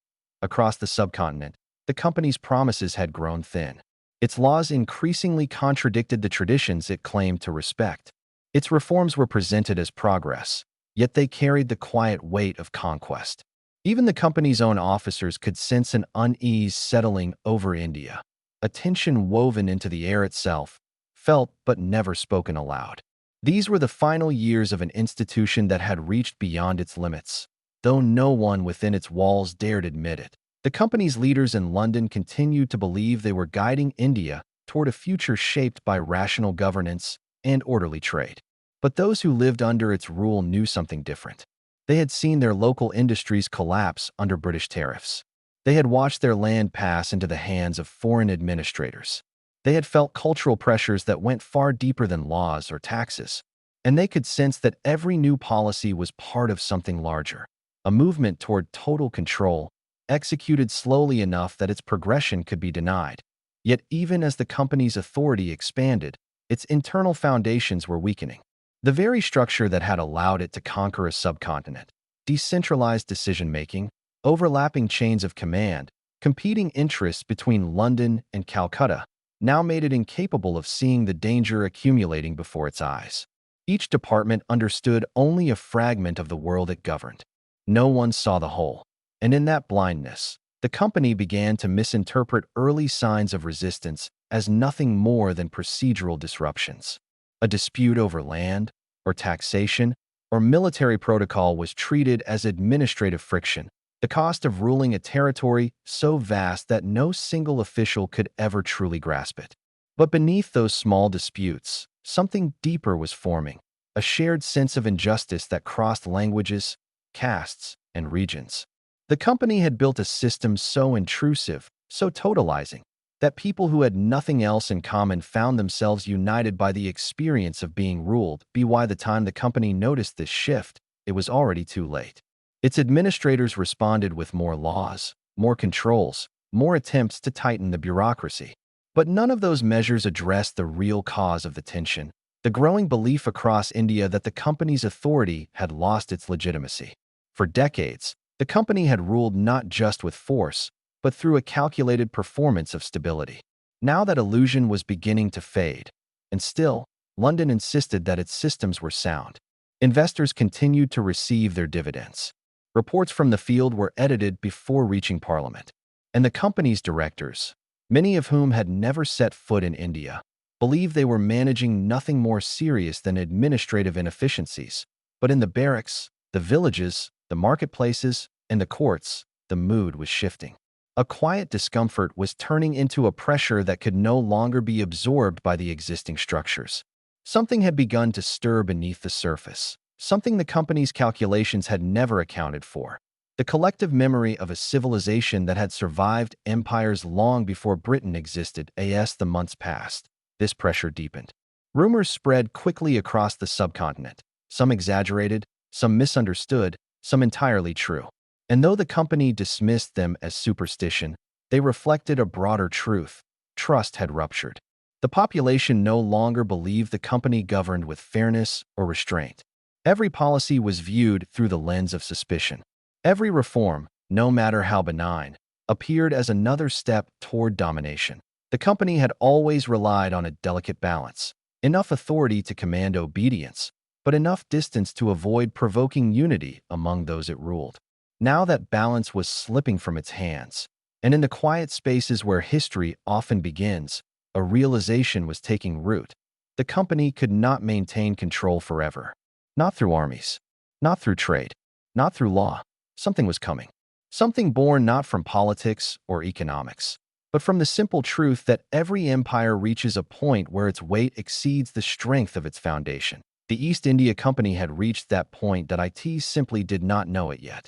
S1: Across the subcontinent, the company's promises had grown thin. Its laws increasingly contradicted the traditions it claimed to respect. Its reforms were presented as progress, yet they carried the quiet weight of conquest. Even the company's own officers could sense an unease settling over India, a tension woven into the air itself, felt but never spoken aloud. These were the final years of an institution that had reached beyond its limits, though no one within its walls dared admit it. The company's leaders in London continued to believe they were guiding India toward a future shaped by rational governance and orderly trade. But those who lived under its rule knew something different. They had seen their local industries collapse under British tariffs. They had watched their land pass into the hands of foreign administrators. They had felt cultural pressures that went far deeper than laws or taxes, and they could sense that every new policy was part of something larger, a movement toward total control, executed slowly enough that its progression could be denied. Yet even as the company's authority expanded, its internal foundations were weakening. The very structure that had allowed it to conquer a subcontinent, decentralized decision-making, overlapping chains of command, competing interests between London and Calcutta, now made it incapable of seeing the danger accumulating before its eyes. Each department understood only a fragment of the world it governed. No one saw the whole. And in that blindness, the company began to misinterpret early signs of resistance as nothing more than procedural disruptions. A dispute over land, or taxation, or military protocol was treated as administrative friction, the cost of ruling a territory so vast that no single official could ever truly grasp it. But beneath those small disputes, something deeper was forming, a shared sense of injustice that crossed languages, castes, and regions. The company had built a system so intrusive, so totalizing, that people who had nothing else in common found themselves united by the experience of being ruled. By the time the company noticed this shift, it was already too late. Its administrators responded with more laws, more controls, more attempts to tighten the bureaucracy. But none of those measures addressed the real cause of the tension, the growing belief across India that the company's authority had lost its legitimacy. For decades, the company had ruled not just with force, but through a calculated performance of stability. Now that illusion was beginning to fade, and still, London insisted that its systems were sound. Investors continued to receive their dividends. Reports from the field were edited before reaching Parliament. And the company's directors, many of whom had never set foot in India, believed they were managing nothing more serious than administrative inefficiencies. But in the barracks, the villages, the marketplaces, and the courts, the mood was shifting. A quiet discomfort was turning into a pressure that could no longer be absorbed by the existing structures. Something had begun to stir beneath the surface, something the company's calculations had never accounted for. The collective memory of a civilization that had survived empires long before Britain existed. As the months passed, this pressure deepened. Rumors spread quickly across the subcontinent, some exaggerated, some misunderstood, some entirely true. And though the company dismissed them as superstition, they reflected a broader truth. Trust had ruptured. The population no longer believed the company governed with fairness or restraint. Every policy was viewed through the lens of suspicion. Every reform, no matter how benign, appeared as another step toward domination. The company had always relied on a delicate balance, enough authority to command obedience, but enough distance to avoid provoking unity among those it ruled. Now that balance was slipping from its hands, and in the quiet spaces where history often begins, a realization was taking root. The company could not maintain control forever. Not through armies, not through trade, not through law. Something was coming. Something born not from politics or economics, but from the simple truth that every empire reaches a point where its weight exceeds the strength of its foundation. The East India Company had reached that point that it simply did not know it yet.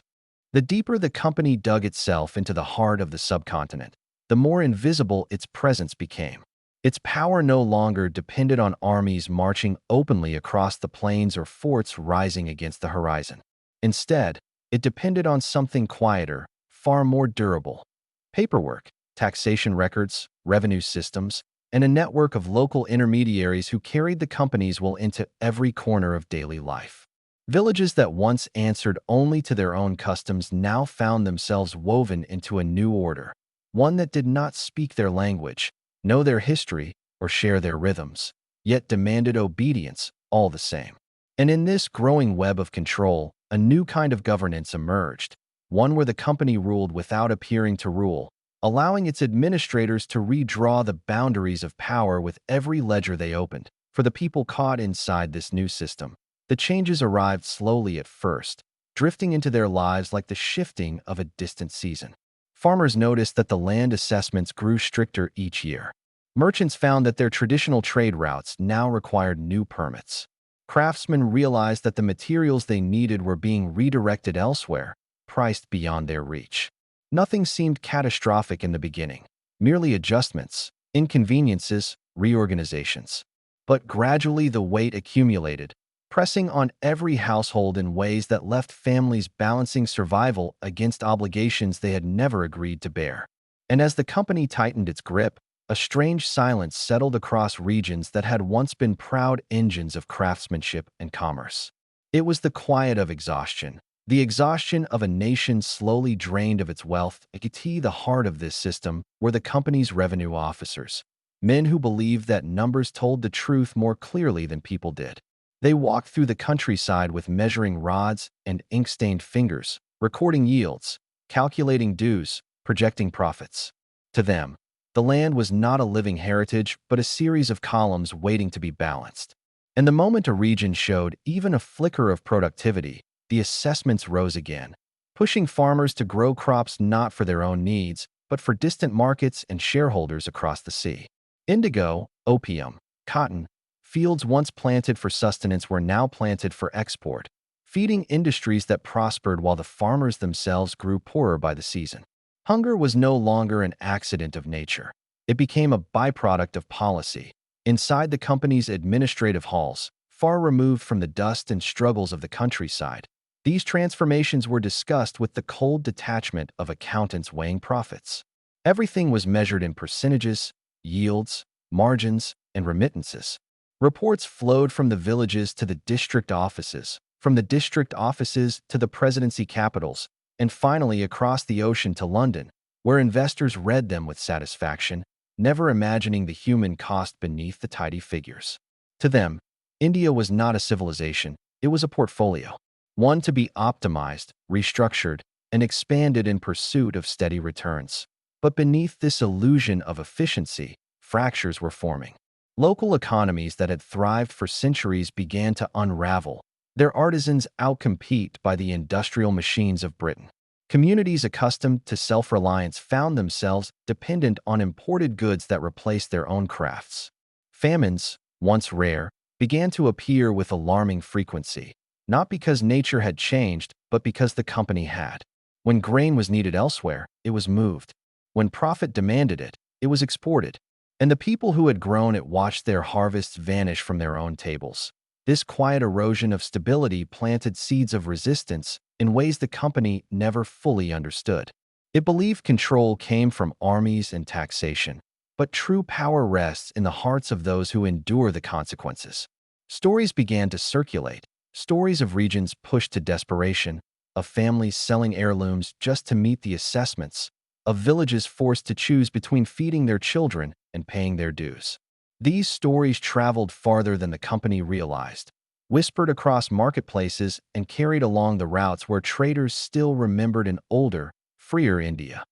S1: The deeper the company dug itself into the heart of the subcontinent, the more invisible its presence became. Its power no longer depended on armies marching openly across the plains or forts rising against the horizon. Instead, it depended on something quieter, far more durable: paperwork, taxation records, revenue systems, and a network of local intermediaries who carried the company's will into every corner of daily life. Villages that once answered only to their own customs now found themselves woven into a new order, one that did not speak their language, know their history, or share their rhythms, yet demanded obedience all the same. And in this growing web of control, a new kind of governance emerged, one where the company ruled without appearing to rule, allowing its administrators to redraw the boundaries of power with every ledger they opened. For the people caught inside this new system, the changes arrived slowly at first, drifting into their lives like the shifting of a distant season. Farmers noticed that the land assessments grew stricter each year. Merchants found that their traditional trade routes now required new permits. Craftsmen realized that the materials they needed were being redirected elsewhere, priced beyond their reach. Nothing seemed catastrophic in the beginning, merely adjustments, inconveniences, reorganizations. But gradually the weight accumulated, pressing on every household in ways that left families balancing survival against obligations they had never agreed to bear. And as the company tightened its grip, a strange silence settled across regions that had once been proud engines of craftsmanship and commerce. It was the quiet of exhaustion, the exhaustion of a nation slowly drained of its wealth. At the heart of this system were the company's revenue officers, men who believed that numbers told the truth more clearly than people did. They walked through the countryside with measuring rods and ink-stained fingers, recording yields, calculating dues, projecting profits. To them, the land was not a living heritage, but a series of columns waiting to be balanced. And the moment a region showed even a flicker of productivity, the assessments rose again, pushing farmers to grow crops not for their own needs, but for distant markets and shareholders across the sea. Indigo, opium, cotton, fields once planted for sustenance were now planted for export, feeding industries that prospered while the farmers themselves grew poorer by the season. Hunger was no longer an accident of nature. It became a byproduct of policy. Inside the company's administrative halls, far removed from the dust and struggles of the countryside, these transformations were discussed with the cold detachment of accountants weighing profits. Everything was measured in percentages, yields, margins, and remittances. Reports flowed from the villages to the district offices, from the district offices to the presidency capitals, and finally across the ocean to London, where investors read them with satisfaction, never imagining the human cost beneath the tidy figures. To them, India was not a civilization, it was a portfolio, one to be optimized, restructured, and expanded in pursuit of steady returns. But beneath this illusion of efficiency, fractures were forming. Local economies that had thrived for centuries began to unravel, their artisans outcompete by the industrial machines of Britain. Communities accustomed to self-reliance found themselves dependent on imported goods that replaced their own crafts. Famines, once rare, began to appear with alarming frequency, not because nature had changed, but because the company had. When grain was needed elsewhere, it was moved. When profit demanded it, it was exported. And the people who had grown it watched their harvests vanish from their own tables. This quiet erosion of stability planted seeds of resistance in ways the company never fully understood. It believed control came from armies and taxation, but true power rests in the hearts of those who endure the consequences. Stories began to circulate, stories of regions pushed to desperation, of families selling heirlooms just to meet the assessments, of villages forced to choose between feeding their children and paying their dues. These stories traveled farther than the company realized, whispered across marketplaces and carried along the routes where traders still remembered an older, freer India.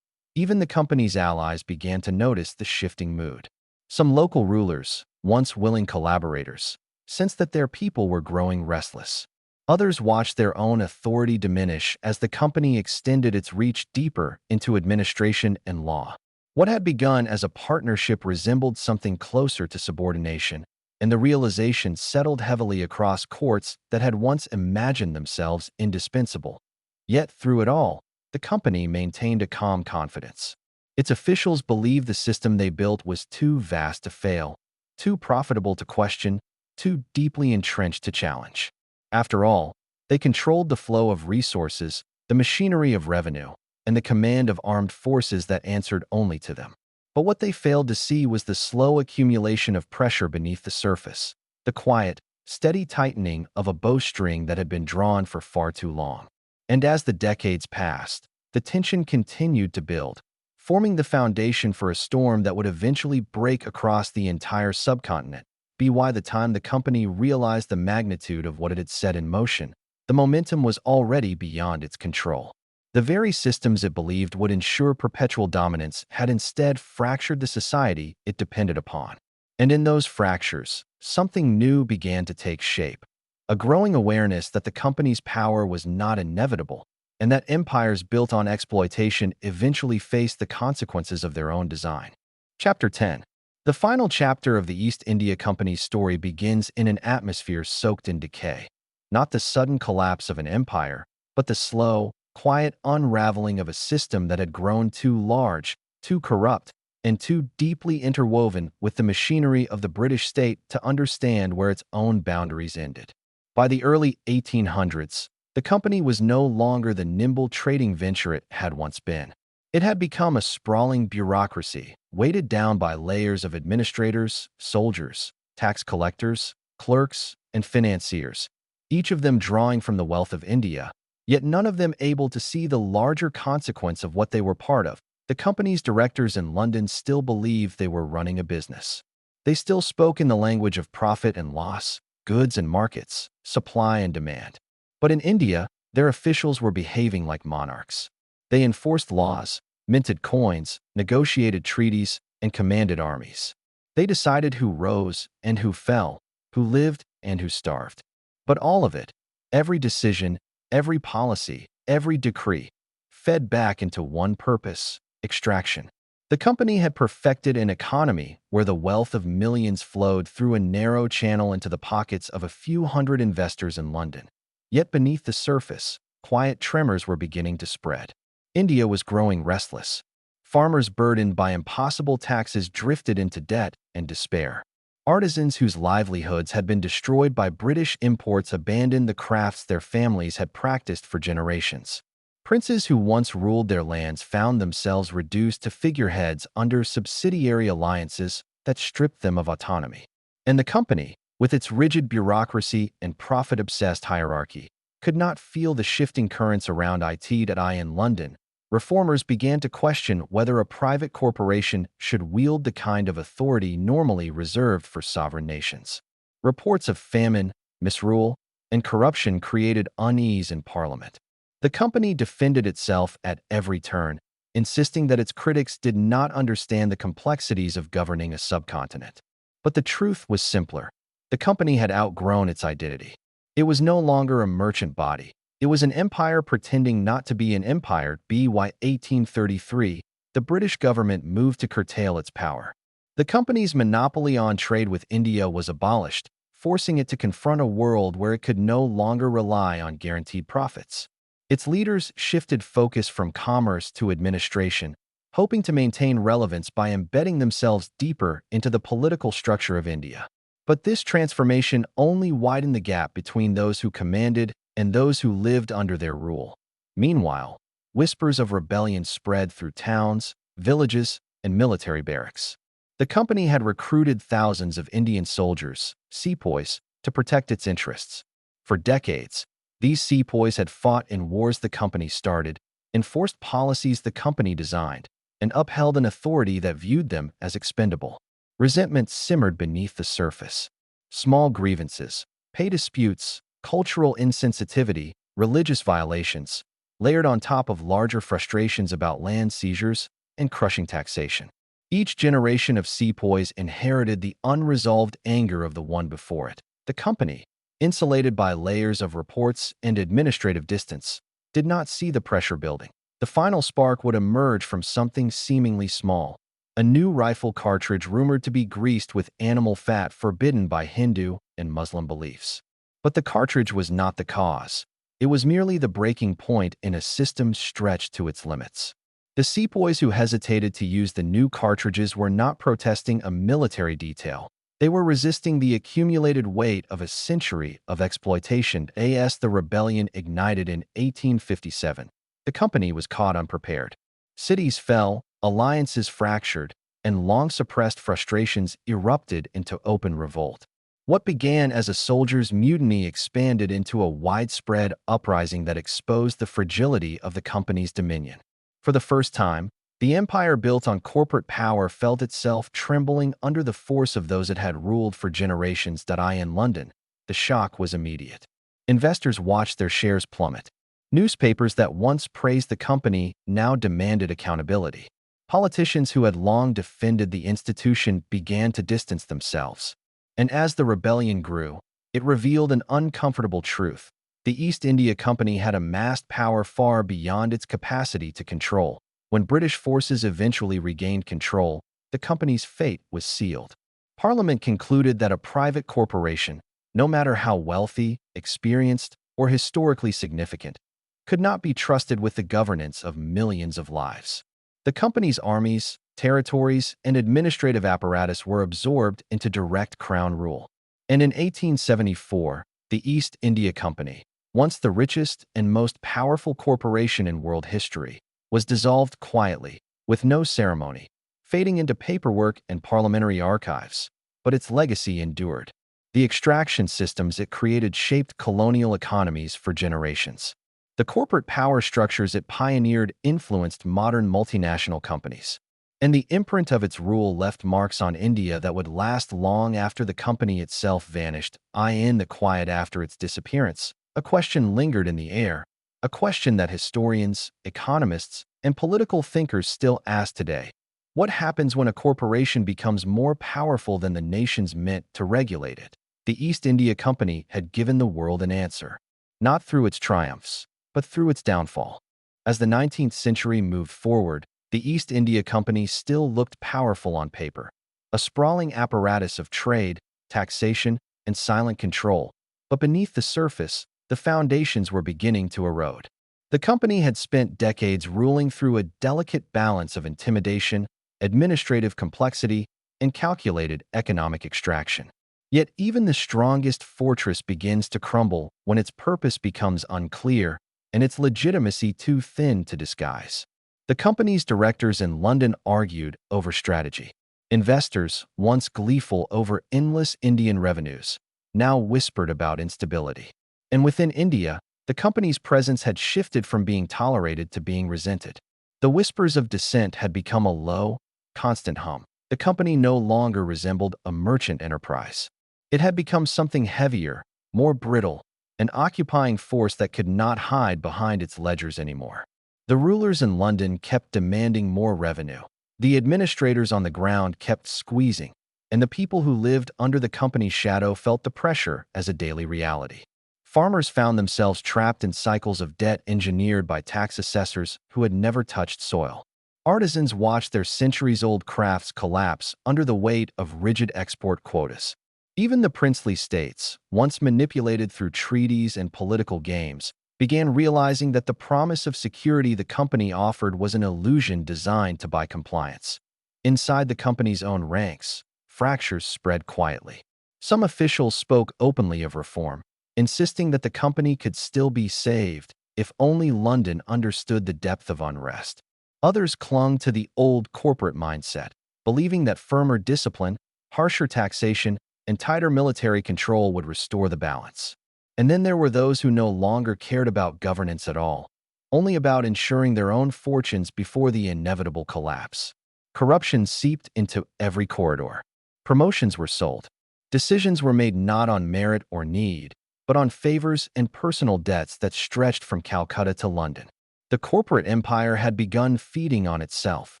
S1: Even the company's allies began to notice the shifting mood. Some local rulers, once willing collaborators, sensed that their people were growing restless. Others watched their own authority diminish as the company extended its reach deeper into administration and law. What had begun as a partnership resembled something closer to subordination, and the realization settled heavily across courts that had once imagined themselves indispensable. Yet through it all, the company maintained a calm confidence. Its officials believed the system they built was too vast to fail, too profitable to question, too deeply entrenched to challenge. After all, they controlled the flow of resources, the machinery of revenue, and the command of armed forces that answered only to them. But what they failed to see was the slow accumulation of pressure beneath the surface, the quiet, steady tightening of a bowstring that had been drawn for far too long. And as the decades passed, the tension continued to build, forming the foundation for a storm that would eventually break across the entire subcontinent. By the time the company realized the magnitude of what it had set in motion, the momentum was already beyond its control. The very systems it believed would ensure perpetual dominance had instead fractured the society it depended upon. And in those fractures, something new began to take shape. A growing awareness that the company's power was not inevitable, and that empires built on exploitation eventually faced the consequences of their own design. Chapter 10. The final chapter of the East India Company's story begins in an atmosphere soaked in decay. Not the sudden collapse of an empire, but the slow, quiet unraveling of a system that had grown too large, too corrupt, and too deeply interwoven with the machinery of the British state to understand where its own boundaries ended. By the early 1800s, the company was no longer the nimble trading venture it had once been. It had become a sprawling bureaucracy, weighted down by layers of administrators, soldiers, tax collectors, clerks, and financiers, each of them drawing from the wealth of India, yet none of them able to see the larger consequence of what they were part of. The company's directors in London still believed they were running a business. They still spoke in the language of profit and loss, goods and markets, supply and demand. But in India, their officials were behaving like monarchs. They enforced laws, minted coins, negotiated treaties, and commanded armies. They decided who rose and who fell, who lived and who starved. But all of it, every decision, every policy, every decree, fed back into one purpose: extraction. The company had perfected an economy where the wealth of millions flowed through a narrow channel into the pockets of a few hundred investors in London. Yet beneath the surface, quiet tremors were beginning to spread. India was growing restless. Farmers burdened by impossible taxes drifted into debt and despair. Artisans whose livelihoods had been destroyed by British imports abandoned the crafts their families had practiced for generations. Princes who once ruled their lands found themselves reduced to figureheads under subsidiary alliances that stripped them of autonomy. And the company, with its rigid bureaucracy and profit-obsessed hierarchy, could not feel the shifting currents around it. In London, reformers began to question whether a private corporation should wield the kind of authority normally reserved for sovereign nations. Reports of famine, misrule, and corruption created unease in Parliament. The company defended itself at every turn, insisting that its critics did not understand the complexities of governing a subcontinent. But the truth was simpler. The company had outgrown its identity. It was no longer a merchant body. It was an empire pretending not to be an empire. By 1833, the British government moved to curtail its power. The company's monopoly on trade with India was abolished, forcing it to confront a world where it could no longer rely on guaranteed profits. Its leaders shifted focus from commerce to administration, hoping to maintain relevance by embedding themselves deeper into the political structure of India. But this transformation only widened the gap between those who commanded and those who lived under their rule. Meanwhile, whispers of rebellion spread through towns, villages, and military barracks. The company had recruited thousands of Indian soldiers, sepoys, to protect its interests. For decades, these sepoys had fought in wars the company started, enforced policies the company designed, and upheld an authority that viewed them as expendable. Resentment simmered beneath the surface. Small grievances, pay disputes, cultural insensitivity, religious violations, layered on top of larger frustrations about land seizures and crushing taxation. Each generation of sepoys inherited the unresolved anger of the one before it. The company, insulated by layers of reports and administrative distance, did not see the pressure building. The final spark would emerge from something seemingly small: a new rifle cartridge rumored to be greased with animal fat forbidden by Hindu and Muslim beliefs. But the cartridge was not the cause. It was merely the breaking point in a system stretched to its limits. The sepoys who hesitated to use the new cartridges were not protesting a military detail. They were resisting the accumulated weight of a century of exploitation. As the rebellion ignited in 1857, the company was caught unprepared. Cities fell, alliances fractured, and long-suppressed frustrations erupted into open revolt. What began as a soldier's mutiny expanded into a widespread uprising that exposed the fragility of the company's dominion. For the first time, the empire built on corporate power felt itself trembling under the force of those it had ruled for generations. In London, the shock was immediate. Investors watched their shares plummet. Newspapers that once praised the company now demanded accountability. Politicians who had long defended the institution began to distance themselves. And as the rebellion grew, it revealed an uncomfortable truth. The East India Company had amassed power far beyond its capacity to control. When British forces eventually regained control, the company's fate was sealed. Parliament concluded that a private corporation, no matter how wealthy, experienced, or historically significant, could not be trusted with the governance of millions of lives. The company's armies, territories, and administrative apparatus were absorbed into direct crown rule. And in 1874, the East India Company, once the richest and most powerful corporation in world history, was dissolved quietly, with no ceremony, fading into paperwork and parliamentary archives. But its legacy endured. The extraction systems it created shaped colonial economies for generations. The corporate power structures it pioneered influenced modern multinational companies. And the imprint of its rule left marks on India that would last long after the company itself vanished. In the quiet after its disappearance, a question lingered in the air, a question that historians, economists, and political thinkers still ask today. What happens when a corporation becomes more powerful than the nation's meant to regulate it? The East India Company had given the world an answer, not through its triumphs, but through its downfall. As the 19th century moved forward, the East India Company still looked powerful on paper, a sprawling apparatus of trade, taxation, and silent control. But beneath the surface, the foundations were beginning to erode. The company had spent decades ruling through a delicate balance of intimidation, administrative complexity, and calculated economic extraction. Yet even the strongest fortress begins to crumble when its purpose becomes unclear and its legitimacy too thin to disguise. The company's directors in London argued over strategy. Investors, once gleeful over endless Indian revenues, now whispered about instability. And within India, the company's presence had shifted from being tolerated to being resented. The whispers of dissent had become a low, constant hum. The company no longer resembled a merchant enterprise. It had become something heavier, more brittle, an occupying force that could not hide behind its ledgers anymore. The rulers in London kept demanding more revenue. The administrators on the ground kept squeezing, and the people who lived under the company's shadow felt the pressure as a daily reality. Farmers found themselves trapped in cycles of debt engineered by tax assessors who had never touched soil. Artisans watched their centuries-old crafts collapse under the weight of rigid export quotas. Even the princely states, once manipulated through treaties and political games, began realizing that the promise of security the company offered was an illusion designed to buy compliance. Inside the company's own ranks, fractures spread quietly. Some officials spoke openly of reform, insisting that the company could still be saved if only London understood the depth of unrest. Others clung to the old corporate mindset, believing that firmer discipline, harsher taxation, and tighter military control would restore the balance. And then there were those who no longer cared about governance at all, only about ensuring their own fortunes before the inevitable collapse. Corruption seeped into every corridor. Promotions were sold. Decisions were made not on merit or need, but on favors and personal debts that stretched from Calcutta to London. The corporate empire had begun feeding on itself.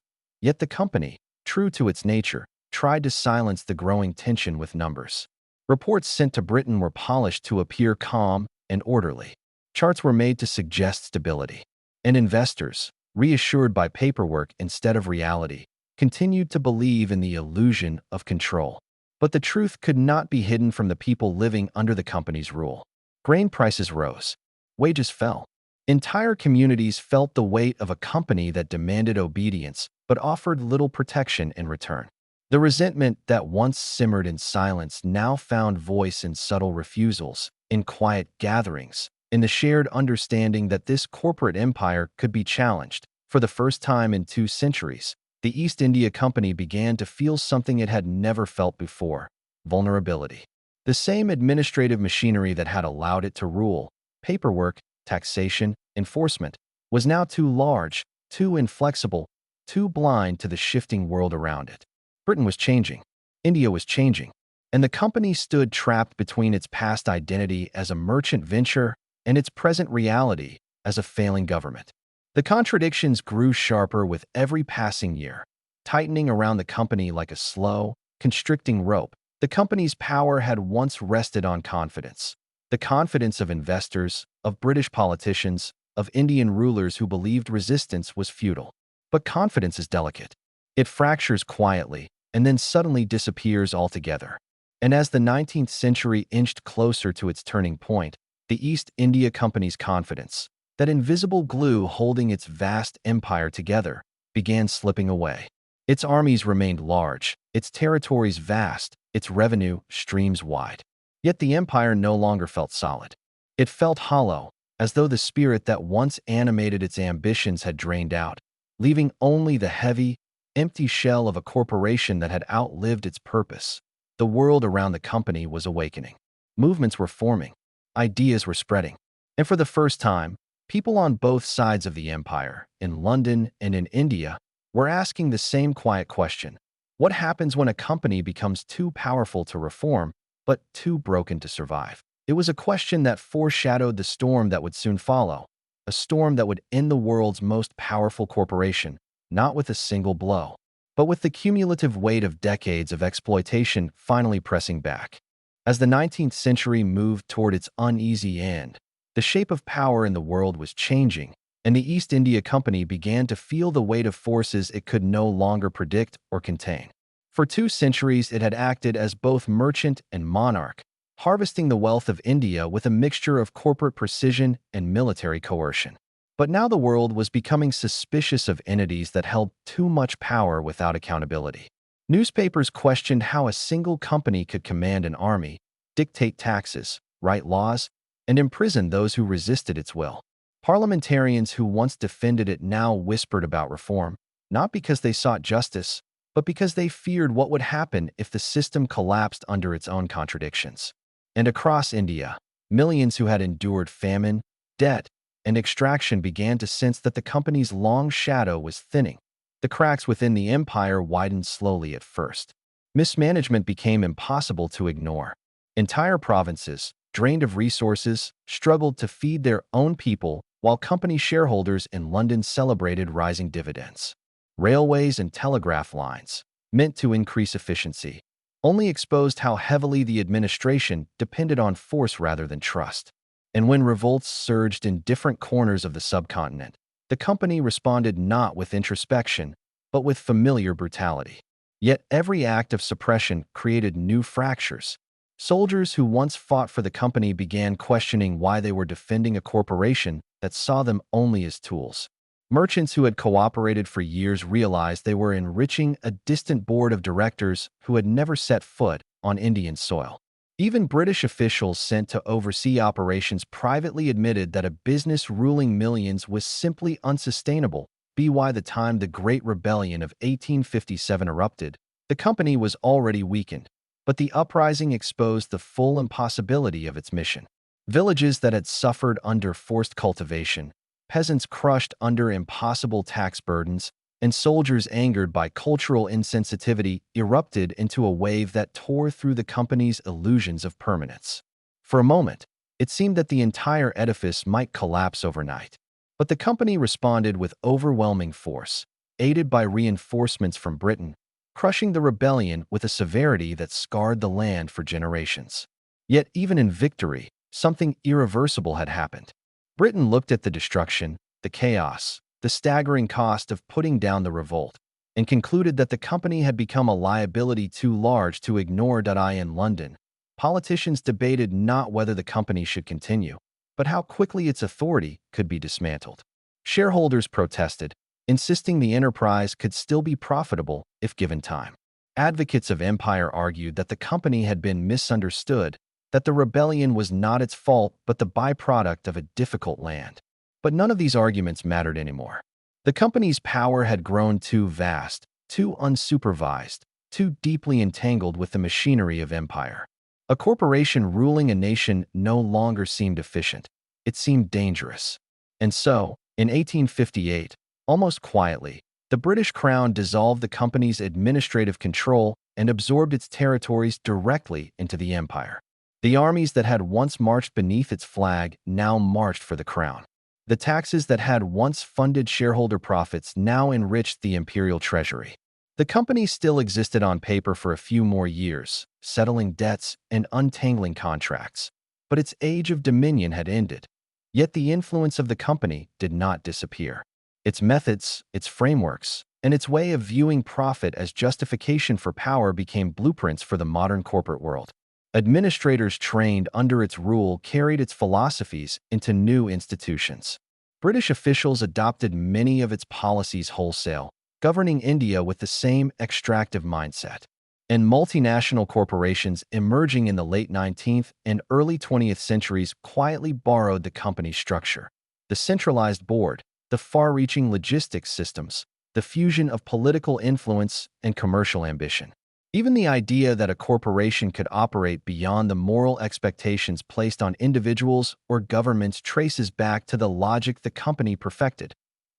S1: Yet the company, true to its nature, tried to silence the growing tension with numbers. Reports sent to Britain were polished to appear calm and orderly. Charts were made to suggest stability. And investors, reassured by paperwork instead of reality, continued to believe in the illusion of control. But the truth could not be hidden from the people living under the company's rule. Grain prices rose. Wages fell. Entire communities felt the weight of a company that demanded obedience but offered little protection in return. The resentment that once simmered in silence now found voice in subtle refusals, in quiet gatherings, in the shared understanding that this corporate empire could be challenged. For the first time in 2 centuries, the East India Company began to feel something it had never felt before: vulnerability. The same administrative machinery that had allowed it to rule, paperwork, taxation, enforcement, was now too large, too inflexible, too blind to the shifting world around it. Britain was changing. India was changing. And the company stood trapped between its past identity as a merchant venture and its present reality as a failing government. The contradictions grew sharper with every passing year, tightening around the company like a slow, constricting rope. The company's power had once rested on confidence. The confidence of investors, of British politicians, of Indian rulers who believed resistance was futile. But confidence is delicate. It fractures quietly and then suddenly disappears altogether. And as the 19th century inched closer to its turning point, the East India Company's confidence, That invisible glue holding its vast empire together began slipping away. Its armies remained large, its territories vast, its revenue streams wide. Yet the empire no longer felt solid. It felt hollow, as though the spirit that once animated its ambitions had drained out, leaving only the heavy, empty shell of a corporation that had outlived its purpose. The world around the company was awakening. Movements were forming, ideas were spreading, and for the first time, people on both sides of the empire, in London and in India, were asking the same quiet question. What happens when a company becomes too powerful to reform, but too broken to survive? It was a question that foreshadowed the storm that would soon follow, a storm that would end the world's most powerful corporation, not with a single blow, but with the cumulative weight of decades of exploitation finally pressing back. As the 19th century moved toward its uneasy end, the shape of power in the world was changing, and the East India Company began to feel the weight of forces it could no longer predict or contain. For 2 centuries, it had acted as both merchant and monarch, harvesting the wealth of India with a mixture of corporate precision and military coercion. But now the world was becoming suspicious of entities that held too much power without accountability. Newspapers questioned how a single company could command an army, dictate taxes, write laws, and imprison those who resisted its will. Parliamentarians who once defended it now whispered about reform, not because they sought justice, but because they feared what would happen if the system collapsed under its own contradictions. And across India, millions who had endured famine, debt, and extraction began to sense that the company's long shadow was thinning. The cracks within the empire widened slowly at first. Mismanagement became impossible to ignore. Entire provinces, drained of resources, struggled to feed their own people while company shareholders in London celebrated rising dividends. Railways and telegraph lines, meant to increase efficiency, only exposed how heavily the administration depended on force rather than trust. And when revolts surged in different corners of the subcontinent, the company responded not with introspection, but with familiar brutality. Yet every act of suppression created new fractures. Soldiers who once fought for the company began questioning why they were defending a corporation that saw them only as tools. Merchants who had cooperated for years realized they were enriching a distant board of directors who had never set foot on Indian soil. Even British officials sent to oversee operations privately admitted that a business ruling millions was simply unsustainable. By the time the Great Rebellion of 1857 erupted, the company was already weakened, but the uprising exposed the full impossibility of its mission. Villages that had suffered under forced cultivation, peasants crushed under impossible tax burdens, and soldiers angered by cultural insensitivity erupted into a wave that tore through the company's illusions of permanence. For a moment, it seemed that the entire edifice might collapse overnight. But the company responded with overwhelming force, aided by reinforcements from Britain, crushing the rebellion with a severity that scarred the land for generations. Yet even in victory, something irreversible had happened. Britain looked at the destruction, the chaos, the staggering cost of putting down the revolt, and concluded that the company had become a liability too large to ignore. In London, politicians debated not whether the company should continue, but how quickly its authority could be dismantled. Shareholders protested, insisting the enterprise could still be profitable if given time. Advocates of empire argued that the company had been misunderstood, that the rebellion was not its fault but the byproduct of a difficult land. But none of these arguments mattered anymore. The company's power had grown too vast, too unsupervised, too deeply entangled with the machinery of empire. A corporation ruling a nation no longer seemed efficient. It seemed dangerous. And so, in 1858, almost quietly, the British Crown dissolved the company's administrative control and absorbed its territories directly into the empire. The armies that had once marched beneath its flag now marched for the crown. The taxes that had once funded shareholder profits now enriched the imperial treasury. The company still existed on paper for a few more years, settling debts and untangling contracts. But its age of dominion had ended. Yet the influence of the company did not disappear. Its methods, its frameworks, and its way of viewing profit as justification for power became blueprints for the modern corporate world. Administrators trained under its rule carried its philosophies into new institutions. British officials adopted many of its policies wholesale, governing India with the same extractive mindset. And multinational corporations emerging in the late 19th and early 20th centuries quietly borrowed the company's structure. The centralized board, the far-reaching logistics systems, the fusion of political influence and commercial ambition. Even the idea that a corporation could operate beyond the moral expectations placed on individuals or governments traces back to the logic the company perfected.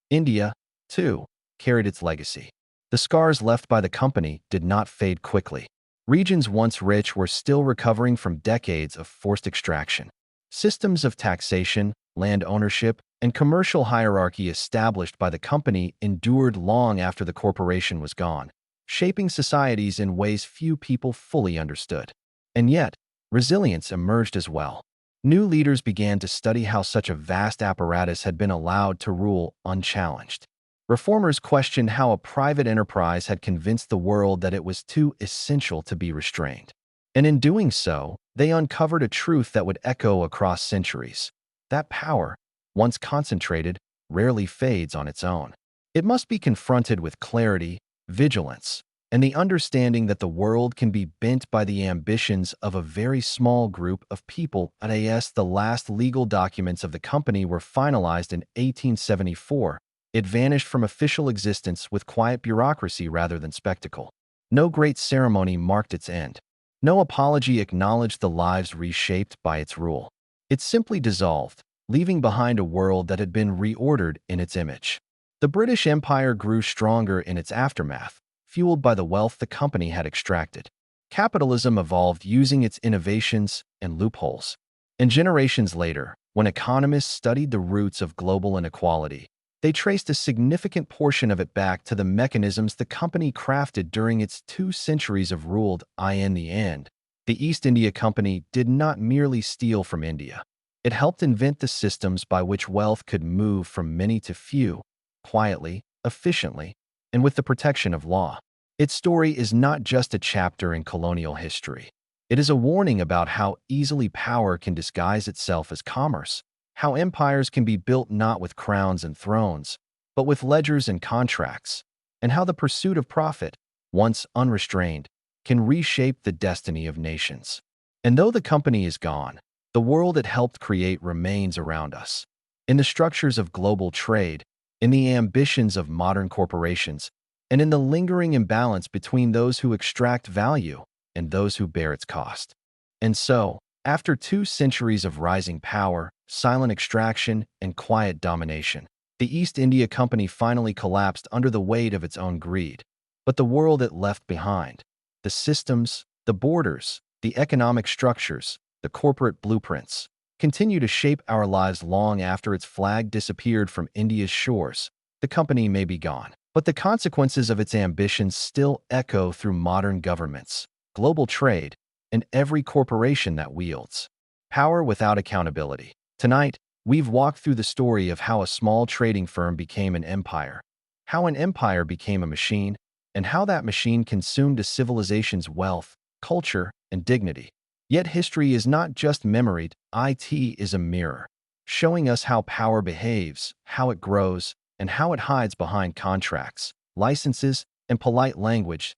S1: India, too, carried its legacy. The scars left by the company did not fade quickly. Regions once rich were still recovering from decades of forced extraction. Systems of taxation, land ownership, and commercial hierarchy established by the company endured long after the corporation was gone, shaping societies in ways few people fully understood. And yet, resilience emerged as well. New leaders began to study how such a vast apparatus had been allowed to rule unchallenged. Reformers questioned how a private enterprise had convinced the world that it was too essential to be restrained. And in doing so, they uncovered a truth that would echo across centuries. That power, once concentrated, rarely fades on its own. It must be confronted with clarity, vigilance, and the understanding that the world can be bent by the ambitions of a very small group of people. As the last legal documents of the company were finalized in 1874, it vanished from official existence with quiet bureaucracy rather than spectacle. No great ceremony marked its end. No apology acknowledged the lives reshaped by its rule. It simply dissolved, leaving behind a world that had been reordered in its image. The British Empire grew stronger in its aftermath, fueled by the wealth the company had extracted. Capitalism evolved using its innovations and loopholes. And generations later, when economists studied the roots of global inequality, they traced a significant portion of it back to the mechanisms the company crafted during its 2 centuries of rule. In the end, the East India Company did not merely steal from India. It helped invent the systems by which wealth could move from many to few, quietly, efficiently, and with the protection of law. Its story is not just a chapter in colonial history. It is a warning about how easily power can disguise itself as commerce, how empires can be built not with crowns and thrones, but with ledgers and contracts, and how the pursuit of profit, once unrestrained, can reshape the destiny of nations. And though the company is gone, the world it helped create remains around us. In the structures of global trade, in the ambitions of modern corporations, and in the lingering imbalance between those who extract value and those who bear its cost. And so, after 2 centuries of rising power, silent extraction, and quiet domination, the East India Company finally collapsed under the weight of its own greed. But the world it left behind, the systems, the borders, the economic structures, the corporate blueprints, continue to shape our lives long after its flag disappeared from India's shores. The company may be gone, but the consequences of its ambitions still echo through modern governments, global trade, and every corporation that wields power without accountability. Tonight, we've walked through the story of how a small trading firm became an empire, how an empire became a machine, and how that machine consumed a civilization's wealth, culture, and dignity. Yet history is not just memory, it is a mirror, showing us how power behaves, how it grows, and how it hides behind contracts, licenses, and polite language.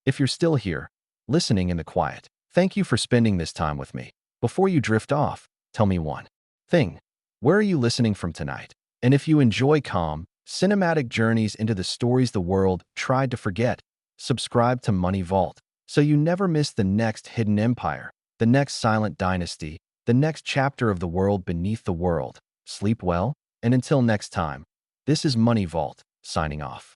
S1: If you're still here, listening in the quiet, thank you for spending this time with me. Before you drift off, tell me one thing. Where are you listening from tonight? And if you enjoy calm, cinematic journeys into the stories the world tried to forget, subscribe to Money Vault so you never miss the next hidden empire, the next silent dynasty, the next chapter of the world beneath the world. Sleep well, and until next time, this is Money Vault, signing off.